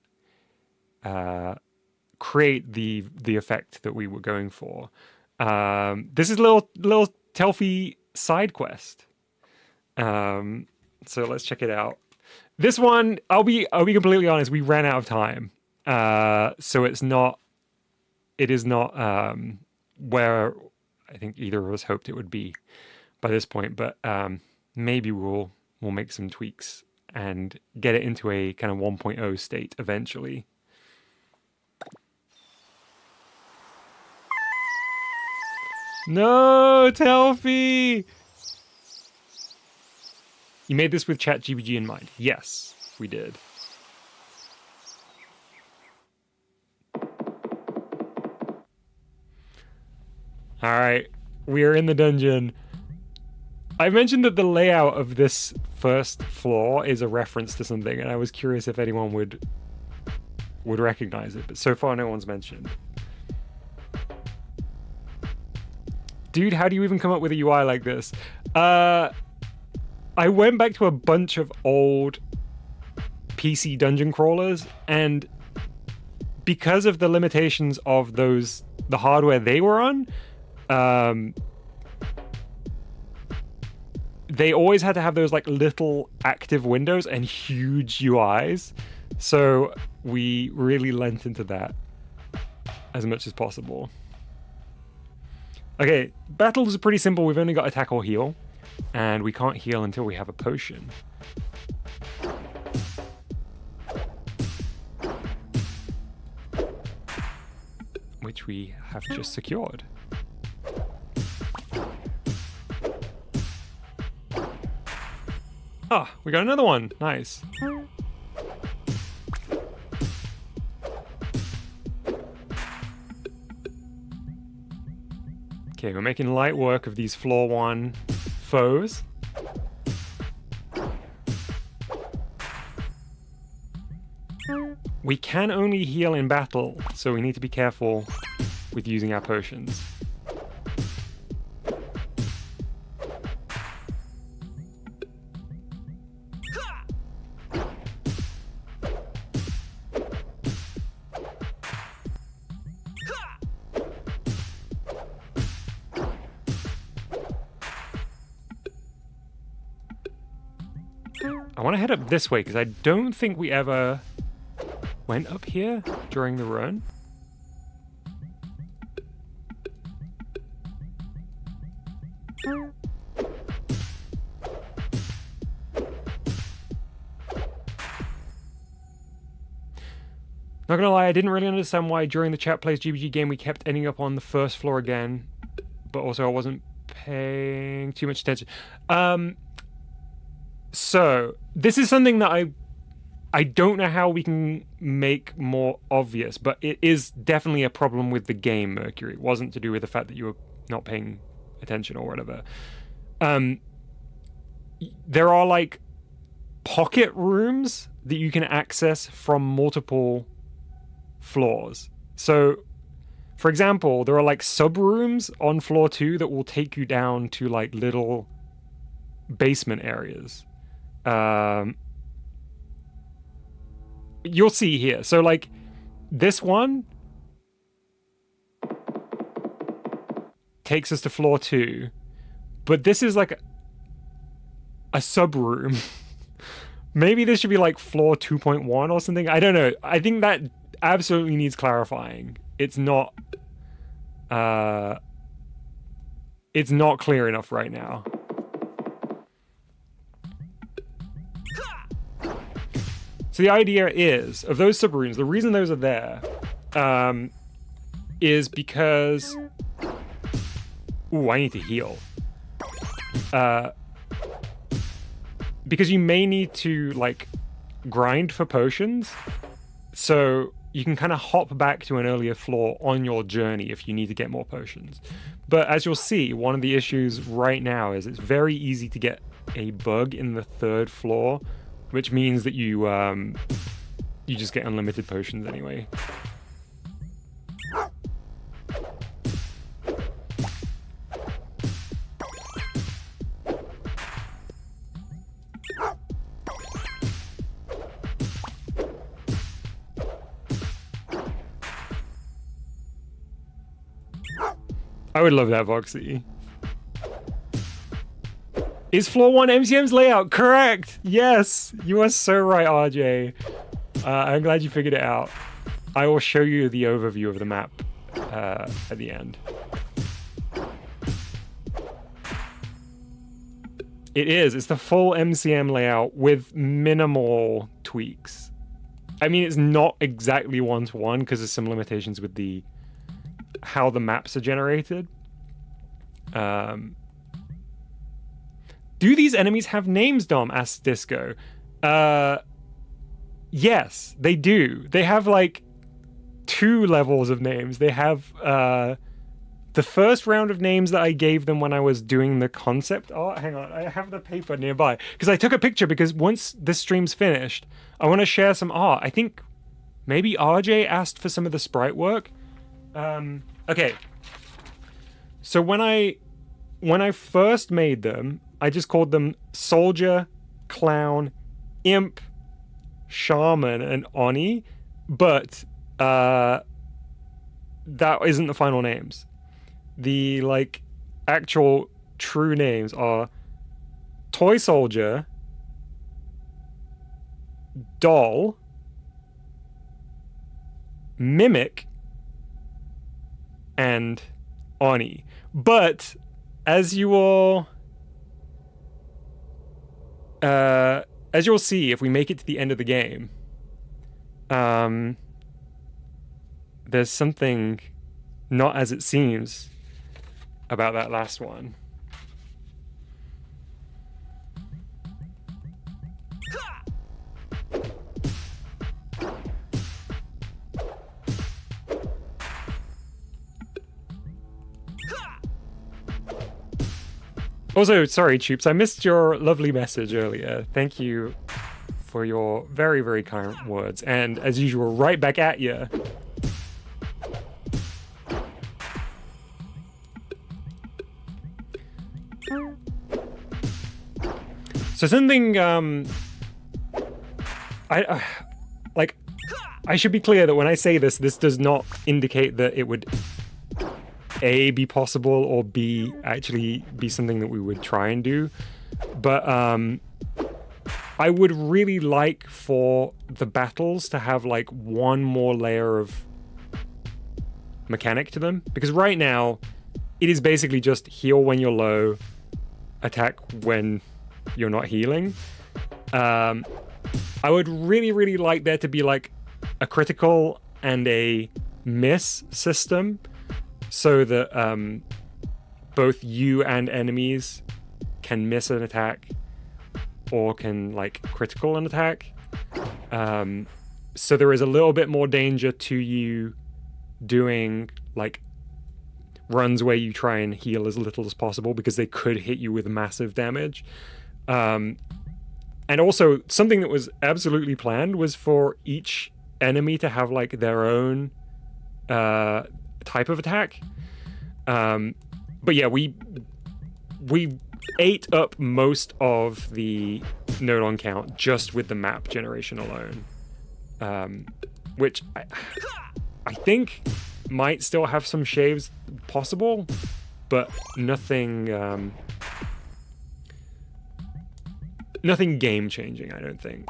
Speaker 1: create the effect that we were going for. This is a little Telfy side quest. So let's check it out. This one, I'll be completely honest, we ran out of time. So it is not where I think either of us hoped it would be by this point, but maybe we'll make some tweaks and get it into a kind of 1.0 state eventually. No, Telfy! You made this with ChatGPT in mind. Yes, we did. All right, we are in the dungeon. I mentioned that the layout of this first floor is a reference to something, and I was curious if anyone would recognize it, but so far no one's mentioned. Dude, how do you even come up with a UI like this? I went back to a bunch of old PC dungeon crawlers, and because of the limitations of the hardware they were on, they always had to have those like little active windows and huge UIs. So we really lent into that as much as possible. Okay, battles are pretty simple. We've only got attack or heal, and we can't heal until we have a potion. Which we have just secured. Ah, we got another one. Nice. Okay, we're making light work of these floor 1 foes. We can only heal in battle, so we need to be careful with using our potions. I want to head up this way because I don't think we ever went up here during the run. Not gonna lie, I didn't really understand why during the Chat Plays GBG game we kept ending up on the first floor again, but also I wasn't paying too much attention. So this is something that I don't know how we can make more obvious, but it is definitely a problem with the game, Mercury. It wasn't to do with the fact that you were not paying attention or whatever. There are like pocket rooms that you can access from multiple floors. So, for example, there are like sub rooms on floor 2 that will take you down to like little basement areas. You'll see here. So like this one takes us to floor 2, but this is like a sub room. Maybe this should be like floor 2.1 or something. I don't know. I think that absolutely needs clarifying. It's not clear enough right now. So the idea is, of those subrooms, the reason those are there is because... Ooh, I need to heal. Because you may need to, like, grind for potions. So you can kind of hop back to an earlier floor on your journey if you need to get more potions. But as you'll see, one of the issues right now is it's very easy to get a bug in the 3rd floor, which means that you just get unlimited potions anyway. I would love that, Voxy. Is floor 1 MCM's layout? Correct! Yes! You are so right, RJ. I'm glad you figured it out. I will show you the overview of the map at the end. It is. It's the full MCM layout with minimal tweaks. I mean, it's not exactly one-to-one because there's some limitations with the how the maps are generated. Do these enemies have names, Dom? Asked Disco. Yes, they do. They have like 2 levels of names. They have the first round of names that I gave them when I was doing the concept art. Hang on, I have the paper nearby because I took a picture because once this stream's finished, I want to share some art. I think maybe RJ asked for some of the sprite work. Okay. So when I first made them, I just called them Soldier, Clown, Imp, Shaman, and Oni, but that isn't the final names. The like actual true names are Toy Soldier, Doll, Mimic, and Oni. But as you will see, if we make it to the end of the game, there's something not as it seems about that last one. Also, sorry, Choops, I missed your lovely message earlier. Thank you for your very, very kind words. And as usual, right back at you. So something, I should be clear that when I say this, this does not indicate that it would A, be possible, or B, actually be something that we would try and do. But I would really like for the battles to have like one more layer of mechanic to them. Because right now, it is basically just heal when you're low, attack when you're not healing. I would really, really like there to be like a critical and a miss system, so that both you and enemies can miss an attack or can like critical an attack. So there is a little bit more danger to you doing like runs where you try and heal as little as possible, because they could hit you with massive damage. And also, something that was absolutely planned was for each enemy to have like their own type of attack. But yeah, we ate up most of the node on count just with the map generation alone, which I think might still have some shaves possible, but nothing nothing game changing, I don't think.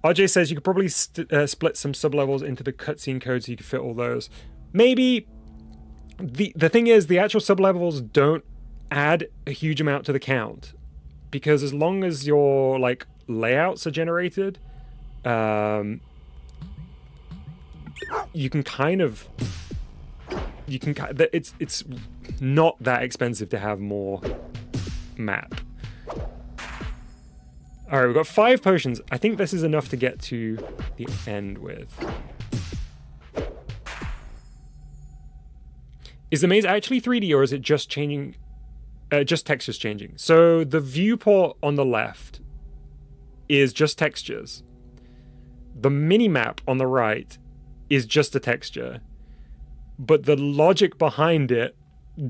Speaker 1: RJ says you could probably split some sublevels into the cutscene code so you could fit all those. Maybe. The thing is, the actual sublevels don't add a huge amount to the count, because as long as your like layouts are generated, you can kind of it's not that expensive to have more map. All right, we've got 5 potions. I think this is enough to get to the end with. Is the maze actually 3D, or is it just changing, just textures changing? So the viewport on the left is just textures. The mini-map on the right is just a texture. But the logic behind it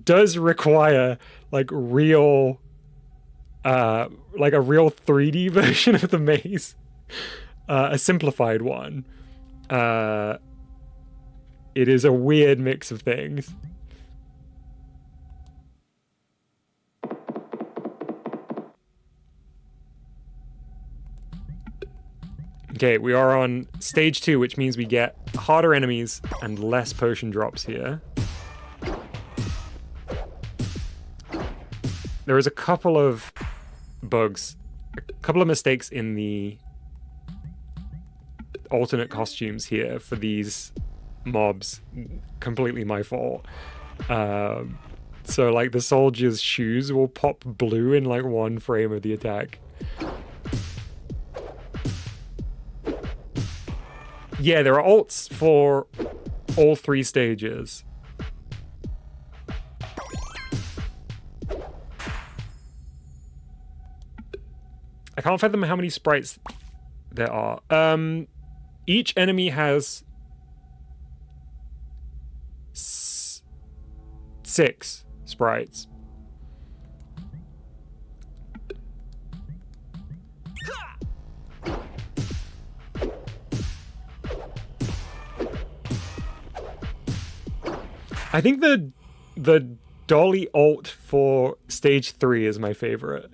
Speaker 1: does require like real, like a real 3D version of the maze, a simplified one. It is a weird mix of things. Okay, we are on stage 2, which means we get harder enemies and less potion drops here. There is a couple of bugs, a couple of mistakes in the alternate costumes here for these mobs. Completely my fault. So like the soldier's shoes will pop blue in like one frame of the attack. Yeah, there are alts for all 3 stages. I can't fathom how many sprites there are. Each enemy has 6 sprites. I think the dolly ult for stage 3 is my favorite.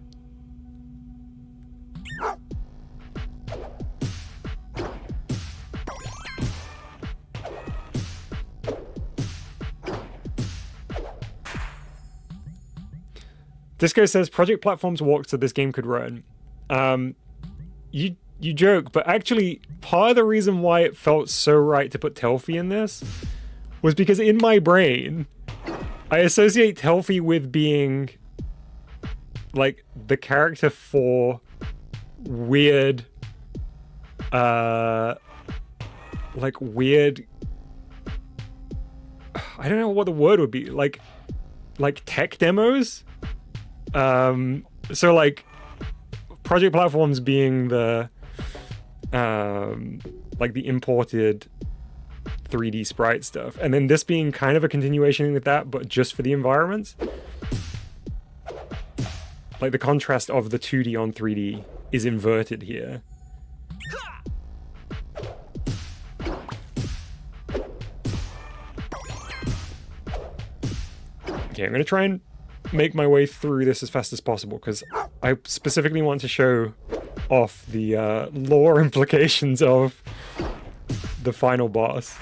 Speaker 1: Disco says project platforms walked so this game could run. You joke, but actually part of the reason why it felt so right to put Telfy in this was because in my brain, I associate Telfy with being like the character for weird, like weird, I don't know what the word would be, like like tech demos. So like Project Platforms being the like the imported 3D sprite stuff, and then this being kind of a continuation with that, but just for the environments. Like the contrast of the 2D on 3D is inverted here. Okay, I'm gonna try and make my way through this as fast as possible because I specifically want to show off the lore implications of the final boss.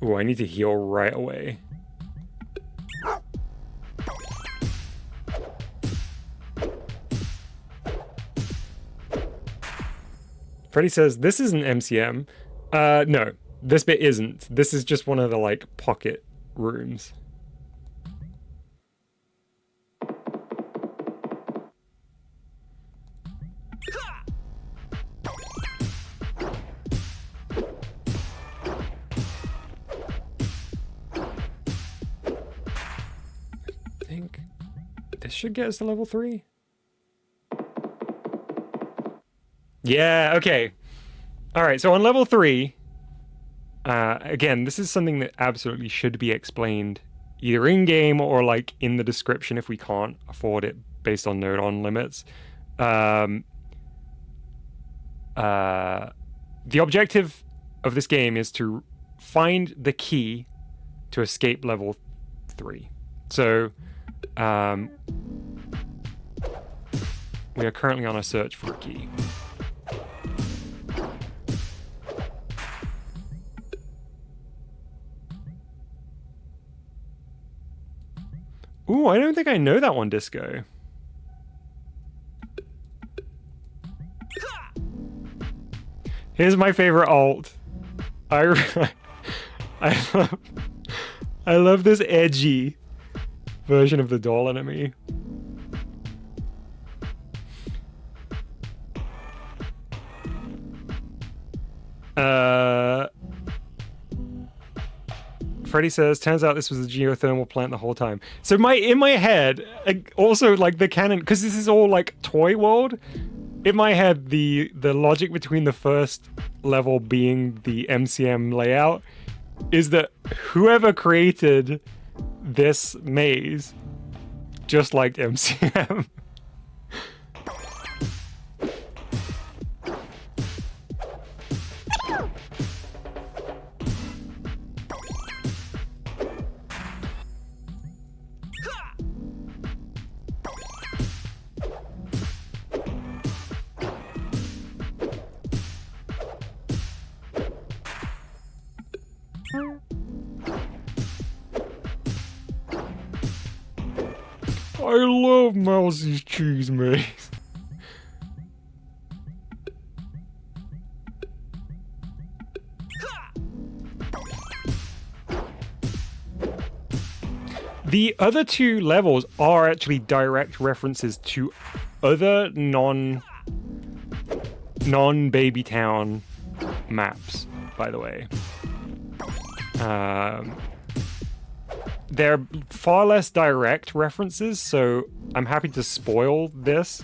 Speaker 1: Ooh, I need to heal right away. Freddy says, this isn't MCM. No, this bit isn't. This is just one of the, like, pocket rooms. This should get us to level 3. Yeah, okay. Alright, so on level 3, again, this is something that absolutely should be explained either in-game or like in the description if we can't afford it based on node-on limits. The objective of this game is to find the key to escape level 3. So, we are currently on a search for a key. Ooh, I don't think I know that one, Disco. Here's my favorite alt. I love this edgy version of the doll enemy. Freddy says, turns out this was a geothermal plant the whole time. So in my head, also like the canon, because this is all like toy world, in my head, the logic between the first level being the MCM layout is that whoever created this maze just liked MCM. I love Mousy's cheese maze. The other two levels are actually direct references to other non-Baby Town maps, by the way. They're far less direct references, so I'm happy to spoil this.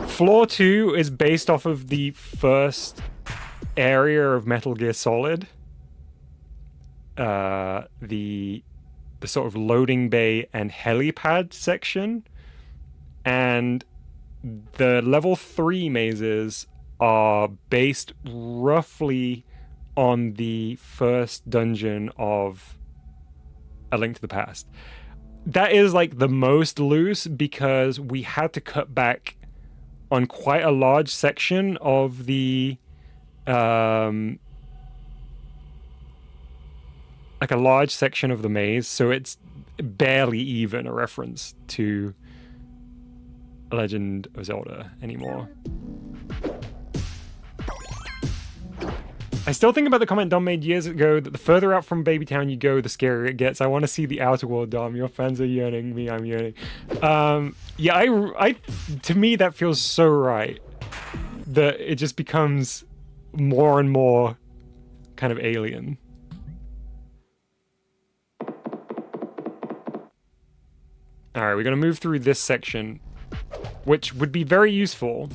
Speaker 1: Floor 2 is based off of the first area of Metal Gear Solid. The sort of loading bay and helipad section. And the level 3 mazes are based roughly on the first dungeon of A Link to the Past. That is like the most loose because we had to cut back on quite a large section of the like a large section of the maze, so it's barely even a reference to Legend of Zelda anymore. I still think about the comment Dom made years ago that the further out from Baby Town you go, the scarier it gets. I want to see the outer world, Dom. Your fans are yearning. Me, I'm yearning. Yeah, I to me that feels so right. That it just becomes more and more kind of alien. All right, we're gonna move through this section, which would be very useful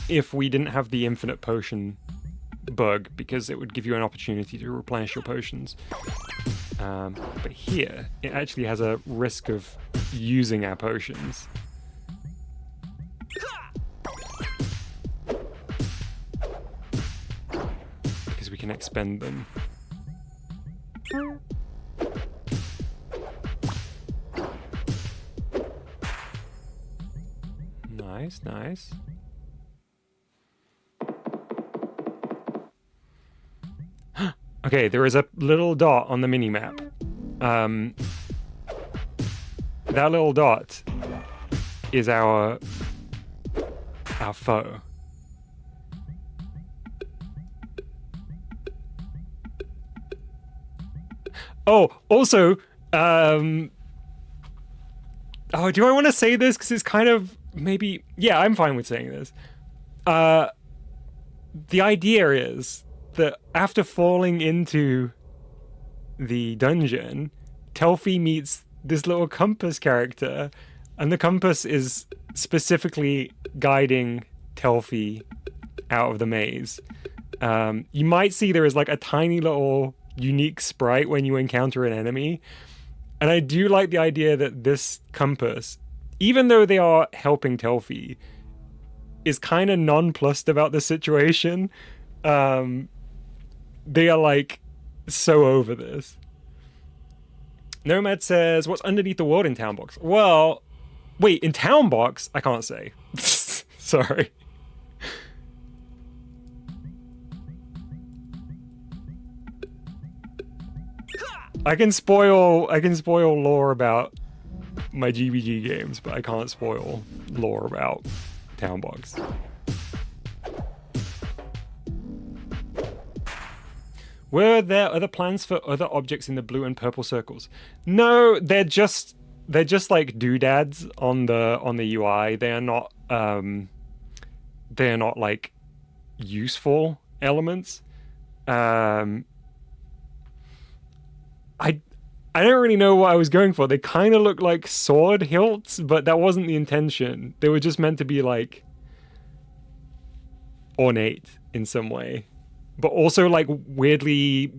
Speaker 1: if we didn't have the infinite potion bug, because it would give you an opportunity to replenish your potions. But here, it actually has a risk of using our potions. Because we can expend them. Nice, nice. Okay, there is a little dot on the mini-map. That little dot is our foe. Oh, also, oh, do I want to say this? Because it's kind of maybe... Yeah, I'm fine with saying this. The idea is that after falling into the dungeon, Telfy meets this little compass character, and the compass is specifically guiding Telfy out of the maze. You might see there is like a tiny little unique sprite when you encounter an enemy, and I do like the idea that this compass, even though they are helping Telfy, is kind of nonplussed about the situation. They are like so over this. Nomad says, what's underneath the world in Town Box? Well, wait, in Town Box? I can't say. Sorry. I can spoil lore about my GBG games, but I can't spoil lore about Town Box. Were there other plans for other objects in the blue and purple circles? No, they're just like doodads on the UI. They are not like useful elements. I don't really know what I was going for. They kind of look like sword hilts, but that wasn't the intention. They were just meant to be like ornate in some way, but also like weirdly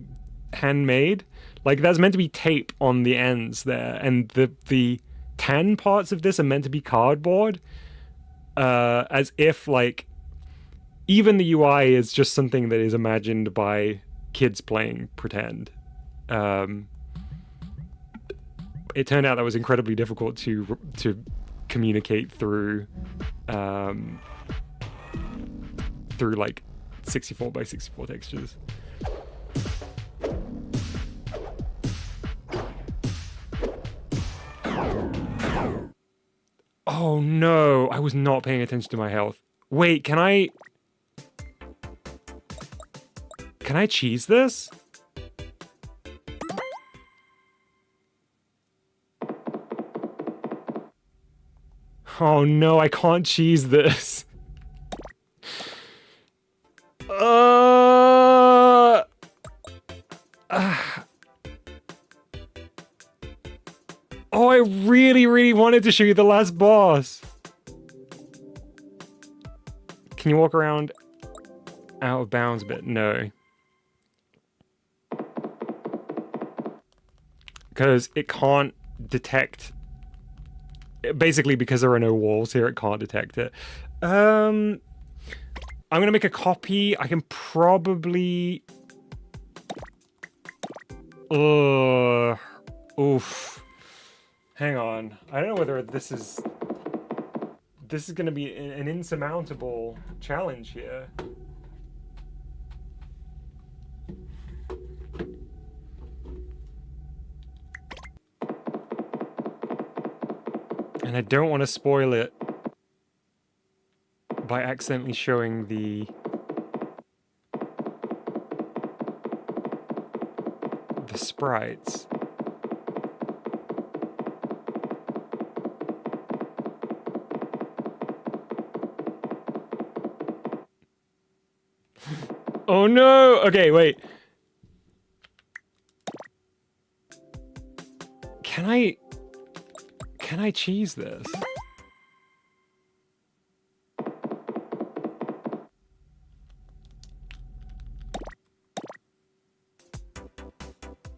Speaker 1: handmade. Like that's meant to be tape on the ends there, and the tan parts of this are meant to be cardboard, as if like even the UI is just something that is imagined by kids playing pretend. It turned out that was incredibly difficult to communicate through through like 64 by 64 textures. Oh no, I was not paying attention to my health. Wait, can I cheese this? Oh no, I can't cheese this. Oh, I really, really wanted to show you the last boss. Can you walk around out of bounds a bit? No. Because it can't detect... Basically, because there are no walls here, it can't detect it. I'm gonna make a copy. I can probably... Oof. Hang on. I don't know whether this is gonna be an insurmountable challenge here. And I don't want to spoil it by accidentally showing the sprites. Oh no! Okay, wait. Can I cheese this?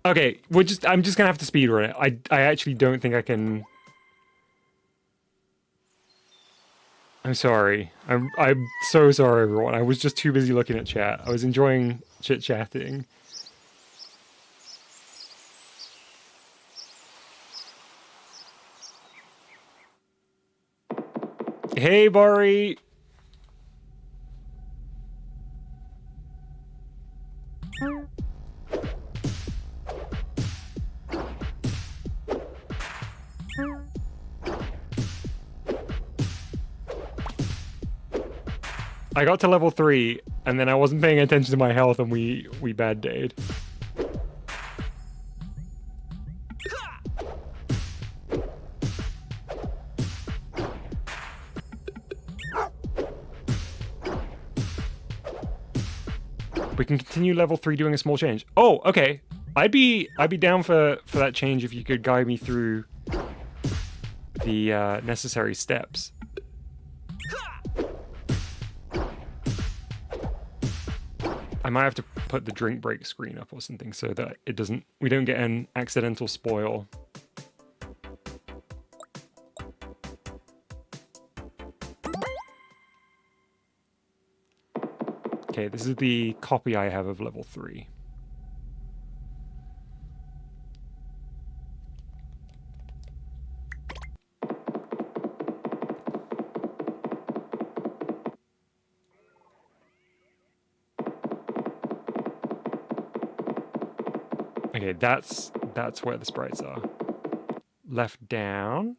Speaker 1: Okay, I'm just gonna have to speedrun it. I actually don't think I can. I'm sorry. I'm so sorry, everyone. I was just too busy looking at chat. I was enjoying chit-chatting. Hey, Bari! I got to level 3, and then I wasn't paying attention to my health, and we bad dayed. We can continue level 3 doing a small change. Oh, okay. I'd be down for that change if you could guide me through the necessary steps. I might have to put the drink break screen up or something so that we don't get an accidental spoil. Okay, this is the copy I have of level 3. Okay, that's where the sprites are. Left down.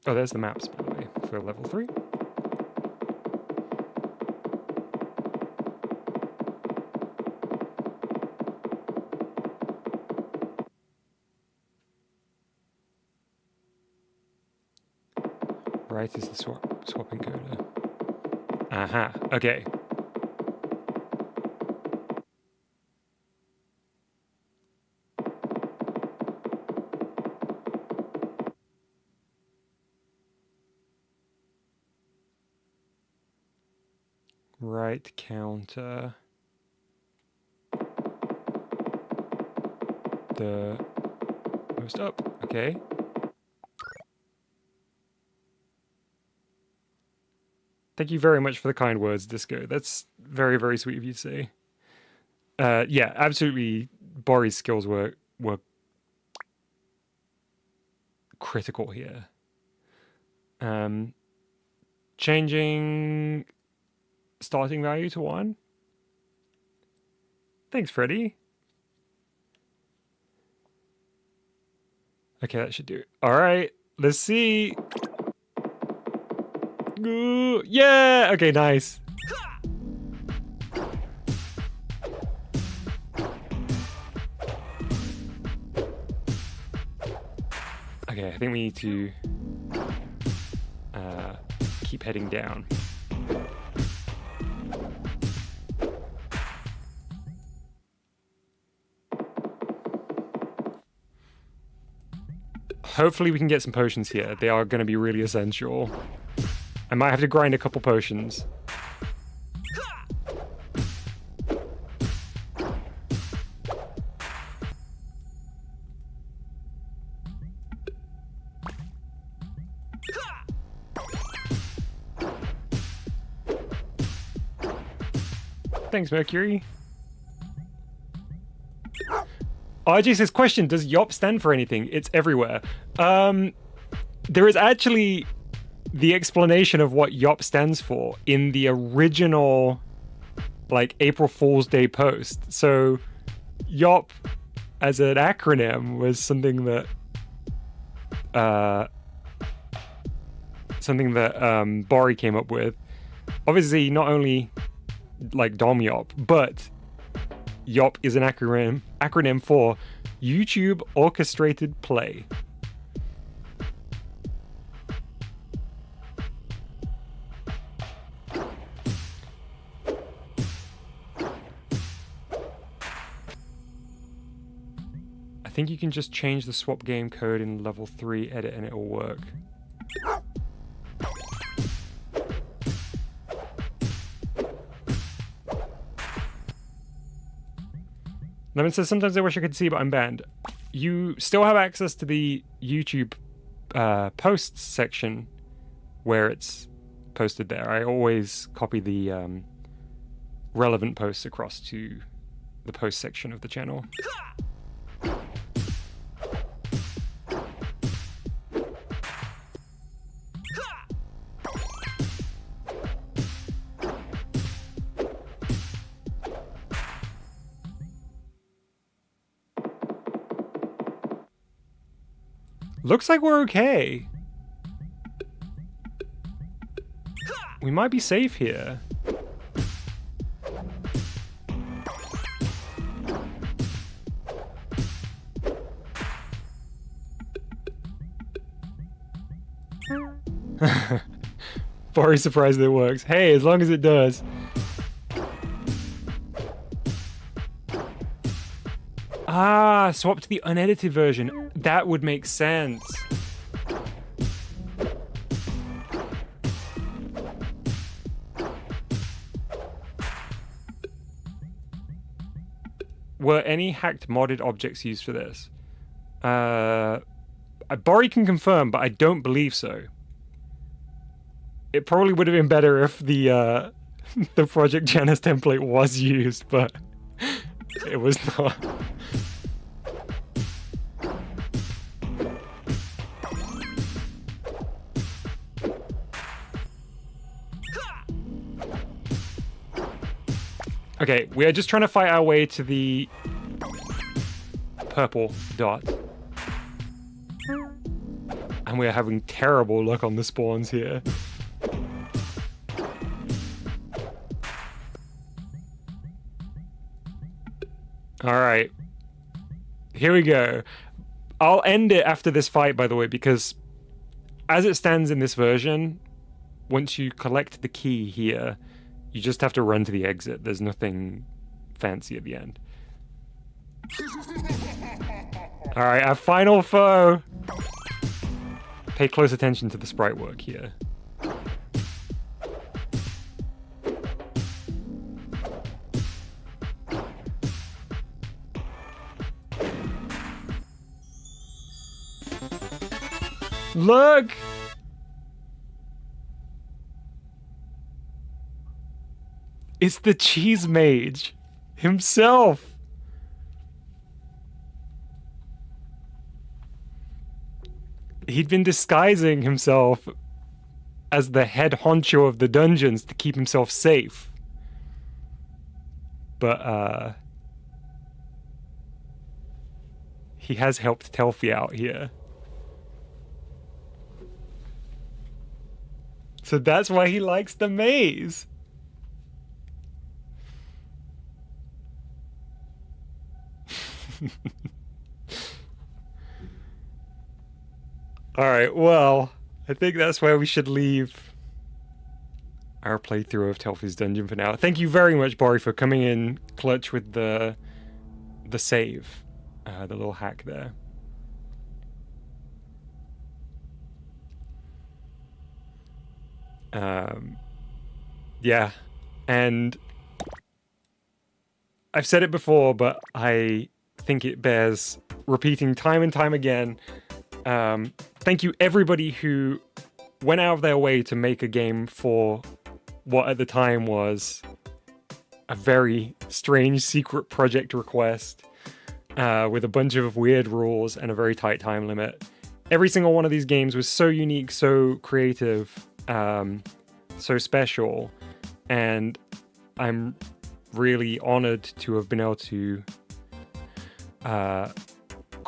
Speaker 1: Oh, there's the maps, by the way, for level 3. Right is the swap encoder. Aha, okay. Right counter. The most up, okay. Thank you very much for the kind words, Disco. That's very, very sweet of you to say. Yeah, absolutely. Bori's skills were critical here. Changing starting value to 1. Thanks, Freddy. Okay, that should do it. All right, let's see. Ooh, yeah. Okay, nice. Okay, I think we need to keep heading down. Hopefully we can get some potions here. They are going to be really essential. I might have to grind a couple potions. Thanks, Mercury. RJ says, question, does YOP stand for anything? It's everywhere. There is actually the explanation of what YOP stands for in the original, like, April Fool's Day post. So, YOP, as an acronym, was something that something that Bori came up with. Obviously, not only like Dom Yop, but YOP is an acronym for YouTube Orchestrated Play. I think you can just change the swap game code in level 3 edit and it will work. Lemon says, sometimes I wish I could see, but I'm banned. You still have access to the YouTube posts section where it's posted there. I always copy the relevant posts across to the post section of the channel. Looks like we're okay. We might be safe here. Very surprised that it works. Hey, as long as it does. Ah, swap to the unedited version. That would make sense. Were any hacked modded objects used for this? Bori can confirm, but I don't believe so. It probably would have been better if the the Project Janus template was used, but it was not. Okay, we are just trying to fight our way to the purple dot. And we are having terrible luck on the spawns here. Alright. Here we go. I'll end it after this fight, by the way, because as it stands in this version, once you collect the key here, you just have to run to the exit. There's nothing fancy at the end. Alright, our final foe. Pay close attention to the sprite work here. Look! It's the cheese mage himself. He'd been disguising himself as the head honcho of the dungeons to keep himself safe. But, he has helped Telfy out here. So that's why he likes the maze. Alright, well, I think that's where we should leave our playthrough of Telfy's Dungeon for now. Thank you very much, Bori, for coming in clutch with the save. The little hack there. Yeah, and I've said it before, but I think it bears repeating time and time again. Thank you everybody who went out of their way to make a game for what at the time was a very strange secret project request with a bunch of weird rules and a very tight time limit. Every single one of these games was so unique, so creative, so special, and I'm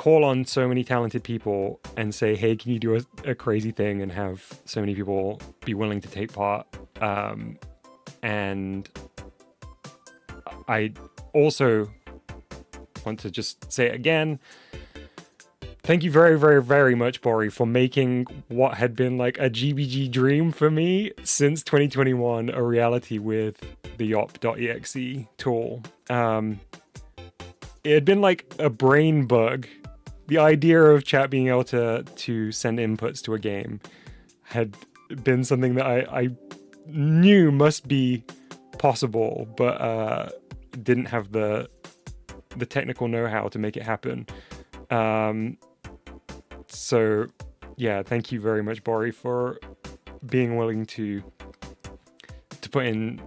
Speaker 1: call on so many talented people and say, hey, can you do a crazy thing, and have so many people be willing to take part. And I also want to just say it again, thank you very, very, very much, Bori, for making what had been like a GBG dream for me since 2021 a reality with the yop.exe tool. It had been like a brain bug. The idea of chat being able to send inputs to a game had been something that I knew must be possible, but didn't have the technical know-how to make it happen. So yeah, thank you very much, Bori, for being willing to put in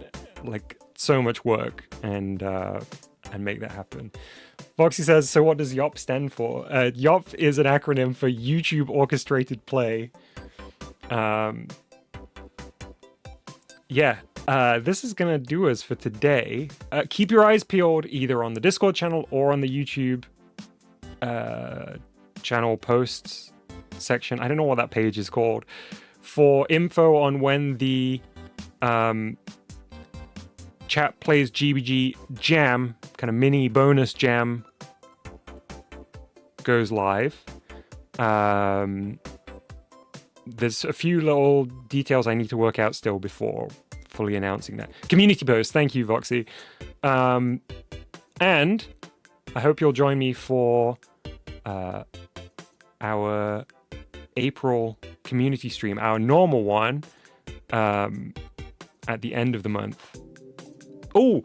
Speaker 1: like so much work and make that happen. Foxy says, so what does YOP stand for? YOP is an acronym for YouTube Orchestrated Play. This is gonna do us for today. Keep your eyes peeled either on the Discord channel or on the YouTube channel posts section. I don't know what that page is called, for info on when the Chat Plays GBG Jam, kind of mini bonus jam, goes live. There's a few little details I need to work out still before fully announcing that. Community post, thank you, Voxy. And I hope you'll join me for our April community stream, our normal one, at the end of the month. Oh,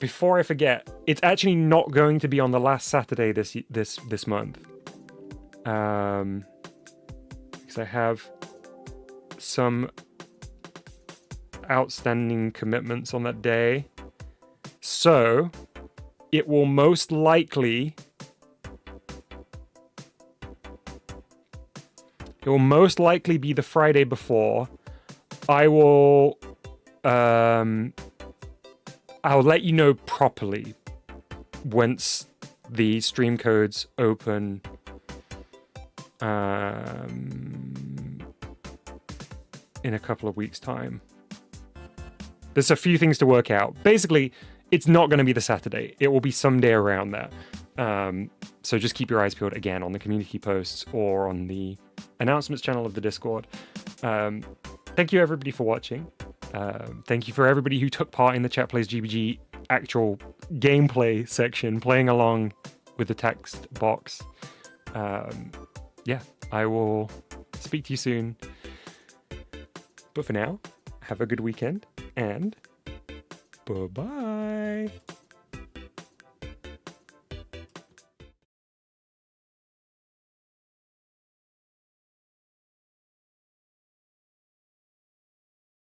Speaker 1: before I forget, it's actually not going to be on the last Saturday this month. Because I have some outstanding commitments on that day. So it will most likely be the Friday before. I'll let you know properly once the stream codes open in a couple of weeks' time. There's a few things to work out. Basically, it's not going to be the Saturday. It will be someday around that. So just keep your eyes peeled again on the community posts or on the announcements channel of the Discord. Thank you everybody for watching. Thank you for everybody who took part in the Chat Plays GBG actual gameplay section, playing along with the text box. Yeah, I will speak to you soon. But for now, have a good weekend and bye-bye.